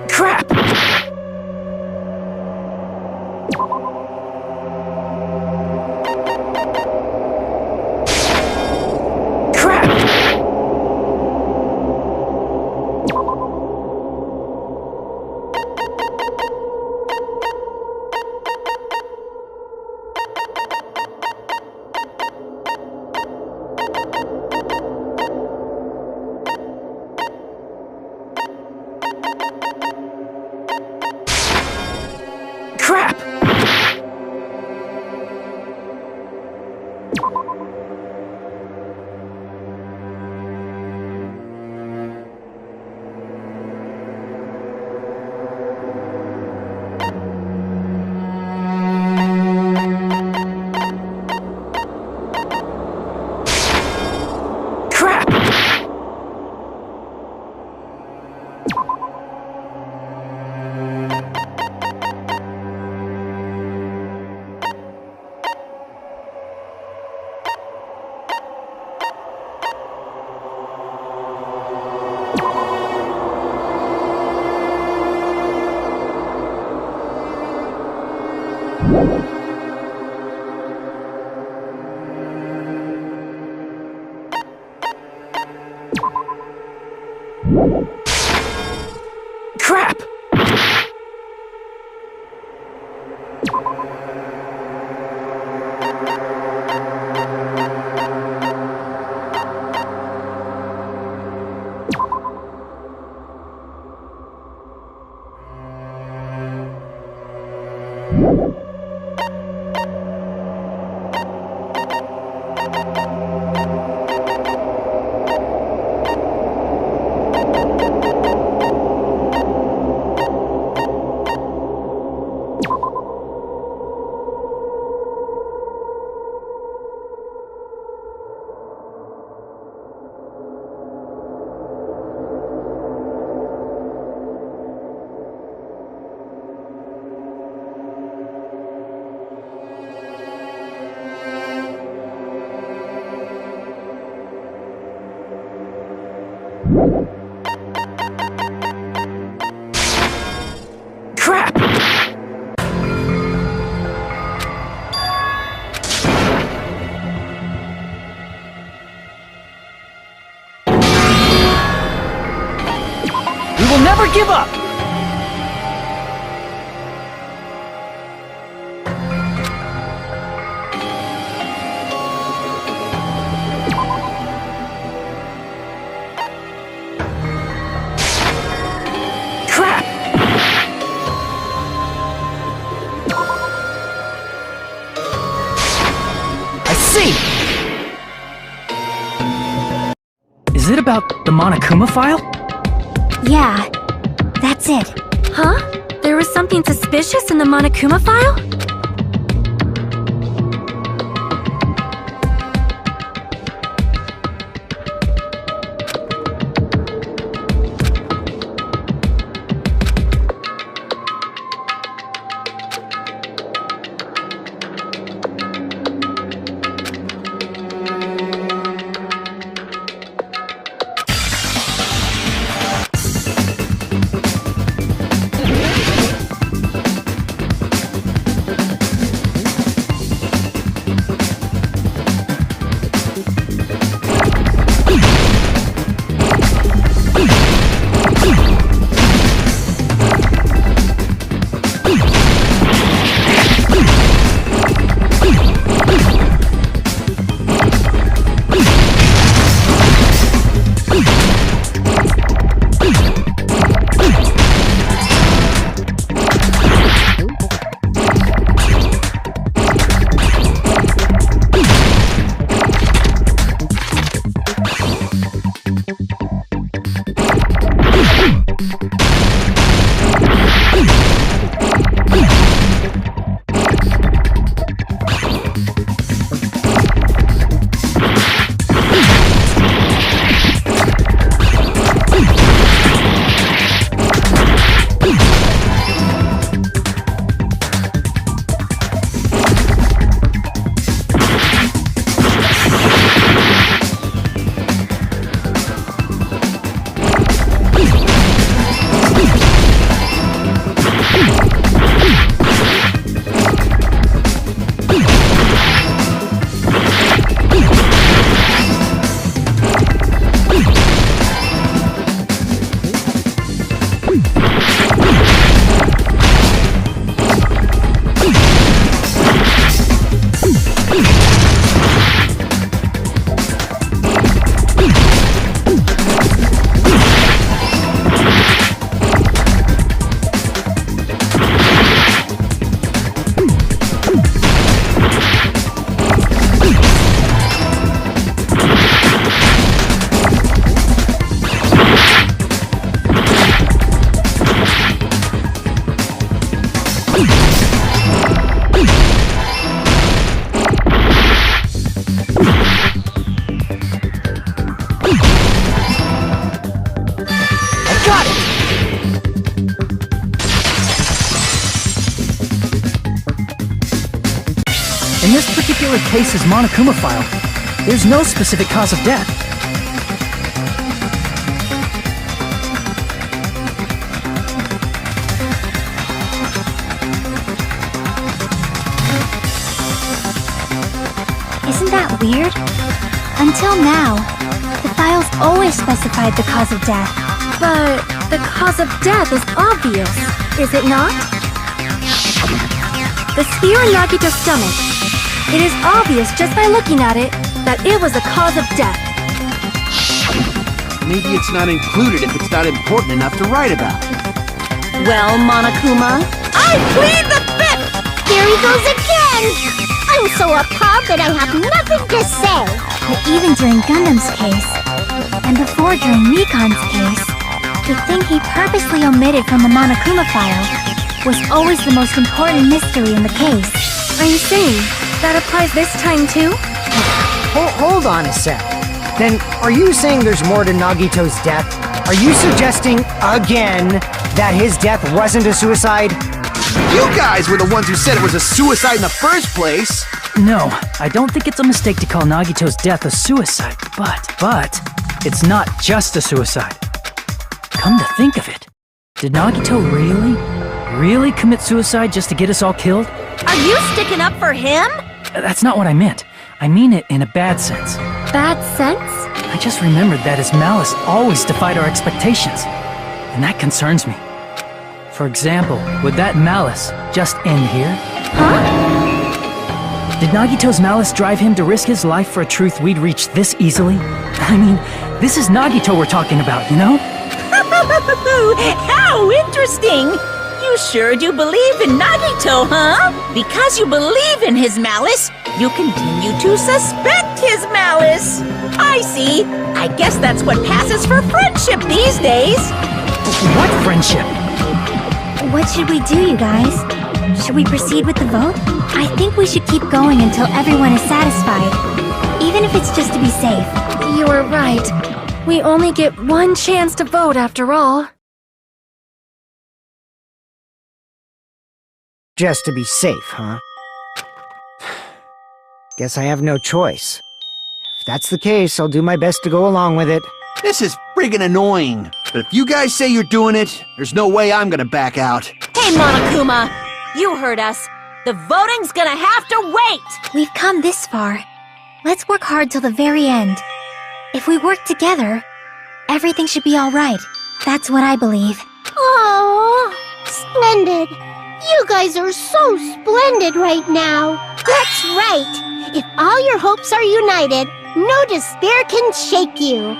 Speaker 9: Crap! Crap! Crap! Crap! Crap! Crap!
Speaker 2: We will never give up!
Speaker 9: Crap!
Speaker 2: I see!
Speaker 9: Is it about the Monokuma file?
Speaker 8: Yeah, that's it.
Speaker 5: Huh? There was something suspicious in the Monokuma file?
Speaker 9: In this particular case's Monokuma file, there's no specific cause of death.
Speaker 8: Isn't that weird? Until now, the files always specified the cause of death.
Speaker 5: But the cause of death is obvious, is it not? The spear in Nagito's stomach. It is obvious just by looking at it that it was a cause of death.
Speaker 4: Maybe it's not included if it's not important enough to write about.
Speaker 1: Well, Monokuma, I plead the fifth!
Speaker 10: There he goes again! I'm so appalled that I have nothing to say.
Speaker 8: But even during Gundam's case, and before during Nikon's case, the thing he purposely omitted from the Monokuma file was always the most important mystery in the case.
Speaker 5: Are you saying that applies this time too?
Speaker 2: Hold on a sec. Then, are you saying there's more to Nagito's death? Are you suggesting, again, that his death wasn't a suicide?
Speaker 4: You guys were the ones who said it was a suicide in the first place!
Speaker 9: No, I don't think it's a mistake to call Nagito's death a suicide, but it's not just a suicide. Come to think of it, did Nagito really commit suicide just to get us all killed?
Speaker 1: Are you sticking up for him?
Speaker 9: That's not what I meant. I mean it in a bad sense.
Speaker 5: Bad sense?
Speaker 9: I just remembered that his malice always defied our expectations, and that concerns me. For example, would that malice just end here?
Speaker 5: Huh?
Speaker 9: Did Nagito's malice drive him to risk his life for a truth we'd reach this easily? I mean, this is Nagito we're talking about, you know?
Speaker 7: How interesting! You sure do believe in Nagito, huh? Because you believe in his malice, you continue to suspect his malice. I see. I guess that's what passes for friendship these days.
Speaker 9: What friendship?
Speaker 8: What should we do, you guys? Should we proceed with the vote? I think we should keep going until everyone is satisfied, even if it's just to be safe.
Speaker 5: You are right. We only get one chance to vote after all.
Speaker 2: Just to be safe, huh? Guess I have no choice. If that's the case, I'll do my best to go along with it.
Speaker 4: This is friggin' annoying. But if you guys say you're doing it, there's no way I'm gonna back out.
Speaker 1: Hey, Monokuma, you heard us. The voting's gonna have to wait!
Speaker 8: We've come this far. Let's work hard till the very end. If we work together, everything should be all right. That's what I believe.
Speaker 10: Oh, splendid. You guys are so splendid right now. That's right. If all your hopes are united, no despair can shake you.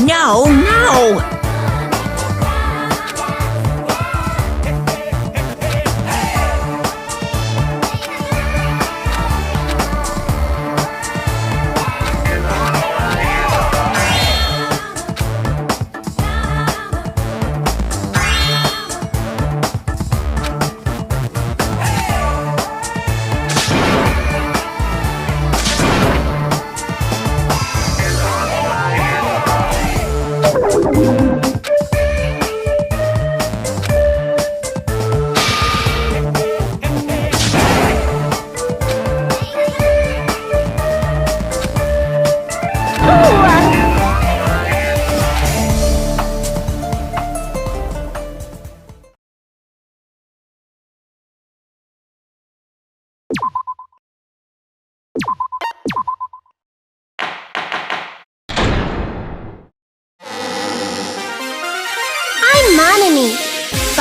Speaker 7: No, no!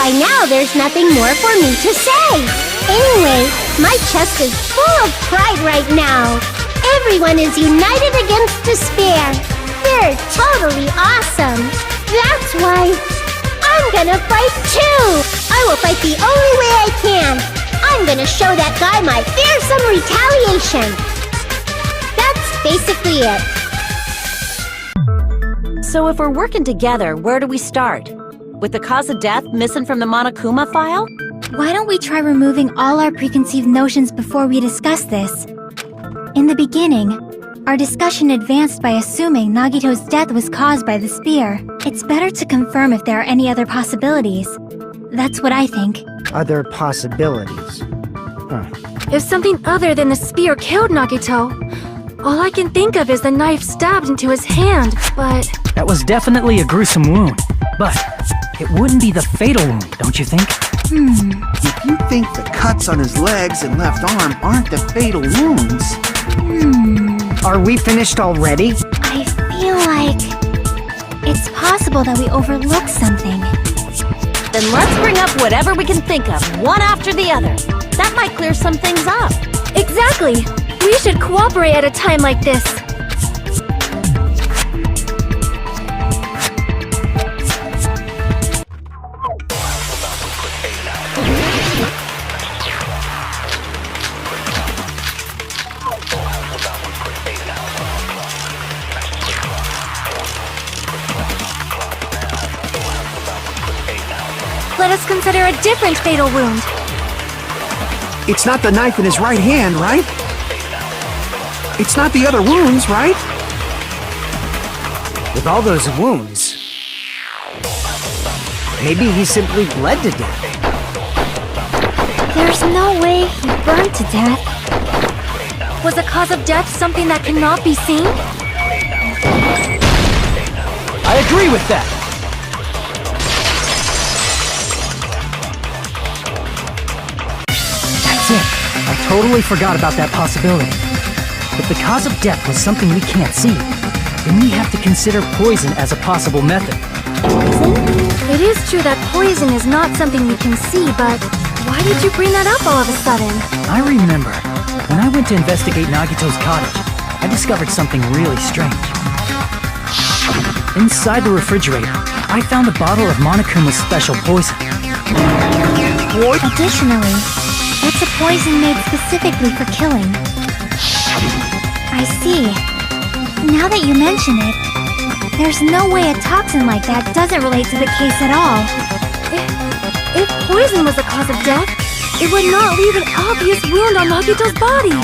Speaker 10: By now, there's nothing more for me to say. Anyway, my chest is full of pride right now. Everyone is united against despair. They're totally awesome. That's why I'm gonna fight too. I will fight the only way I can. I'm gonna show that guy my fearsome retaliation. That's basically it.
Speaker 1: So if we're working together, where do we start? With the cause of death missing from the Monokuma file?
Speaker 8: Why don't we try removing all our preconceived notions before we discuss this? In the beginning, our discussion advanced by assuming Nagito's death was caused by the spear. It's better to confirm if there are any other possibilities. That's what I think.
Speaker 2: Other possibilities.
Speaker 5: If something other than the spear killed Nagito, all I can think of is the knife stabbed into his hand, but...
Speaker 9: That was definitely a gruesome wound. But it wouldn't be the fatal wound, don't you think?
Speaker 4: If you think the cuts on his legs and left arm aren't the fatal wounds...
Speaker 2: Are we finished already?
Speaker 8: I feel like... it's possible that we overlooked something.
Speaker 1: Then let's bring up whatever we can think of, one after the other. That might clear some things up.
Speaker 5: Exactly! We should cooperate at a time like this. Let us consider a different fatal wound.
Speaker 4: It's not the knife in his right hand, right? It's not the other wounds, right?
Speaker 2: With all those wounds, maybe he simply bled to death.
Speaker 8: There's no way he burned to death.
Speaker 5: Was the cause of death something that cannot be seen?
Speaker 9: I agree with that. That's it. I totally forgot about that possibility. If the cause of death was something we can't see, then we have to consider poison as a possible method.
Speaker 5: Poison? It is true that poison is not something we can see, but why did you bring that up all of a sudden?
Speaker 9: I remember, when I went to investigate Nagito's cottage, I discovered something really strange. Inside the refrigerator, I found a bottle of Monokuma's special poison.
Speaker 8: Additionally, it's a poison made specifically for killing. I see. Now that you mention it, there's no way a toxin like that doesn't relate to the case at all.
Speaker 5: If poison was the cause of death, it would not leave an obvious wound on Nagito's body.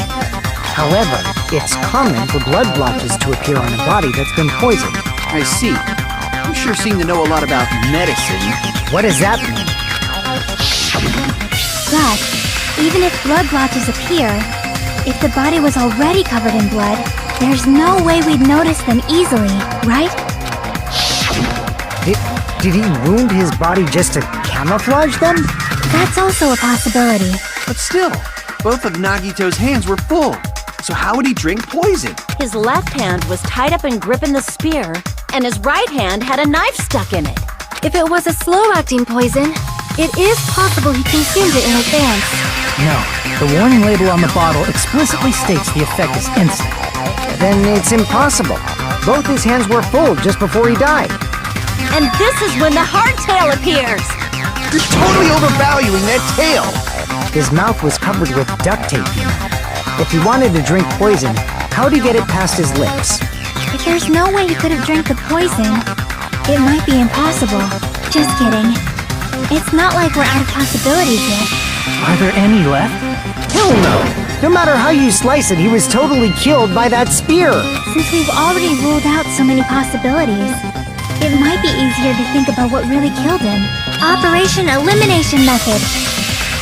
Speaker 2: However, it's common for blood blotches to appear on a body that's been poisoned.
Speaker 4: I see. You sure seem to know a lot about medicine.
Speaker 2: What does that mean?
Speaker 8: But, even if blood blotches appear, if the body was already covered in blood, there's no way we'd notice them easily, right?
Speaker 2: Did he wound his body just to camouflage them?
Speaker 8: That's also a possibility.
Speaker 4: But still, both of Nagito's hands were full. So how would he drink poison?
Speaker 1: His left hand was tied up and gripping the spear, and his right hand had a knife stuck in it.
Speaker 5: If it was a slow-acting poison, it is possible he consumed it in advance.
Speaker 9: No, the warning label on the bottle explicitly states the effect is instant.
Speaker 2: Then it's impossible. Both his hands were full just before he died.
Speaker 1: And this is when the hardtail appears!
Speaker 4: You're totally overvaluing that tail!
Speaker 2: His mouth was covered with duct tape. If he wanted to drink poison, how'd he get it past his lips?
Speaker 8: If there's no way he could have drank the poison, it might be impossible. Just kidding. It's not like we're out of possibilities yet.
Speaker 9: Are there any left?
Speaker 2: Hell no! No matter how you slice it, he was totally killed by that spear!
Speaker 8: Since we've already ruled out so many possibilities, it might be easier to think about what really killed him. Operation Elimination Method.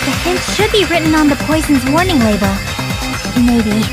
Speaker 8: The hint should be written on the poison's warning label. Maybe.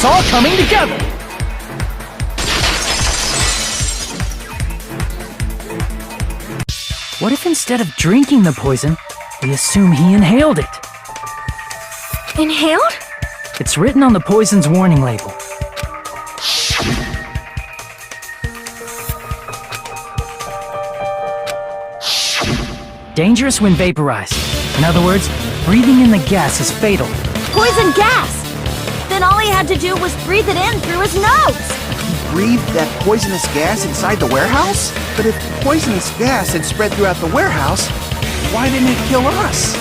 Speaker 9: it's all coming together! What if instead of drinking the poison, we assume he inhaled it?
Speaker 5: Inhaled?
Speaker 9: It's written on the poison's warning label. Dangerous when vaporized. In other words, breathing in the gas is fatal.
Speaker 1: Poison gas! Then all he had to do was breathe it in through his nose!
Speaker 4: Breathed that poisonous gas inside the warehouse? But if poisonous gas had spread throughout the warehouse, why didn't it kill us?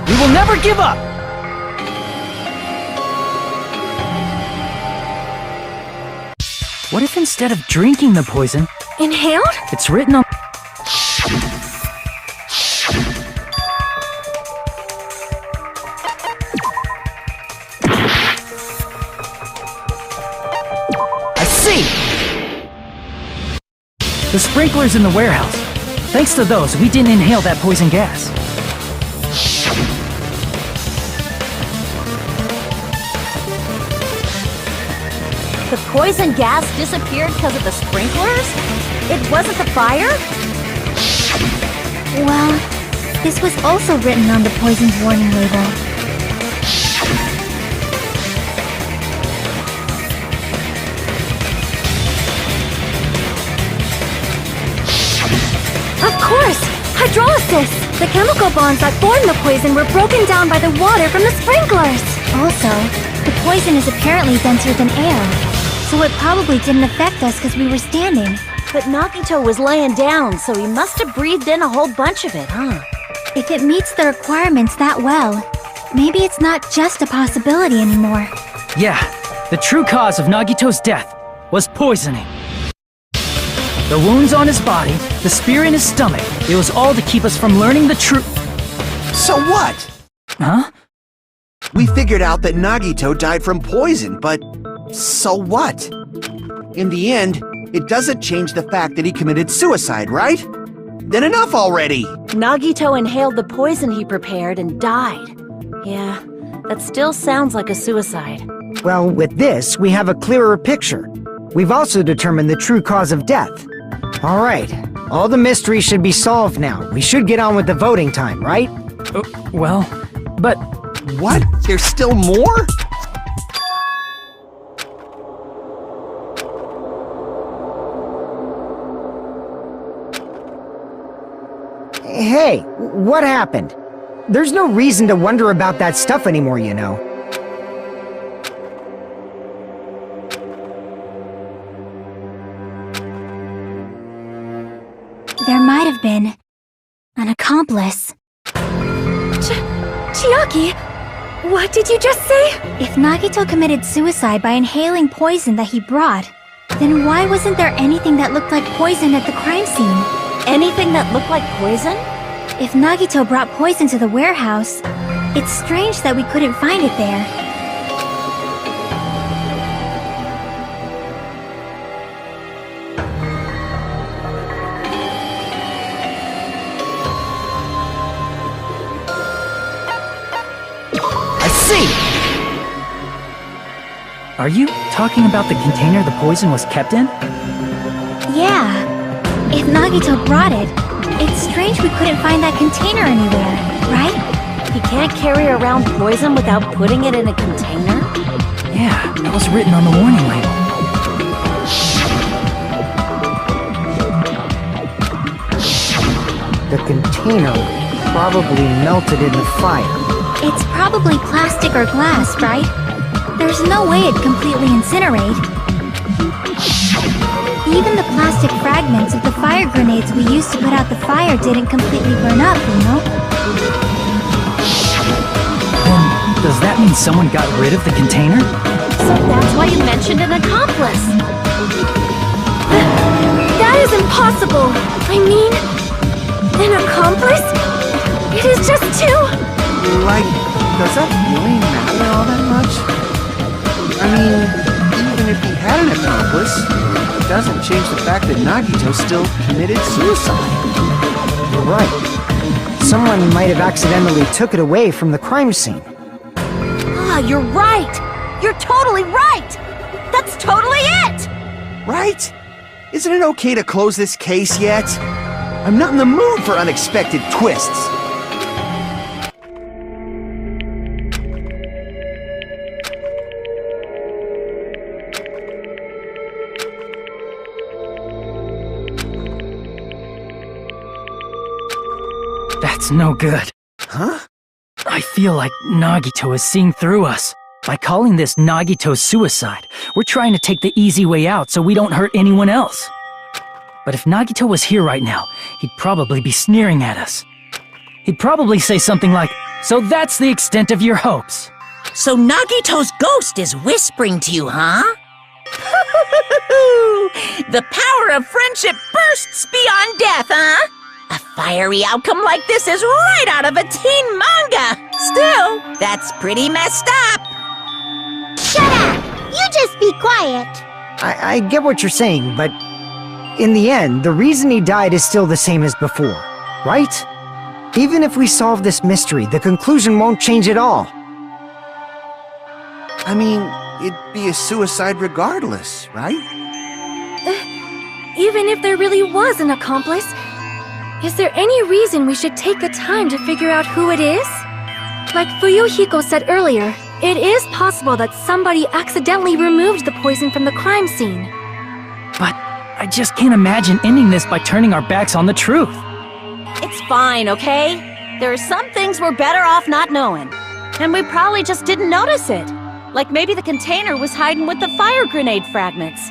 Speaker 9: We will never give up! What if instead of drinking the poison,
Speaker 5: Inhaled?
Speaker 9: it's written on... I see! The sprinklers in the warehouse. Thanks to those, we didn't inhale that poison gas.
Speaker 1: The poison gas disappeared because of the sprinklers? It wasn't the fire?
Speaker 8: Well, this was also written on the poison's warning label.
Speaker 5: Of course! Hydrolysis! The chemical bonds that formed the poison were broken down by the water from the sprinklers!
Speaker 8: Also, the poison is apparently denser than air, so it probably didn't affect us because we were standing.
Speaker 1: But Nagito was laying down, so he must have breathed in a whole bunch of it, huh?
Speaker 8: If it meets the requirements that well, maybe it's not just a possibility anymore.
Speaker 9: Yeah, the true cause of Nagito's death was poisoning. The wounds on his body, the spear in his stomach, it was all to keep us from learning the truth.
Speaker 4: So what?
Speaker 9: Huh?
Speaker 4: We figured out that Nagito died from poison, but so what? In the end, it doesn't change the fact that he committed suicide, right? Then enough already!
Speaker 1: Nagito inhaled the poison he prepared and died. Yeah, that still sounds like a suicide.
Speaker 2: Well, with this, we have a clearer picture. We've also determined the true cause of death. All right, all the mysteries should be solved now. We should get on with the voting time, right?
Speaker 9: Well, but...
Speaker 4: What? There's still more?
Speaker 2: Hey, what happened? There's no reason to wonder about that stuff anymore, you know.
Speaker 8: There might have been an accomplice.
Speaker 5: Chiaki! What did you just say?
Speaker 8: If Nagito committed suicide by inhaling poison that he brought, then why wasn't there anything that looked like poison at the crime scene?
Speaker 1: Anything that looked like poison?
Speaker 8: If Nagito brought poison to the warehouse, it's strange that we couldn't find it there.
Speaker 2: I see!
Speaker 9: Are you talking about the container the poison was kept in?
Speaker 8: Yeah. If Nagito brought it, it's strange we couldn't find that container anywhere, right?
Speaker 1: He can't carry around poison without putting it in a container?
Speaker 9: Yeah, that was written on the warning label.
Speaker 2: The container probably melted in the fire.
Speaker 8: It's probably plastic or glass, right? There's no way it'd completely incinerate. Even the plastic fragments of the fire grenades we used to put out the fire didn't completely burn up, you know?
Speaker 9: Then, does that mean someone got rid of the container?
Speaker 1: So that's why you mentioned an accomplice.
Speaker 5: That is impossible! I mean, an accomplice? It is just two...
Speaker 4: Like, does that really matter all that much? I mean, even if he had an accomplice, it doesn't change the fact that Nagito still committed suicide.
Speaker 2: You're right. Someone might have accidentally took it away from the crime scene.
Speaker 1: Ah, you're right! You're totally right! That's totally it!
Speaker 4: Right? Isn't it okay to close this case yet? I'm not in the mood for unexpected twists.
Speaker 9: That's no good.
Speaker 4: Huh?
Speaker 9: I feel like Nagito is seeing through us. By calling this Nagito's suicide, we're trying to take the easy way out so we don't hurt anyone else. But if Nagito was here right now, he'd probably be sneering at us. He'd probably say something like, "So that's the extent of your hopes."
Speaker 7: So Nagito's ghost is whispering to you, huh? The power of friendship bursts beyond death, huh? A fiery outcome like this is right out of a teen manga! Still, that's pretty messed up!
Speaker 10: Shut up! You just be quiet.
Speaker 2: I get what you're saying, but in the end, the reason he died is still the same as before, right? Even if we solve this mystery, the conclusion won't change at all.
Speaker 4: I mean, it'd be a suicide regardless, right?
Speaker 5: Even if there really was an accomplice, is there any reason we should take the time to figure out who it is? Like Fuyuhiko said earlier, it is possible that somebody accidentally removed the poison from the crime scene.
Speaker 9: But I just can't imagine ending this by turning our backs on the truth.
Speaker 1: It's fine, okay? There are some things we're better off not knowing. And we probably just didn't notice it. Like maybe the container was hiding with the fire grenade fragments.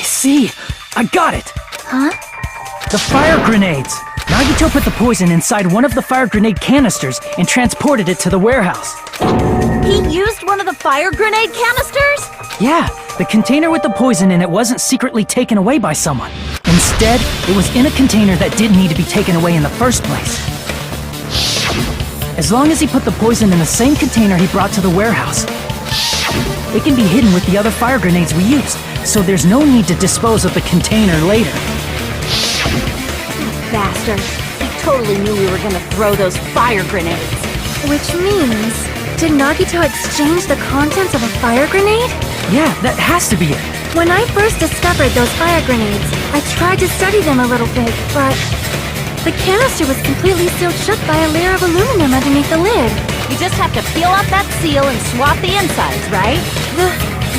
Speaker 9: See, I got it!
Speaker 5: Huh?
Speaker 9: The fire grenades! Nagito put the poison inside one of the fire grenade canisters and transported it to the warehouse.
Speaker 1: He used one of the fire grenade canisters?
Speaker 9: Yeah, the container with the poison in it wasn't secretly taken away by someone. Instead, it was in a container that didn't need to be taken away in the first place. As long as he put the poison in the same container he brought to the warehouse, it can be hidden with the other fire grenades we used, so there's no need to dispose of the container later.
Speaker 1: Bastard. He totally knew we were gonna throw those fire grenades.
Speaker 5: Which means, did Nagito exchange the contents of a fire grenade?
Speaker 9: Yeah, that has to be it.
Speaker 5: When I first discovered those fire grenades, I tried to study them a little bit, but the canister was completely sealed shut by a layer of aluminum underneath the lid.
Speaker 1: You just have to peel off that seal and swap the insides, right?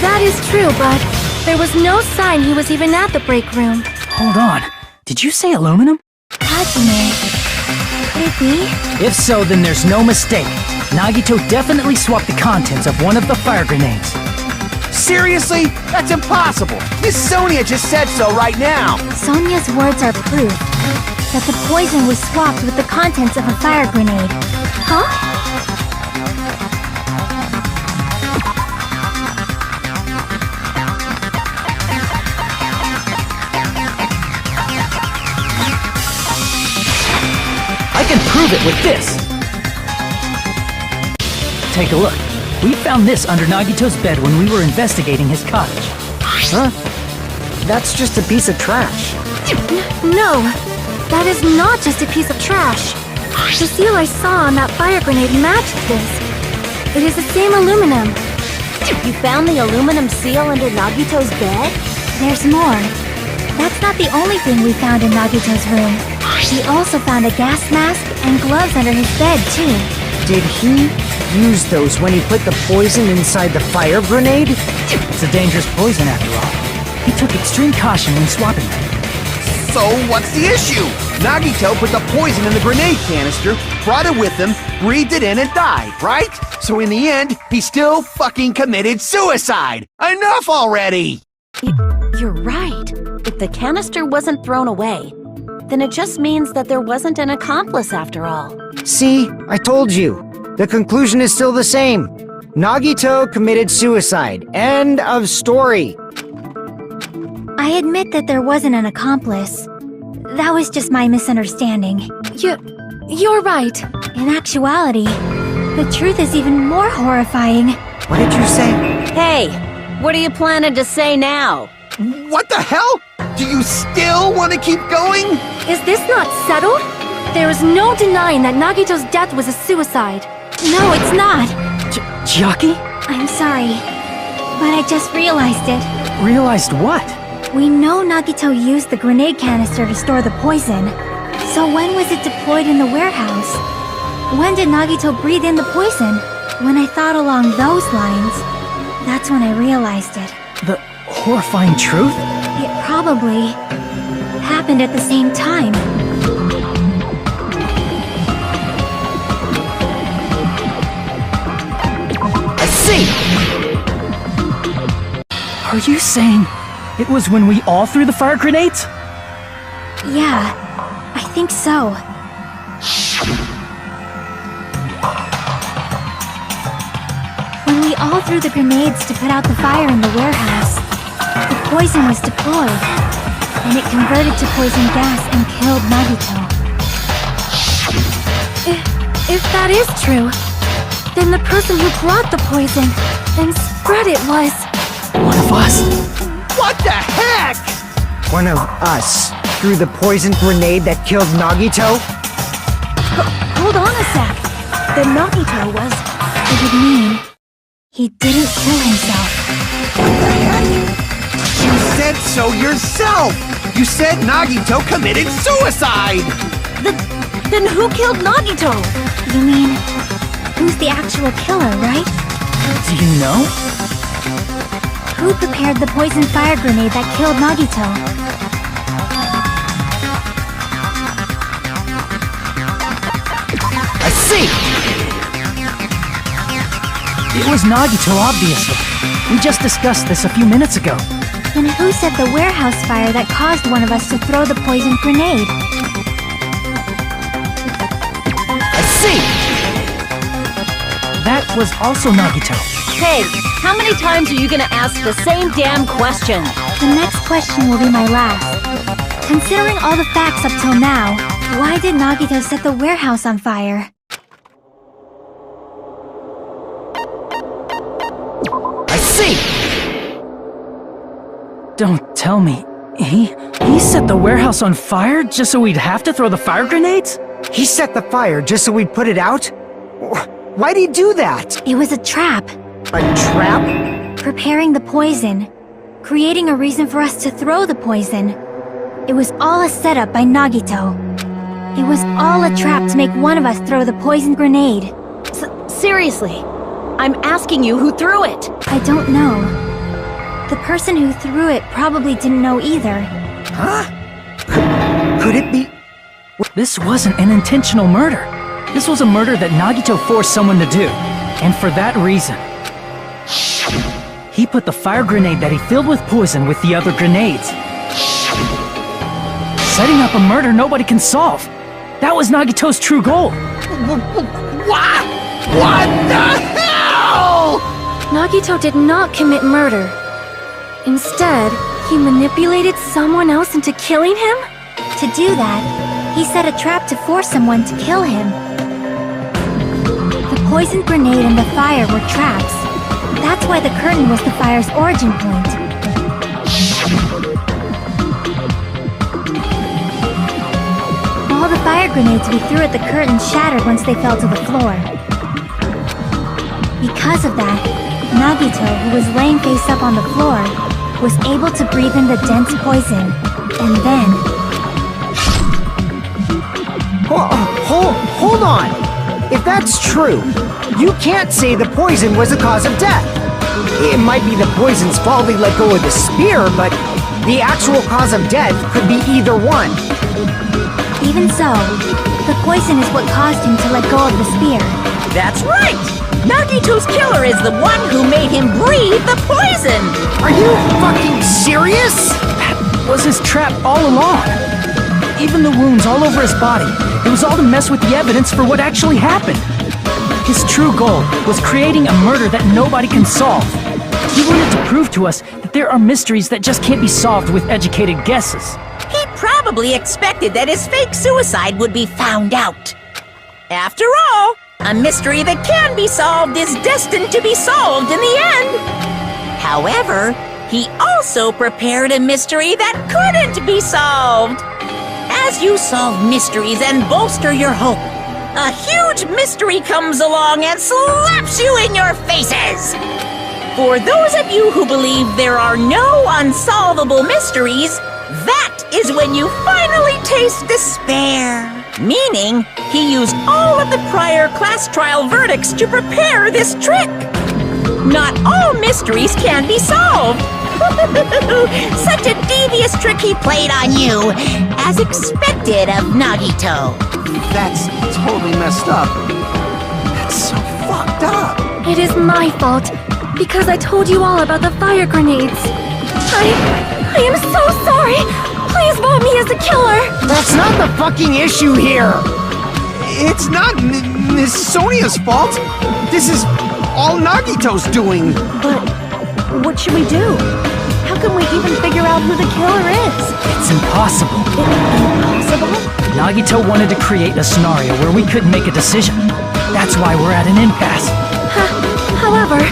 Speaker 5: That is true, but there was no sign he was even at the break room.
Speaker 9: Hold on. Did you say aluminum?
Speaker 8: Hajime. Could it be?
Speaker 9: If so, then there's no mistake. Nagito definitely swapped the contents of one of the fire grenades.
Speaker 4: Seriously? That's impossible! Miss Sonia just said so right now!
Speaker 8: Sonia's words are proof that the poison was swapped with the contents of a fire grenade. Huh?
Speaker 9: I can prove it with this! Take a look. We found this under Nagito's bed when we were investigating his cottage.
Speaker 2: Huh? That's just a piece of trash.
Speaker 5: No, that is not just a piece of trash. The seal I saw on that fire grenade matched this. It is the same aluminum.
Speaker 1: You found the aluminum seal under Nagito's bed?
Speaker 8: There's more. That's not the only thing we found in Nagito's room. We also found a gas mask and gloves under his bed, too.
Speaker 2: Did he use those when he put the poison inside the fire grenade?
Speaker 9: It's a dangerous poison after all. He took extreme caution when swapping them.
Speaker 4: So what's the issue? Nagito put the poison in the grenade canister, brought it with him, breathed it in and died, right? So in the end, he still fucking committed suicide! Enough already!
Speaker 1: You're right. If the canister wasn't thrown away, then it just means that there wasn't an accomplice after all.
Speaker 2: See, I told you. The conclusion is still the same. Nagito committed suicide. End of story.
Speaker 8: I admit that there wasn't an accomplice. That was just my misunderstanding.
Speaker 5: You're right.
Speaker 8: In actuality, the truth is even more horrifying.
Speaker 2: What did you say?
Speaker 1: Hey, what are you planning to say now?
Speaker 4: What the hell? Do you still want to keep going?
Speaker 5: Is this not settled? There is no denying that Nagito's death was a suicide.
Speaker 8: No, it's not.
Speaker 9: Chiaki?
Speaker 8: I'm sorry, but I just realized it.
Speaker 9: Realized what?
Speaker 8: We know Nagito used the grenade canister to store the poison. So when was it deployed in the warehouse? When did Nagito breathe in the poison? When I thought along those lines, that's when I realized it.
Speaker 9: The horrifying truth?
Speaker 8: It probably happened at the same time.
Speaker 4: I see!
Speaker 9: Are you saying it was when we all threw the fire grenades?
Speaker 8: Yeah, I think so. When we all threw the grenades to put out the fire in the warehouse, the poison was deployed, and it converted to poison gas and killed Nagito.
Speaker 5: If that is true, then the person who brought the poison and spread it was...
Speaker 9: One of us?
Speaker 4: What the heck?
Speaker 2: One of us threw the poison grenade that killed Nagito?
Speaker 1: Hold on a sec. The Nagito was...
Speaker 8: It would mean he didn't kill himself.
Speaker 4: What the heck? You said so yourself! You said Nagito committed suicide!
Speaker 1: Then who killed Nagito?
Speaker 8: You mean, who's the actual killer, right?
Speaker 9: Do you know?
Speaker 8: Who prepared the poison fire grenade that killed Nagito?
Speaker 4: I see!
Speaker 9: It was Nagito, obviously. We just discussed this a few minutes ago.
Speaker 8: Then who set the warehouse fire that caused one of us to throw the poison grenade?
Speaker 4: I see!
Speaker 9: That was also Nagito.
Speaker 1: Hey, how many times are you gonna ask the same damn question?
Speaker 8: The next question will be my last. Considering all the facts up till now, why did Nagito set the warehouse on fire?
Speaker 4: I see!
Speaker 9: Don't tell me. He set the warehouse on fire just so we'd have to throw the fire grenades?
Speaker 2: He set the fire just so we'd put it out? Why'd he do that?
Speaker 8: It was a trap.
Speaker 2: A trap?
Speaker 8: Preparing the poison. Creating a reason for us to throw the poison. It was all a setup by Nagito. It was all a trap to make one of us throw the poison grenade.
Speaker 1: Seriously, I'm asking you who threw it.
Speaker 8: I don't know. The person who threw it probably didn't know either.
Speaker 4: Huh?
Speaker 2: Could it be?
Speaker 9: This wasn't an intentional murder. This was a murder that Nagito forced someone to do. And for that reason, he put the fire grenade that he filled with poison with the other grenades. Setting up a murder nobody can solve. That was Nagito's true goal.
Speaker 2: What? What the hell?
Speaker 5: Nagito did not commit murder. Instead, he manipulated someone else into killing him?
Speaker 8: To do that, he set a trap to force someone to kill him. The poison grenade and the fire were traps. That's why the curtain was the fire's origin point. All the fire grenades we threw at the curtain shattered once they fell to the floor. Because of that, Nagito, who was laying face up on the floor, was able to breathe in the dense poison, and then...
Speaker 2: Hold on! If that's true, you can't say the poison was the cause of death. It might be the poison's fault he let go of the spear, but the actual cause of death could be either one.
Speaker 8: Even so, the poison is what caused him to let go of the spear.
Speaker 7: That's right! Nagito's killer is the one who made him breathe the poison!
Speaker 2: Are you fucking serious?
Speaker 9: That was his trap all along. Even the wounds all over his body, it was all to mess with the evidence for what actually happened. His true goal was creating a murder that nobody can solve. He wanted to prove to us that there are mysteries that just can't be solved with educated guesses.
Speaker 7: He probably expected that his fake suicide would be found out. After all, a mystery that can be solved is destined to be solved in the end. However, he also prepared a mystery that couldn't be solved. As you solve mysteries and bolster your hope, a huge mystery comes along and slaps you in your faces. For those of you who believe there are no unsolvable mysteries, that is when you finally taste despair. Meaning, he used all of the prior class trial verdicts to prepare this trick. Not all mysteries can be solved. Such a devious trick he played on you, as expected of Nagito.
Speaker 4: That's totally messed up. That's so fucked up.
Speaker 5: It is my fault, because I told you all about the fire grenades. I am so sorry! Please vote me as the killer!
Speaker 2: That's not the fucking issue here!
Speaker 4: It's not Miss Sonia's fault. This is all Nagito's doing.
Speaker 1: But what should we do? How can we even figure out who the killer is?
Speaker 9: It's impossible.
Speaker 1: Impossible?
Speaker 9: Nagito wanted to create a scenario where we couldn't make a decision. That's why we're at an impasse.
Speaker 5: However,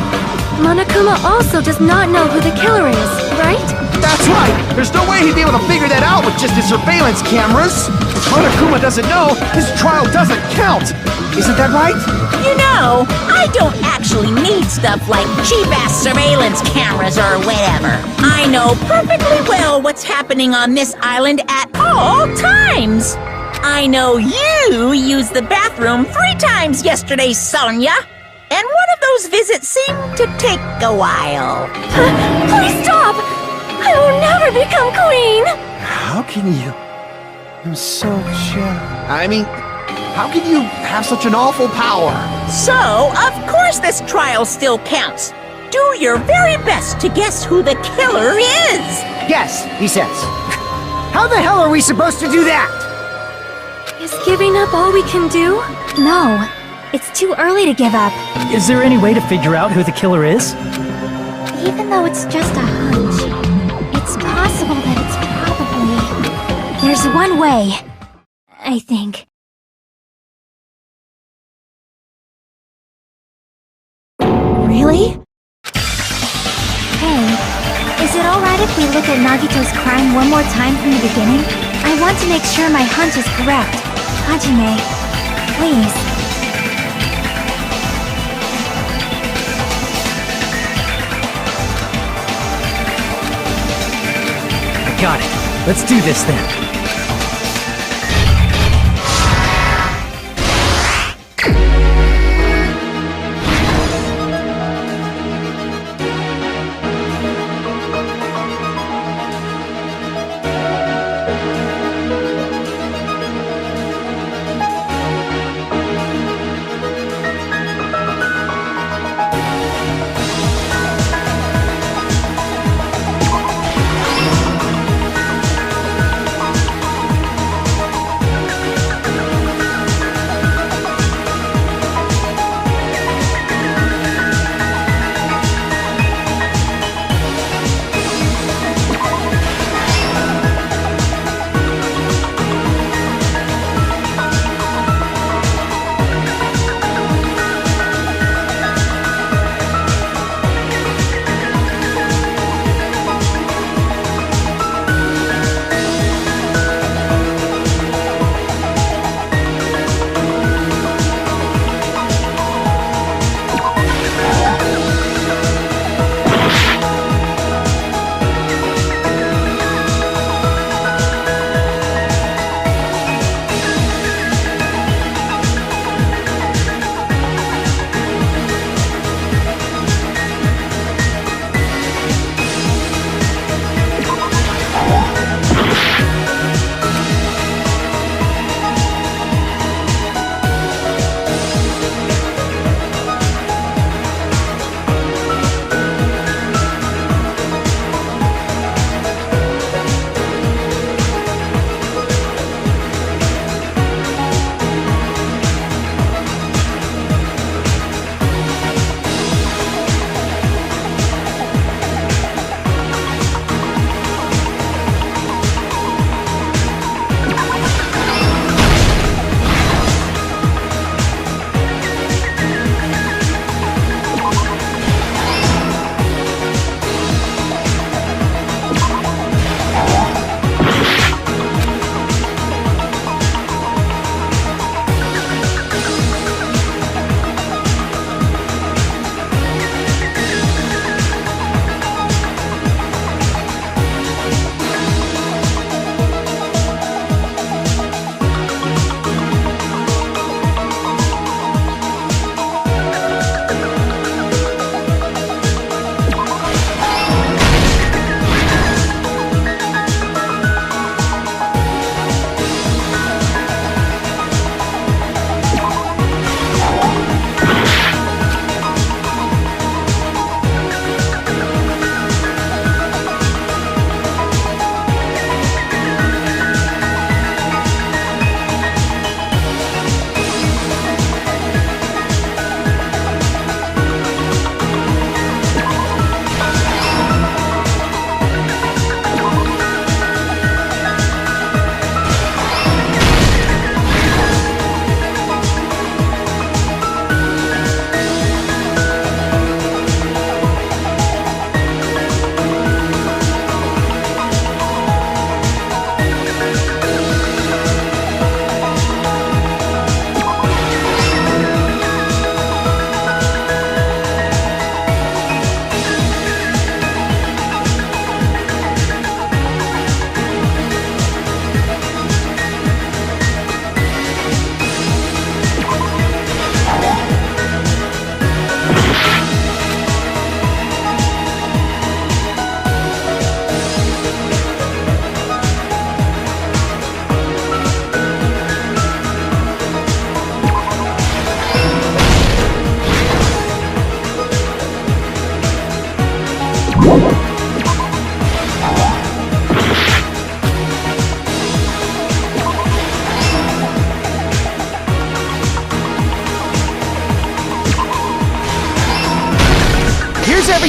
Speaker 5: Monokuma also does not know who the killer is, right?
Speaker 4: That's right! There's no way he'd be able to figure that out with just his surveillance cameras! If Monokuma doesn't know, his trial doesn't count! Isn't that right?
Speaker 7: You know, I don't actually need stuff like cheap-ass surveillance cameras or whatever. I know perfectly well what's happening on this island at all times. I know you used the bathroom 3 times yesterday, Sonia. And one of those visits seemed to take a while.
Speaker 5: Please stop! I will never become queen!
Speaker 4: How can you? I'm so how can you have such an awful power?
Speaker 7: So, of course this trial still counts. Do your very best to guess who the killer is.
Speaker 2: Yes, he says. How the hell are we supposed to do that?
Speaker 5: Is giving up all we can do?
Speaker 8: No, it's too early to give up.
Speaker 9: Is there any way to figure out who the killer is?
Speaker 8: Even though it's just a hunch, it's possible that it's probably... There's one way, I think.
Speaker 1: Really?
Speaker 8: Hey, is it alright if we look at Nagito's crime one more time from the beginning? I want to make sure my hunch is correct. Hajime, please.
Speaker 9: I got it. Let's do this then.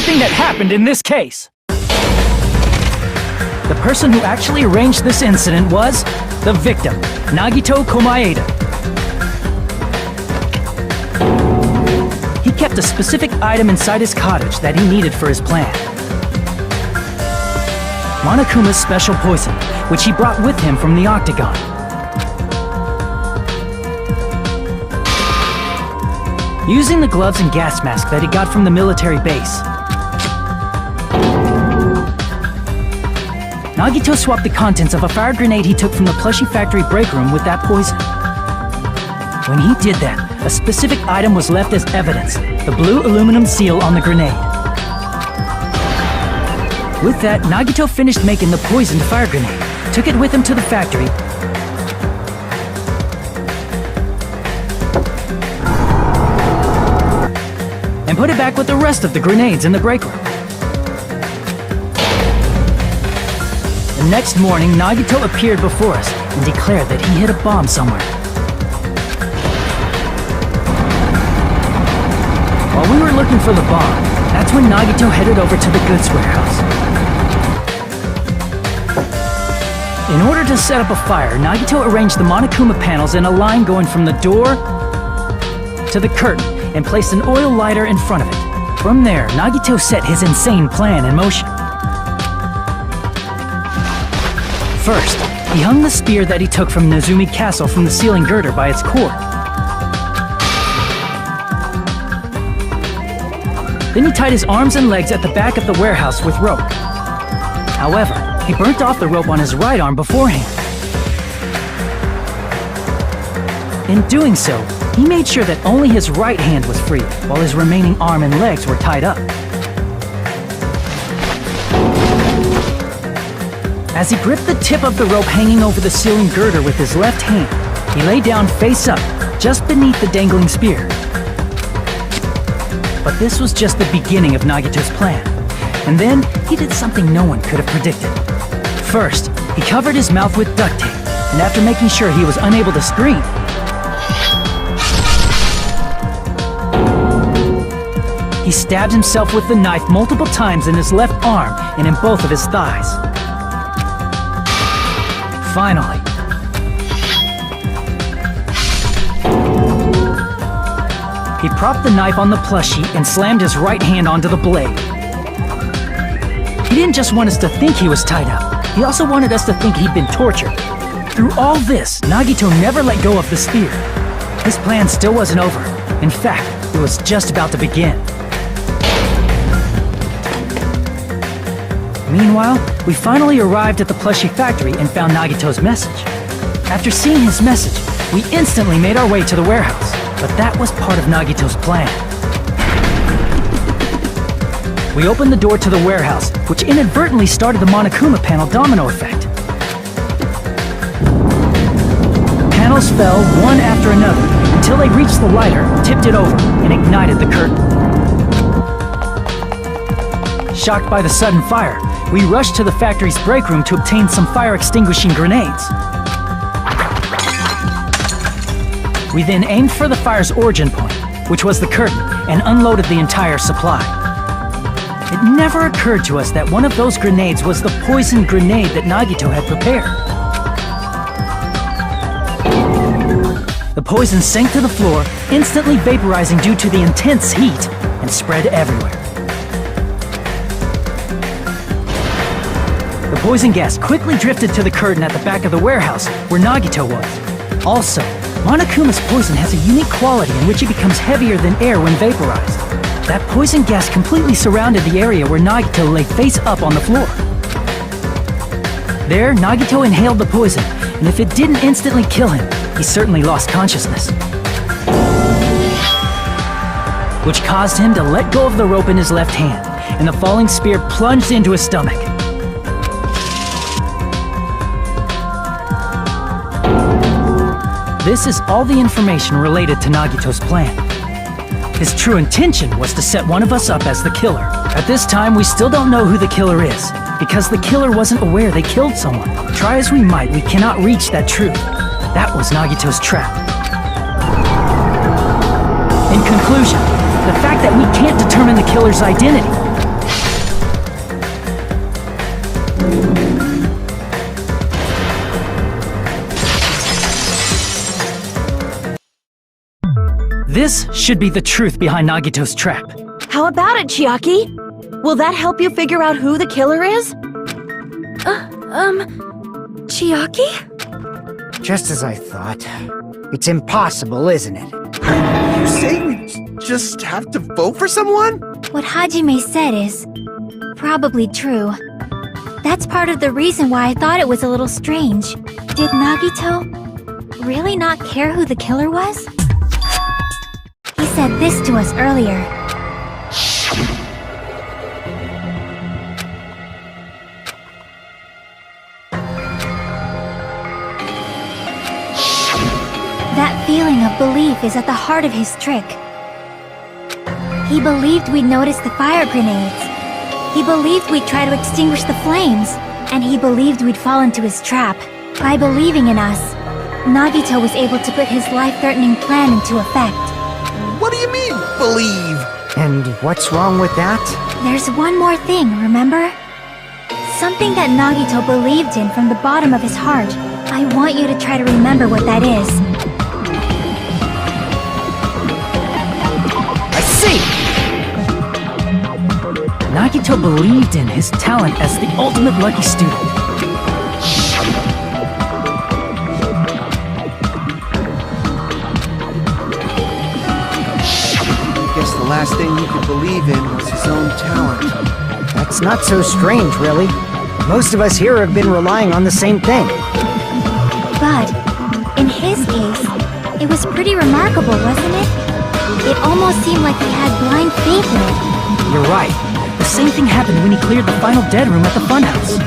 Speaker 9: everything that happened in this case. The person who actually arranged this incident was the victim, Nagito Komaeda. He kept a specific item inside his cottage that he needed for his plan. Monokuma's special poison, which he brought with him from the Octagon. Using the gloves and gas mask that he got from the military base, Nagito swapped the contents of a fire grenade he took from the plushie factory break room with that poison. When he did that, a specific item was left as evidence, the blue aluminum seal on the grenade. With that, Nagito finished making the poisoned fire grenade, took it with him to the factory, and put it back with the rest of the grenades in the break room. The next morning, Nagito appeared before us and declared that he hid a bomb somewhere. While we were looking for the bomb, that's when Nagito headed over to the goods warehouse. In order to set up a fire, Nagito arranged the Monokuma panels in a line going from the door to the curtain and placed an oil lighter in front of it. From there, Nagito set his insane plan in motion. First, he hung the spear that he took from Nezumi Castle from the ceiling girder by its cord. Then he tied his arms and legs at the back of the warehouse with rope. However, he burnt off the rope on his right arm beforehand. In doing so, he made sure that only his right hand was free, while his remaining arm and legs were tied up. As he gripped the tip of the rope hanging over the ceiling girder with his left hand, he lay down face up, just beneath the dangling spear. But this was just the beginning of Nagito's plan. And then, he did something no one could have predicted. First, he covered his mouth with duct tape, and after making sure he was unable to scream, he stabbed himself with the knife multiple times in his left arm and in both of his thighs. Finally, he propped the knife on the plushie and slammed his right hand onto the blade. He didn't just want us to think he was tied up, he also wanted us to think he'd been tortured. Through all this, Nagito never let go of the spear. His plan still wasn't over. In fact, it was just about to begin. Meanwhile, we finally arrived at the plushie factory and found Nagito's message. After seeing his message, we instantly made our way to the warehouse, but that was part of Nagito's plan. We opened the door to the warehouse, which inadvertently started the Monokuma panel domino effect. Panels fell one after another until they reached the lighter, tipped it over, and ignited the curtain. Shocked by the sudden fire, we rushed to the factory's break room to obtain some fire-extinguishing grenades. We then aimed for the fire's origin point, which was the curtain, and unloaded the entire supply. It never occurred to us that one of those grenades was the poison grenade that Nagito had prepared. The poison sank to the floor, instantly vaporizing due to the intense heat, and spread everywhere. The poison gas quickly drifted to the curtain at the back of the warehouse, where Nagito was. Also, Monokuma's poison has a unique quality in which it becomes heavier than air when vaporized. That poison gas completely surrounded the area where Nagito lay face up on the floor. There, Nagito inhaled the poison, and if it didn't instantly kill him, he certainly lost consciousness. Which caused him to let go of the rope in his left hand, and the falling spear plunged into his stomach. This is all the information related to Nagito's plan. His true intention was to set one of us up as the killer. At this time, we still don't know who the killer is, because the killer wasn't aware they killed someone. Try as we might, we cannot reach that truth. That was Nagito's trap. In conclusion, the fact that we can't determine the killer's identity This should be the truth behind Nagito's trap.
Speaker 1: How about it, Chiaki? Will that help you figure out who the killer is?
Speaker 5: Chiaki?
Speaker 2: Just as I thought. It's impossible, isn't it?
Speaker 4: You say we just have to vote for someone?
Speaker 8: What Hajime said is probably true. That's part of the reason why I thought it was a little strange. Did Nagito really not care who the killer was? He said this to us earlier. That feeling of belief is at the heart of his trick. He believed we'd notice the fire grenades. He believed we'd try to extinguish the flames. And he believed we'd fall into his trap. By believing in us, Nagito was able to put his life-threatening plan into effect.
Speaker 4: What do you mean, believe?
Speaker 2: And what's wrong with that?
Speaker 8: There's one more thing, remember? Something that Nagito believed in from the bottom of his heart. I want you to try to remember what that is.
Speaker 2: I see!
Speaker 9: Nagito believed in his talent as the ultimate lucky student.
Speaker 4: I guess the last thing he could believe in was his own talent.
Speaker 2: That's not so strange, really. Most of us here have been relying on the same thing.
Speaker 8: But, in his case, it was pretty remarkable, wasn't it? It almost seemed like he had blind faith in it.
Speaker 9: You're right. The same thing happened when he cleared the final dead room at the funhouse.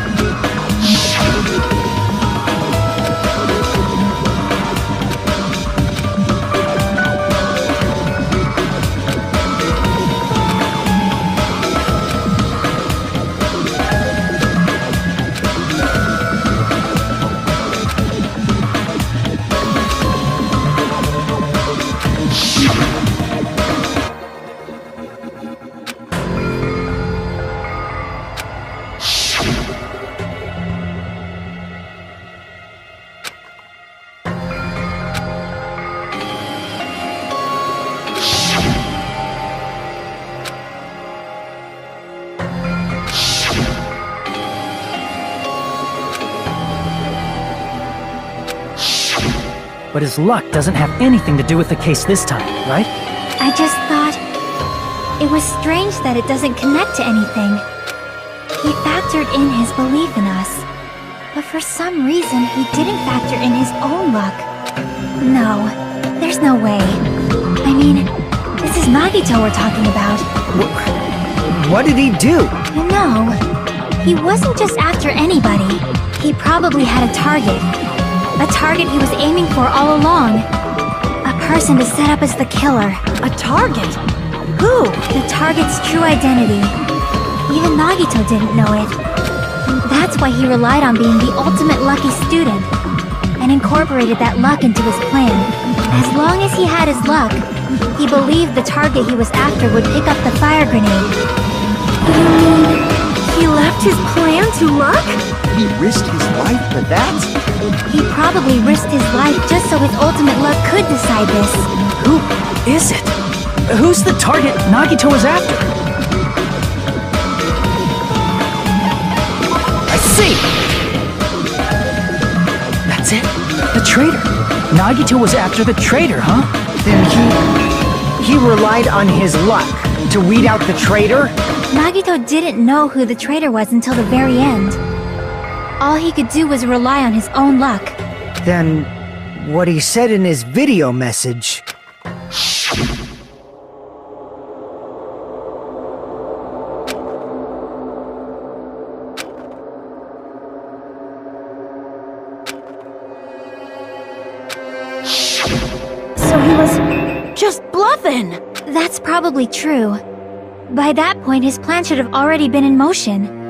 Speaker 9: But his luck doesn't have anything to do with the case this time, right?
Speaker 8: I just thought it was strange that it doesn't connect to anything. He factored in his belief in us, but for some reason he didn't factor in his own luck. No, there's no way. I mean, this is Nagito we're talking about.
Speaker 2: What did he do?
Speaker 8: You know, he wasn't just after anybody. He probably had a target. A target he was aiming for all along. A person to set up as the killer.
Speaker 1: A target? Who?
Speaker 8: The target's true identity. Even Nagito didn't know it. That's why he relied on being the ultimate lucky student, and incorporated that luck into his plan. As long as he had his luck, he believed the target he was after would pick up the fire grenade.
Speaker 5: You mean he left his plan to luck?
Speaker 4: He risked his life for that?
Speaker 8: He probably risked his life just so his ultimate luck could decide this.
Speaker 9: Who is it? Who's the target Nagito was after?
Speaker 2: I see!
Speaker 9: That's it. The traitor. Nagito was after the traitor, huh?
Speaker 2: Then he relied on his luck to weed out the traitor?
Speaker 8: Nagito didn't know who the traitor was until the very end. All he could do was rely on his own luck.
Speaker 2: Then what he said in his video message...
Speaker 1: So he was just bluffing.
Speaker 8: That's probably true. By that point, his plan should have already been in motion.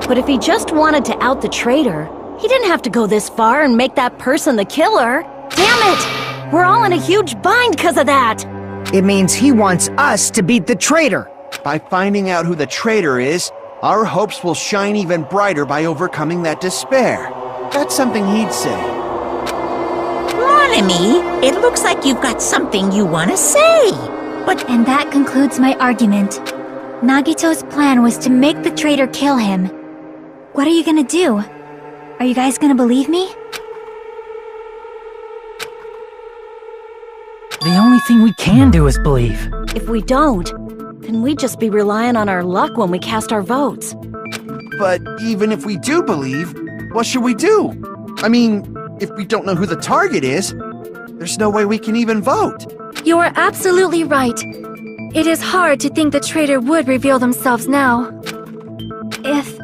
Speaker 1: But if he just wanted to out the traitor, he didn't have to go this far and make that person the killer. Damn it! We're all in a huge bind because of that!
Speaker 2: It means he wants us to beat the traitor.
Speaker 4: By finding out who the traitor is, our hopes will shine even brighter by overcoming that despair. That's something he'd say.
Speaker 7: Mon ami, it looks like you've got something you want to say.
Speaker 8: And that concludes my argument. Nagito's plan was to make the traitor kill him. What are you gonna do? Are you guys gonna believe me?
Speaker 9: The only thing we can do is believe.
Speaker 1: If we don't, then we'd just be relying on our luck when we cast our votes.
Speaker 4: But even if we do believe, what should we do? I mean, if we don't know who the target is, there's no way we can even vote.
Speaker 5: You are absolutely right. It is hard to think the traitor would reveal themselves now.
Speaker 8: If,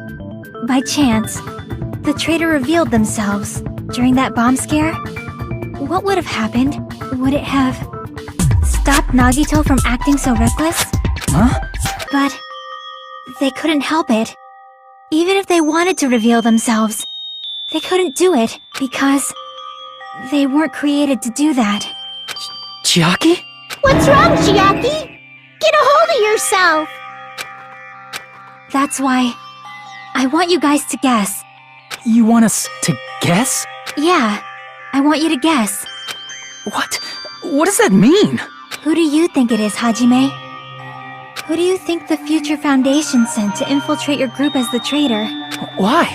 Speaker 8: by chance, the traitor revealed themselves during that bomb scare, what would have happened? Would it have stopped Nagito from acting so reckless?
Speaker 9: Huh?
Speaker 8: But they couldn't help it. Even if they wanted to reveal themselves, they couldn't do it because they weren't created to do that.
Speaker 9: Chiaki?
Speaker 10: What's wrong, Chiaki? Get a hold of yourself!
Speaker 8: That's why I want you guys to guess.
Speaker 9: You want us to guess?
Speaker 8: Yeah, I want you to guess.
Speaker 9: What? What does that mean?
Speaker 8: Who do you think it is, Hajime? Who do you think the Future Foundation sent to infiltrate your group as the traitor?
Speaker 9: Why?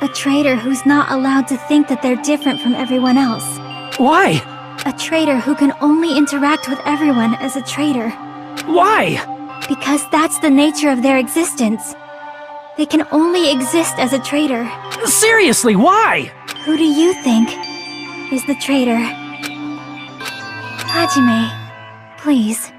Speaker 8: A traitor who's not allowed to think that they're different from everyone else.
Speaker 9: Why?
Speaker 8: A traitor who can only interact with everyone as a traitor.
Speaker 9: Why?
Speaker 8: Because that's the nature of their existence. They can only exist as a traitor.
Speaker 9: Seriously, why?
Speaker 8: Who do you think is the traitor? Hajime, please.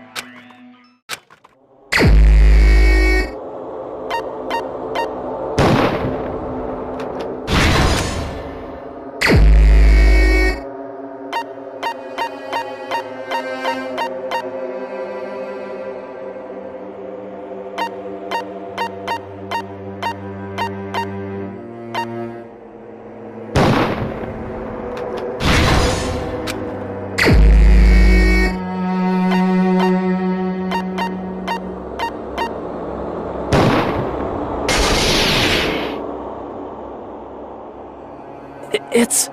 Speaker 9: It's...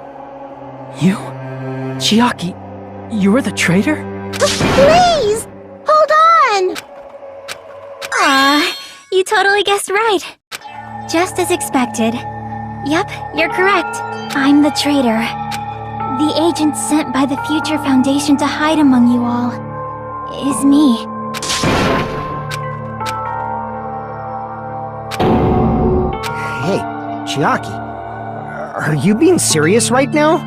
Speaker 9: you? Chiaki, you're the traitor?
Speaker 10: Please! Hold on!
Speaker 8: Ah, you totally guessed right. Just as expected. Yep, you're correct. I'm the traitor. The agent sent by the Future Foundation to hide among you all is me.
Speaker 2: Hey, Chiaki. Are you being serious right now?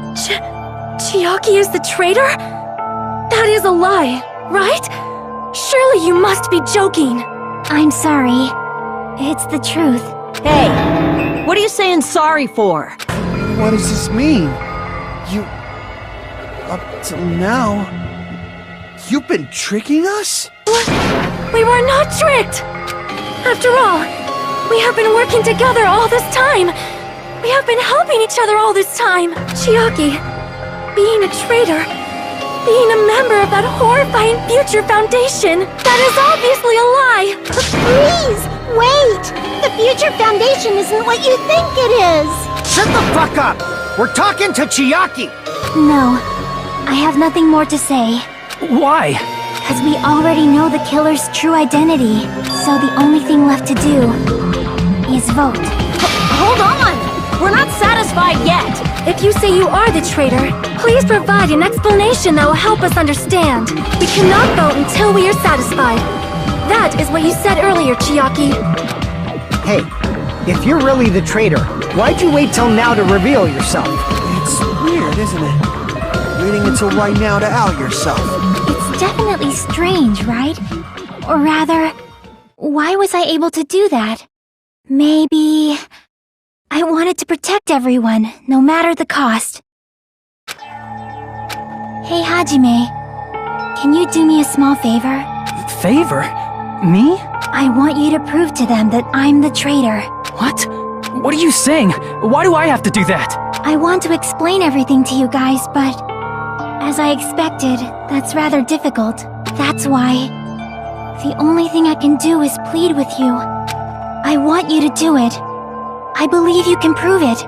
Speaker 5: Chiaki is the traitor? That is a lie, right? Surely you must be joking.
Speaker 8: I'm sorry. It's the truth.
Speaker 1: Hey, what are you saying sorry for?
Speaker 4: What does this mean? You... up till now... you've been tricking us?
Speaker 5: We were not tricked! After all, we have been working together all this time. We have been helping each other all this time. Chiaki, being a traitor, being a member of that horrifying Future Foundation, that is obviously a lie.
Speaker 10: Please, wait! The Future Foundation isn't what you think it is!
Speaker 2: Shut the fuck up! We're talking to Chiaki!
Speaker 8: No, I have nothing more to say.
Speaker 9: Why?
Speaker 8: Because we already know the killer's true identity. So the only thing left to do is vote.
Speaker 1: Hold on! We're not satisfied yet!
Speaker 5: If you say you are the traitor, please provide an explanation that will help us understand. We cannot vote until we are satisfied. That is what you said earlier, Chiaki.
Speaker 2: Hey, if you're really the traitor, why'd you wait till now to reveal yourself?
Speaker 4: It's weird, isn't it? Waiting until right now to out yourself.
Speaker 8: It's definitely strange, right? Or rather, why was I able to do that? Maybe... I wanted to protect everyone, no matter the cost. Hey, Hajime. Can you do me a small favor?
Speaker 9: Favor? Me?
Speaker 8: I want you to prove to them that I'm the traitor.
Speaker 9: What? What are you saying? Why do I have to do that?
Speaker 8: I want to explain everything to you guys, but... as I expected, that's rather difficult. That's why... The only thing I can do is plead with you. I want you to do it. I believe you can prove it.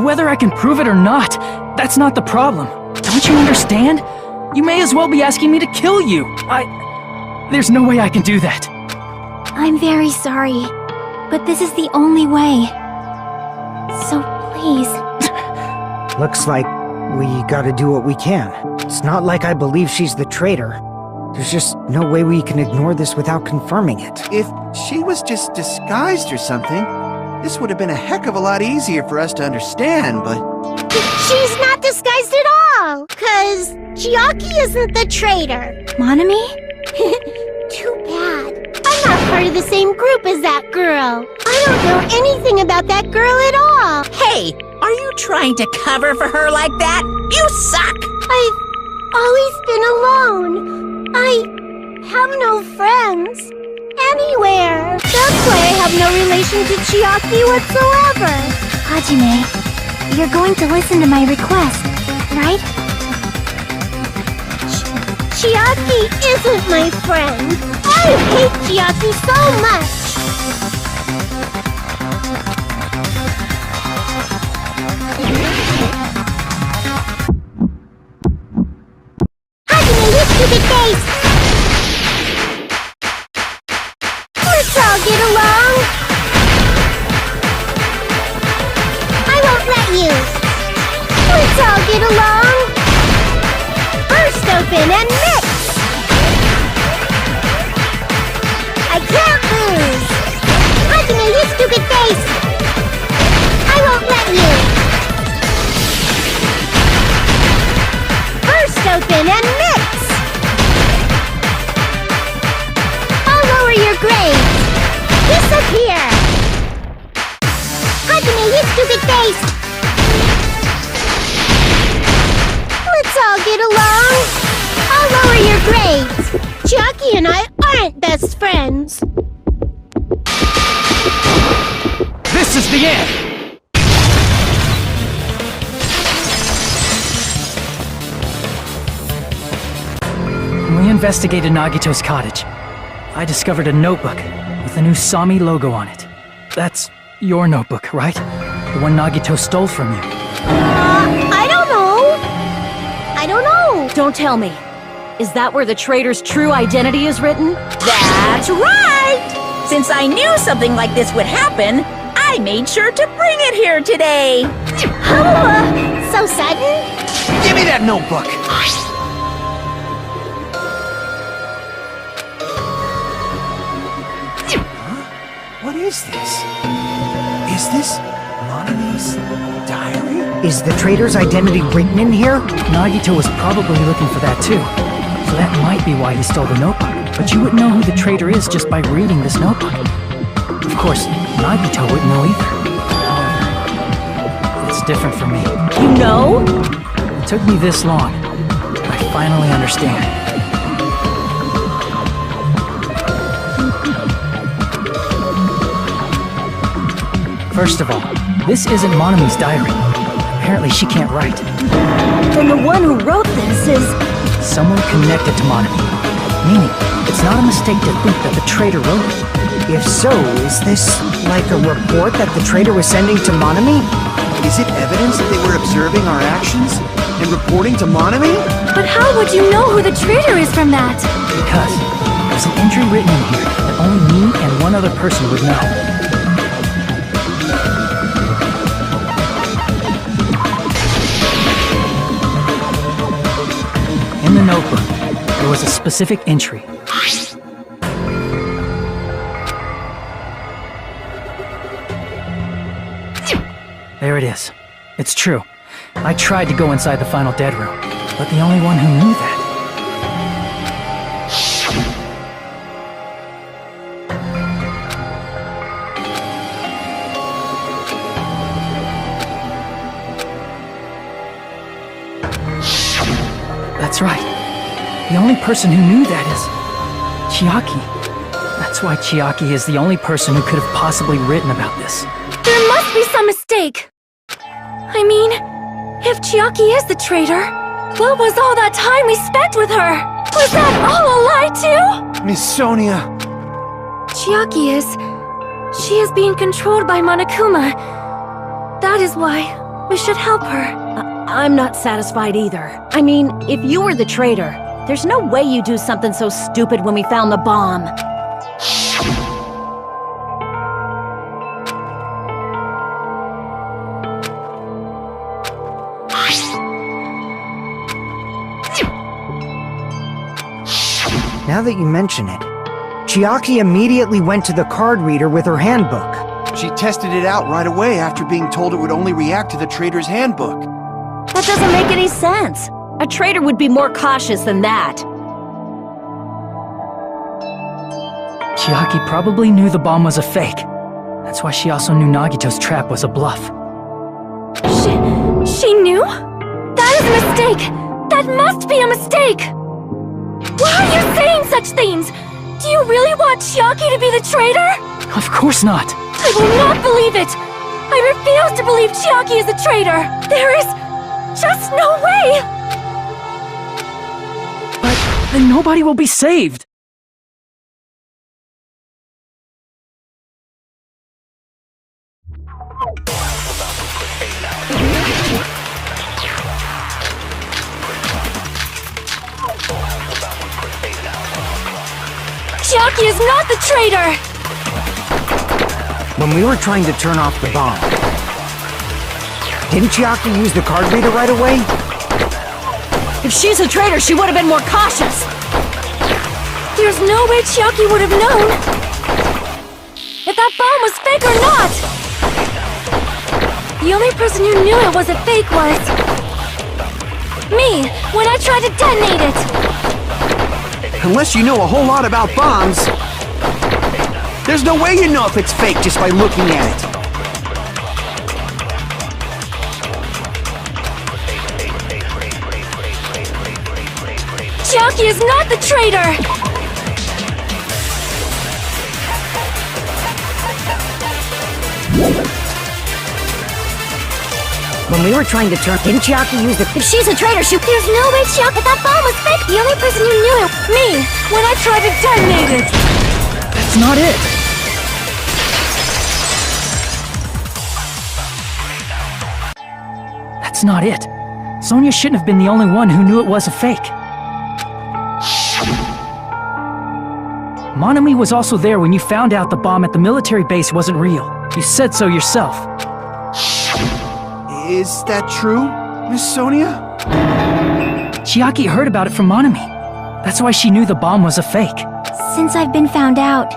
Speaker 9: Whether I can prove it or not, that's not the problem. Don't you understand? You may as well be asking me to kill you. There's no way I can do that.
Speaker 8: I'm very sorry, but this is the only way. So please.
Speaker 2: Looks like we gotta do what we can. It's not like I believe she's the traitor. There's just no way we can ignore this without confirming it.
Speaker 4: If she was just disguised or something, this would have been a heck of a lot easier for us to understand, but...
Speaker 10: She's not disguised at all, 'cause Chiaki isn't the traitor.
Speaker 8: Monami?
Speaker 10: Too bad. I'm not part of the same group as that girl. I don't know anything about that girl at all.
Speaker 7: Hey, are you trying to cover for her like that? You suck!
Speaker 10: I've always been alone. I have no friends anywhere. That's why I have no relation to Chiaki whatsoever.
Speaker 8: Hajime, you're going to listen to my request, right?
Speaker 10: Chiaki isn't my friend. I hate Chiaki so much. Hajime, you stupid face! Let's all get along. I won't let you. Let's all get along. Burst open and mix. I can't lose. Hajime, you stupid face. I won't let you. Burst open and mix. I'll lower your grade. Disappear. Hajime, you stupid face. Let's all get along. I'll lower your grades. Chiaki and I aren't best friends.
Speaker 9: This is the end! When we investigated Nagito's cottage, I discovered a notebook with the new Sami logo on it. That's your notebook, right? The one Nagito stole from you.
Speaker 10: I don't know. I don't know.
Speaker 1: Don't tell me. Is that where the traitor's true identity is written?
Speaker 7: That's right! Since I knew something like this would happen, I made sure to bring it here today.
Speaker 10: So sudden?
Speaker 4: Give me that notebook! What is this? Is this Monami's diary?
Speaker 2: Is the traitor's identity written in here?
Speaker 9: Nagito was probably looking for that too. So that might be why he stole the notebook. But you wouldn't know who the traitor is just by reading this notebook. Of course, Nagito wouldn't know either. However, it's different for me.
Speaker 1: You know?
Speaker 9: It took me this long. I finally understand. First of all, this isn't Monami's diary. Apparently she can't write.
Speaker 1: Then the one who wrote this is...
Speaker 9: Someone connected to Monami. Meaning, it's not a mistake to think that the traitor wrote it.
Speaker 2: If so, is this like a report that the traitor was sending to Monami?
Speaker 4: Is it evidence that they were observing our actions and reporting to Monami?
Speaker 5: But how would you know who the traitor is from that?
Speaker 9: Because there's an entry written in here that only me and one other person would know. In the notebook, there was a specific entry. There it is. It's true. I tried to go inside the final dead room, but the only one who knew that. That's right. The only person who knew that is Chiaki. That's why Chiaki is the only person who could have possibly written about this.
Speaker 5: There must be some mistake. I mean, if Chiaki is the traitor, what was all that time we spent with her? Was that all a lie too?
Speaker 4: Miss Sonia,
Speaker 5: Chiaki is... She is being controlled by Monokuma. That is why we should help her.
Speaker 1: I'm not satisfied either. I mean, if you were the traitor, there's no way you'd do something so stupid when we found the bomb.
Speaker 2: Now that you mention it, Chiaki immediately went to the card reader with her handbook.
Speaker 4: She tested it out right away after being told it would only react to the traitor's handbook.
Speaker 1: That doesn't make any sense. A traitor would be more cautious than that.
Speaker 9: Chiaki probably knew the bomb was a fake. That's why she also knew Nagito's trap was a bluff.
Speaker 5: She knew? That is a mistake! That must be a mistake! Why are you saying such things? Do you really want Chiaki to be the traitor?
Speaker 9: Of course not.
Speaker 5: I will not believe it! I refuse to believe Chiaki is the traitor! There is just no way!
Speaker 9: But then nobody will be saved.
Speaker 5: Chiaki is not the traitor!
Speaker 2: When we were trying to turn off the bomb, didn't Chiaki use the card reader right away?
Speaker 1: If she's a traitor, she would have been more cautious.
Speaker 5: There's no way Chiaki would have known if that bomb was fake or not! The only person who knew it was a fake was... me, when I tried to detonate it!
Speaker 4: Unless you know a whole lot about bombs, there's no way you know if it's fake just by looking at it.
Speaker 5: Chiaki is not the traitor!
Speaker 2: When we were trying to turn... Didn't Chiaki use the...
Speaker 1: If she's a traitor,
Speaker 10: There's no way Chiaki... That bomb was fake! The only person who knew it...
Speaker 5: Me, when I tried to detonate it!
Speaker 9: That's not it. That's not it. Sonia shouldn't have been the only one who knew it was a fake. Monami was also there when you found out the bomb at the military base wasn't real. You said so yourself.
Speaker 4: Is that true, Miss Sonia?
Speaker 9: Chiaki heard about it from Monami. That's why she knew the bomb was a fake.
Speaker 8: Since I've been found out,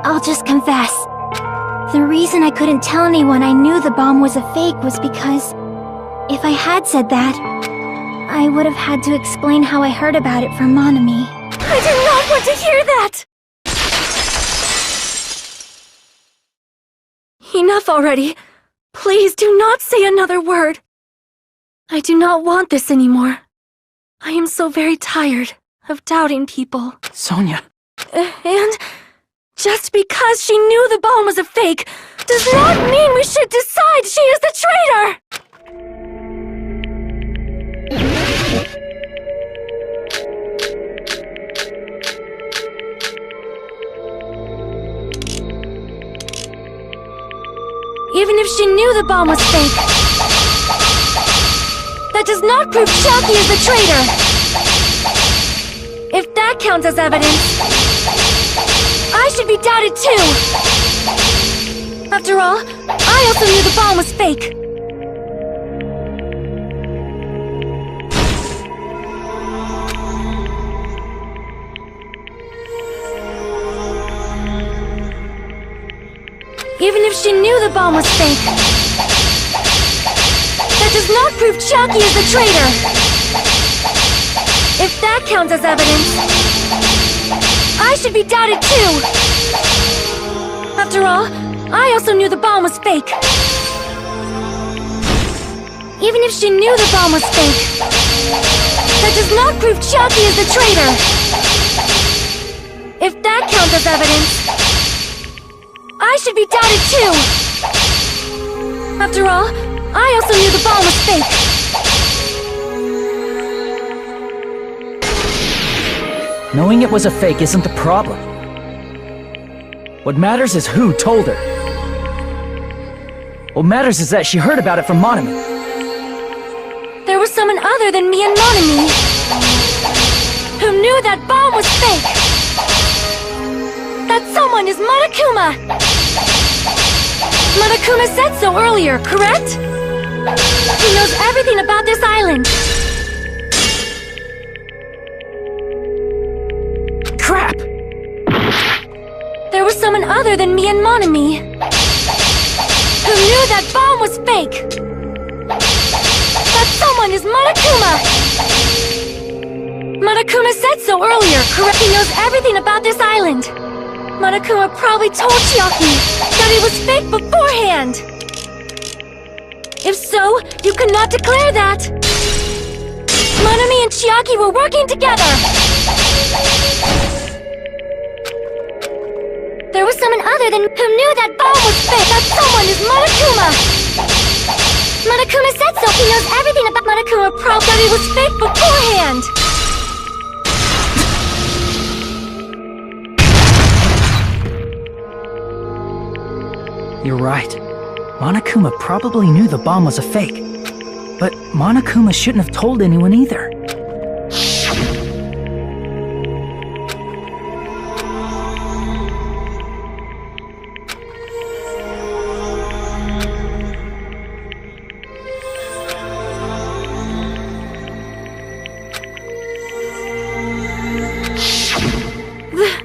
Speaker 8: I'll just confess. The reason I couldn't tell anyone I knew the bomb was a fake was because if I had said that, I would have had to explain how I heard about it from Monami.
Speaker 5: I do not want to hear that! Enough already. Please do not say another word. I do not want this anymore. I am so very tired of doubting people.
Speaker 9: Sonia.
Speaker 5: And just because she knew the bomb was a fake does not mean we should decide she is the traitor! Even if she knew the bomb was fake, that does not prove Chiaki is the traitor! If that counts as evidence, I should be doubted too! After all, I also knew the bomb was fake! Even if she knew the bomb was fake, that does not prove Chiaki is the traitor! If that counts as evidence, I should be doubted too! After all, I also knew the bomb was fake. Even if she knew the bomb was fake, that does not prove Chiaki is the traitor! If that counts as evidence, I should be doubted too! After all, I also knew the bomb was fake.
Speaker 9: Knowing it was a fake isn't the problem. What matters is who told her. What matters is that she heard about it from Monami.
Speaker 5: There was someone other than me and Monami who knew that bomb was fake. That someone is Monokuma. Monokuma said so earlier, correct? He knows everything about this island.
Speaker 9: Crap!
Speaker 5: There was someone other than me and Monami who knew that bomb was fake. That someone is Monokuma. Monokuma said so earlier, correct? He knows everything about this island. Monokuma probably told Chiaki that it was fake beforehand. If so, you could not declare that. Monami and Chiaki were working together. There was someone other than who knew that bomb was fake. That someone is Monokuma. Monokuma said so. He knows everything about Monokuma probably that it was fake beforehand.
Speaker 9: You're right. Monokuma probably knew the bomb was a fake. But Monokuma shouldn't have told anyone either.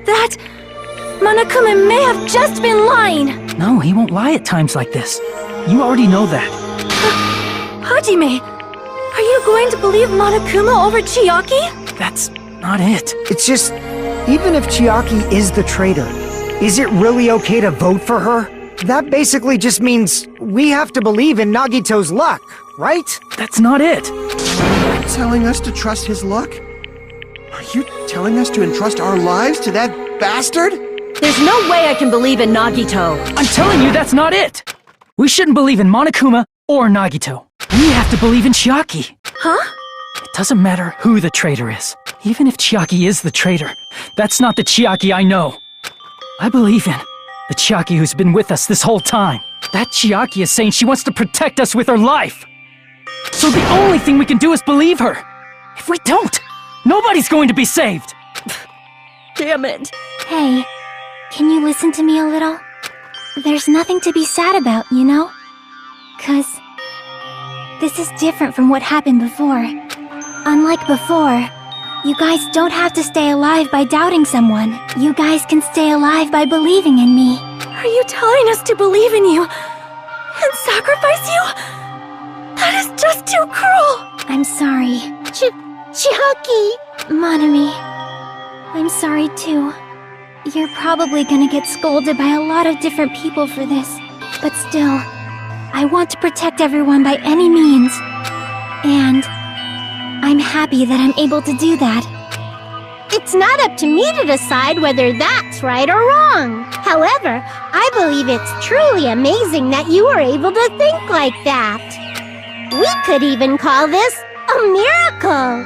Speaker 5: That... Monokuma may have just been lying.
Speaker 9: No, he won't lie at times like this. You already know that.
Speaker 5: Hajime, are you going to believe Monokuma over Chiaki?
Speaker 9: That's not it.
Speaker 2: It's just, even if Chiaki is the traitor, is it really okay to vote for her? That basically just means we have to believe in Nagito's luck, right?
Speaker 9: That's not it.
Speaker 4: Telling us to trust his luck? Are you telling us to entrust our lives to that bastard?
Speaker 1: There's no way I can believe in Nagito.
Speaker 9: I'm telling you, that's not it! We shouldn't believe in Monokuma or Nagito. We have to believe in Chiaki.
Speaker 5: Huh?
Speaker 9: It doesn't matter who the traitor is. Even if Chiaki is the traitor, that's not the Chiaki I know. I believe in the Chiaki who's been with us this whole time. That Chiaki is saying she wants to protect us with her life. So the only thing we can do is believe her. If we don't, nobody's going to be saved.
Speaker 1: Damn it.
Speaker 8: Hey, can you listen to me a little? There's nothing to be sad about, you know? 'Cause this is different from what happened before. Unlike before, you guys don't have to stay alive by doubting someone. You guys can stay alive by believing in me.
Speaker 5: Are you telling us to believe in you and sacrifice you? That is just too cruel.
Speaker 8: I'm sorry.
Speaker 10: Chiaki!
Speaker 8: Monami, I'm sorry too. You're probably gonna get scolded by a lot of different people for this, but still, I want to protect everyone by any means. And I'm happy that I'm able to do that.
Speaker 10: It's not up to me to decide whether that's right or wrong. However, I believe it's truly amazing that you were able to think like that. We could even call this a miracle.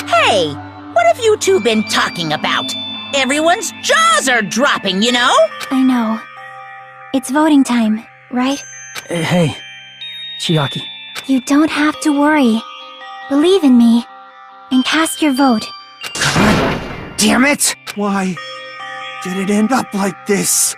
Speaker 7: Hey, what have you two been talking about? Everyone's jaws are dropping, you know?
Speaker 8: I know. It's voting time, right?
Speaker 9: Hey, Chiaki.
Speaker 8: You don't have to worry. Believe in me, and cast your vote.
Speaker 2: Damn it!
Speaker 4: Why did it end up like this?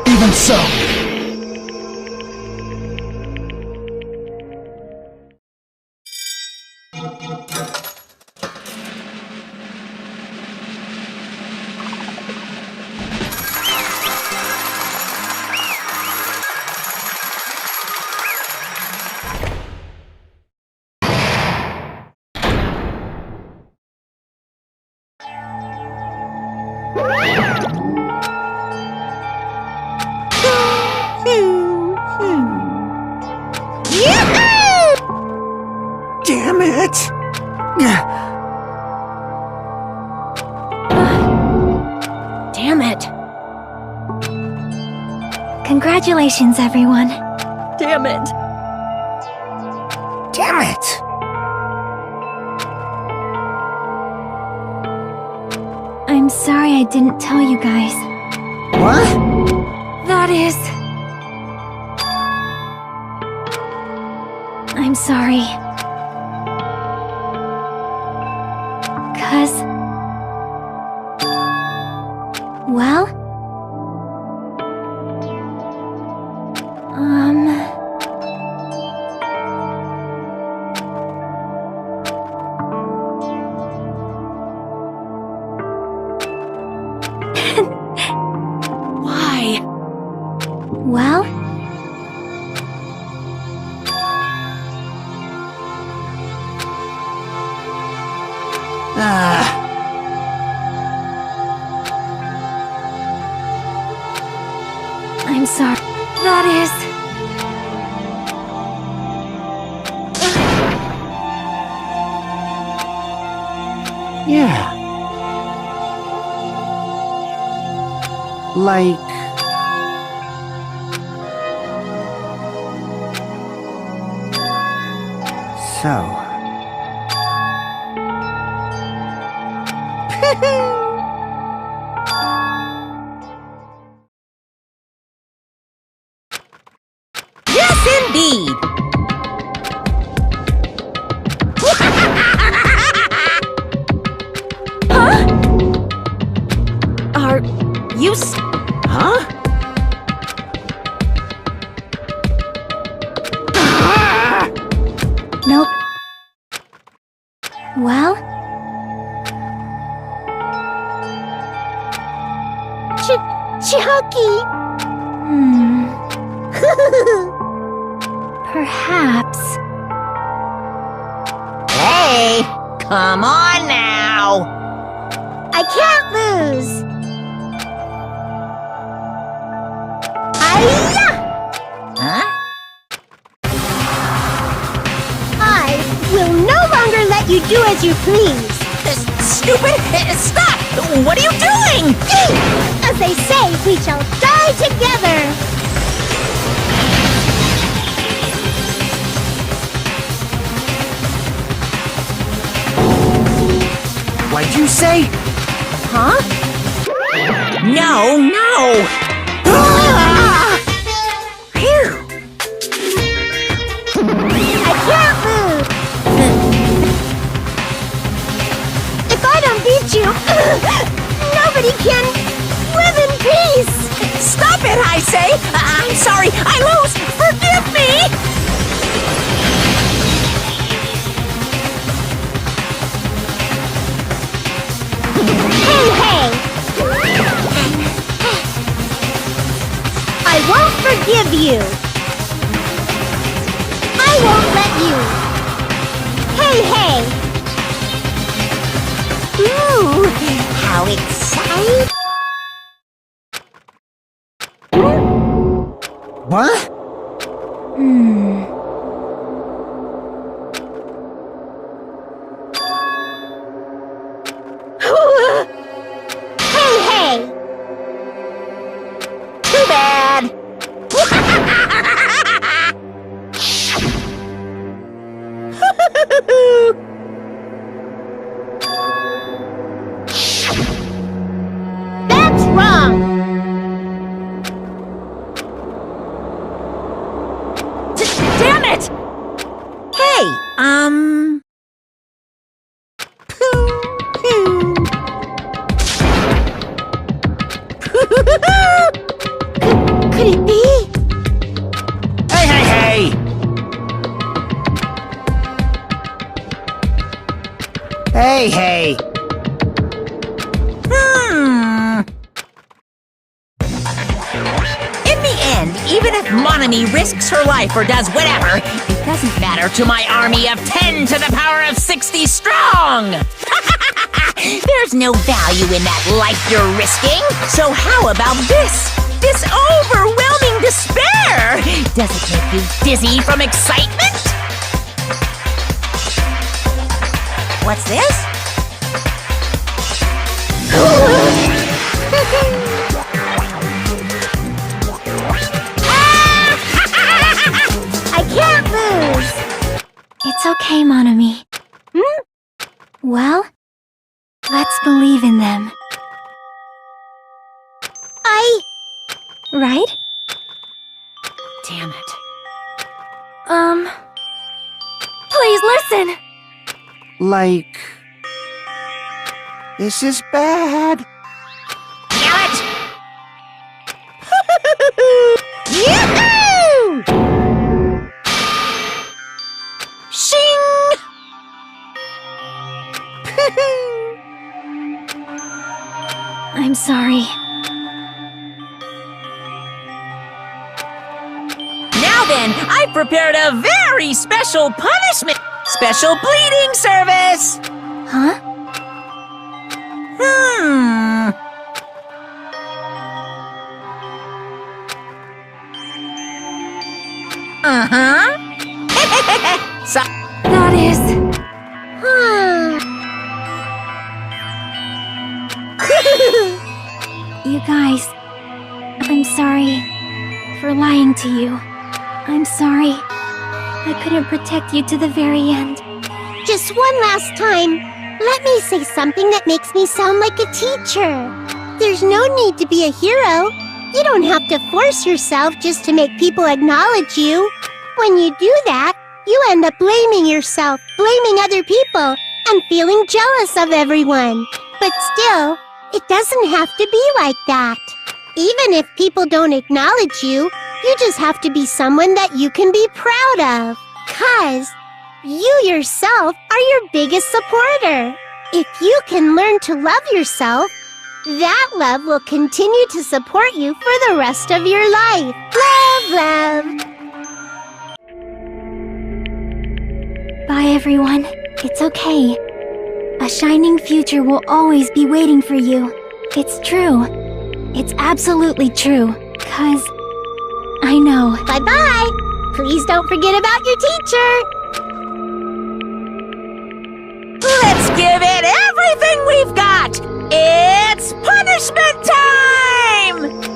Speaker 9: Even so.
Speaker 4: Damn it!
Speaker 1: Damn it.
Speaker 8: Congratulations, everyone.
Speaker 1: Damn it.
Speaker 2: Damn it!
Speaker 8: I'm sorry I didn't tell you guys.
Speaker 2: What?
Speaker 5: That is...
Speaker 8: I'm sorry. 'Cause... well...
Speaker 1: Why?
Speaker 8: well... I'm sorry.
Speaker 5: that is...
Speaker 4: Yeah. Like... so.
Speaker 7: Yes, indeed.
Speaker 1: Are you
Speaker 7: Huh?
Speaker 8: Nope. Well...
Speaker 10: Chucky!
Speaker 8: Perhaps...
Speaker 7: Hey, come on now.
Speaker 10: I can't lose! Hiya!
Speaker 7: Huh?
Speaker 10: I will no longer let you do as you please!
Speaker 7: Stupid! Stop! What are you doing?
Speaker 10: As they say, we shall die together!
Speaker 4: What'd you say?
Speaker 1: Huh?
Speaker 7: No, no!
Speaker 10: Phew! I can't move! If I don't beat you, nobody can live in peace!
Speaker 7: Stop it, I say! I'm sorry, I lose! Forgive me!
Speaker 10: Hey, hey! I won't forgive you! I won't let you! Hey, hey! Ooh, how exciting!
Speaker 2: What?
Speaker 10: Hey, hey!
Speaker 7: Too bad!
Speaker 10: That's wrong!
Speaker 7: Damn it! Hey,
Speaker 10: Could it be?
Speaker 4: Hey, hey, hey! Hey, hey!
Speaker 7: In the end, even if Monami risks her life or does whatever, it doesn't matter to my army of 10 to the power of 60 strong! There's no value in that life you're risking. So how about this? This overwhelming despair! Does it make you dizzy from excitement? What's this?
Speaker 10: I can't lose!
Speaker 8: It's okay, Monami. Well, let's believe in them. Right?
Speaker 1: Damn it.
Speaker 5: Please listen!
Speaker 4: Like... This is bad.
Speaker 7: Damn it! Yoo-hoo! Shing!
Speaker 8: I'm sorry.
Speaker 7: Now then, I prepared a very special punishment! Special bleeding service!
Speaker 8: Huh?
Speaker 7: Uh-huh. So,
Speaker 5: That is...
Speaker 8: You guys, I'm sorry for lying to you. I'm sorry. I couldn't protect you to the very end.
Speaker 10: Just one last time, let me say something that makes me sound like a teacher. There's no need to be a hero. You don't have to force yourself just to make people acknowledge you. When you do that, you end up blaming yourself, blaming other people, and feeling jealous of everyone. But still, it doesn't have to be like that. Even if people don't acknowledge you, you just have to be someone that you can be proud of. 'Cause you yourself are your biggest supporter. If you can learn to love yourself, that love will continue to support you for the rest of your life. Love, love.
Speaker 8: Bye, everyone. It's okay. A shining future will always be waiting for you. It's true. It's absolutely true. 'Cause I know.
Speaker 10: Bye-bye. Please don't forget about your teacher.
Speaker 7: let's give it everything we've got! It's punishment time!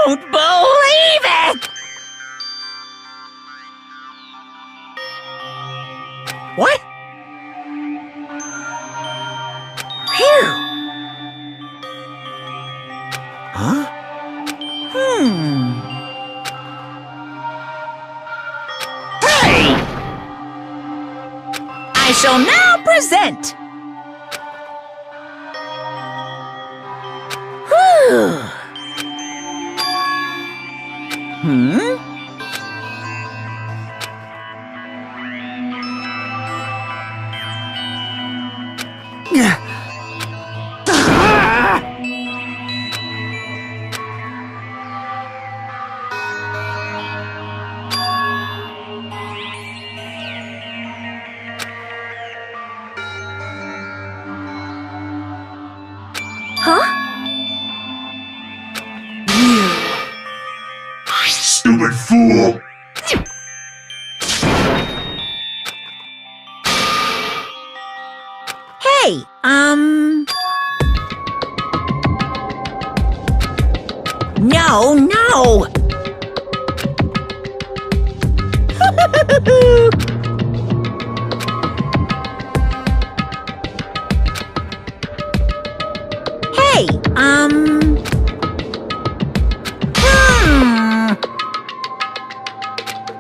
Speaker 7: don't believe it! What? Phew! Huh? Hey! I shall now present. Whew.
Speaker 3: Stupid fool!
Speaker 7: Hey, No, no!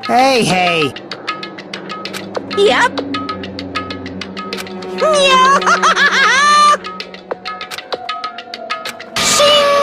Speaker 7: Hey,
Speaker 2: Hey!
Speaker 7: Yep. Yeah. Shing.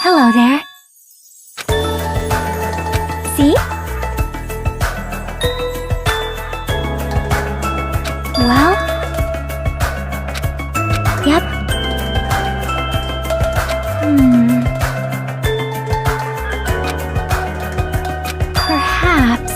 Speaker 8: Hello there. See? Well? Yep. Perhaps.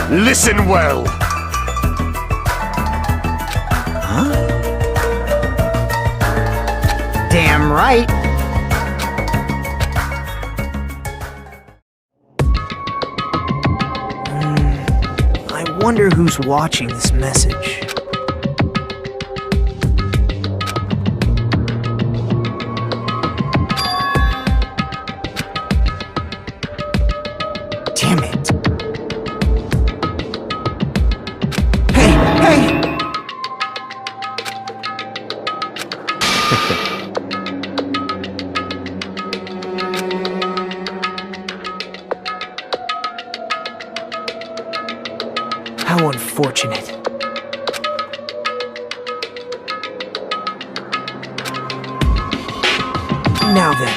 Speaker 3: Listen well!
Speaker 2: Damn right! I wonder who's watching this message. Damn it. Hey! How unfortunate. Now then.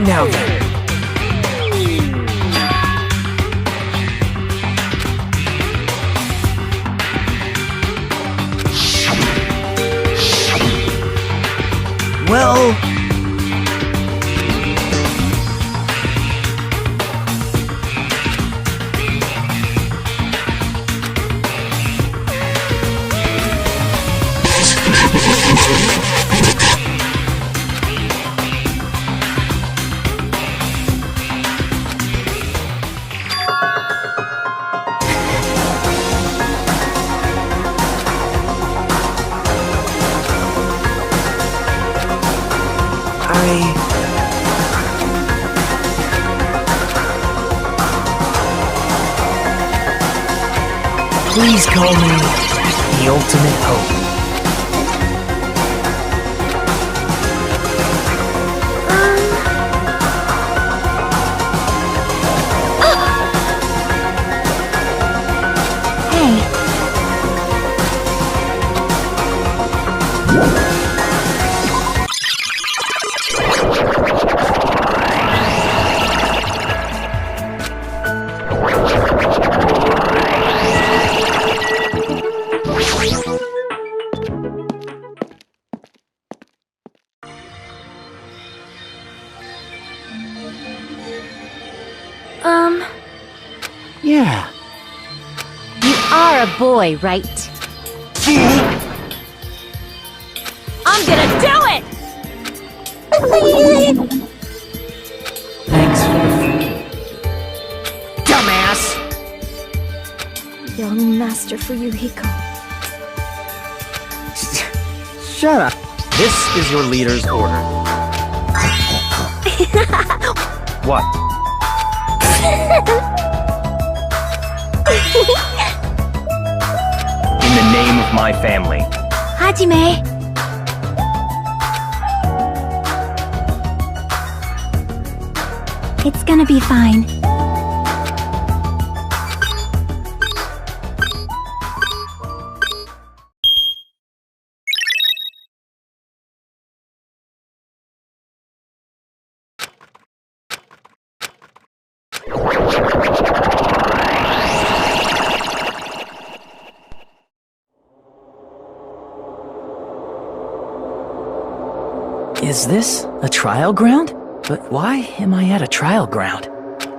Speaker 2: Now then. Well... Please call me the ultimate hope. Yeah.
Speaker 1: You are a boy, right? I'm gonna do it!
Speaker 2: Thanks for the food. Dumbass!
Speaker 5: Young Master Fuyuhiko.
Speaker 4: Shut up. This is your leader's order. What? In the name of my family.
Speaker 8: Hajime. It's gonna be fine.
Speaker 9: Is this a trial ground? But why am I at a trial ground?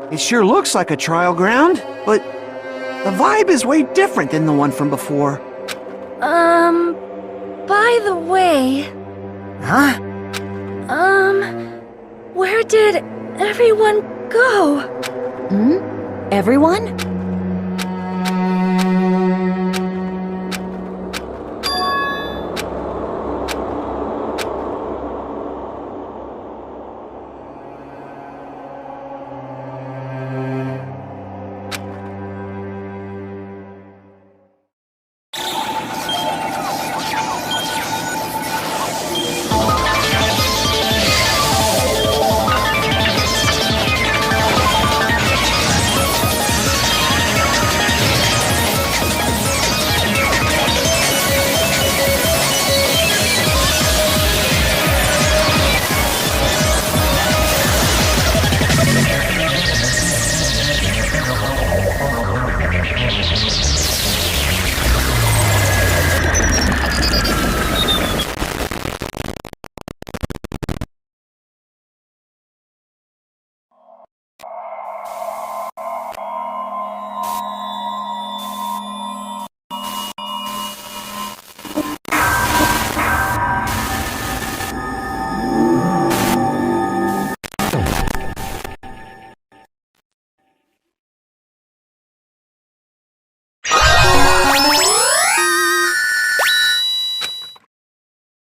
Speaker 4: It sure looks like a trial ground, but the vibe is way different than the one from before.
Speaker 5: By the way...
Speaker 9: Huh?
Speaker 5: Where did everyone go?
Speaker 1: Everyone?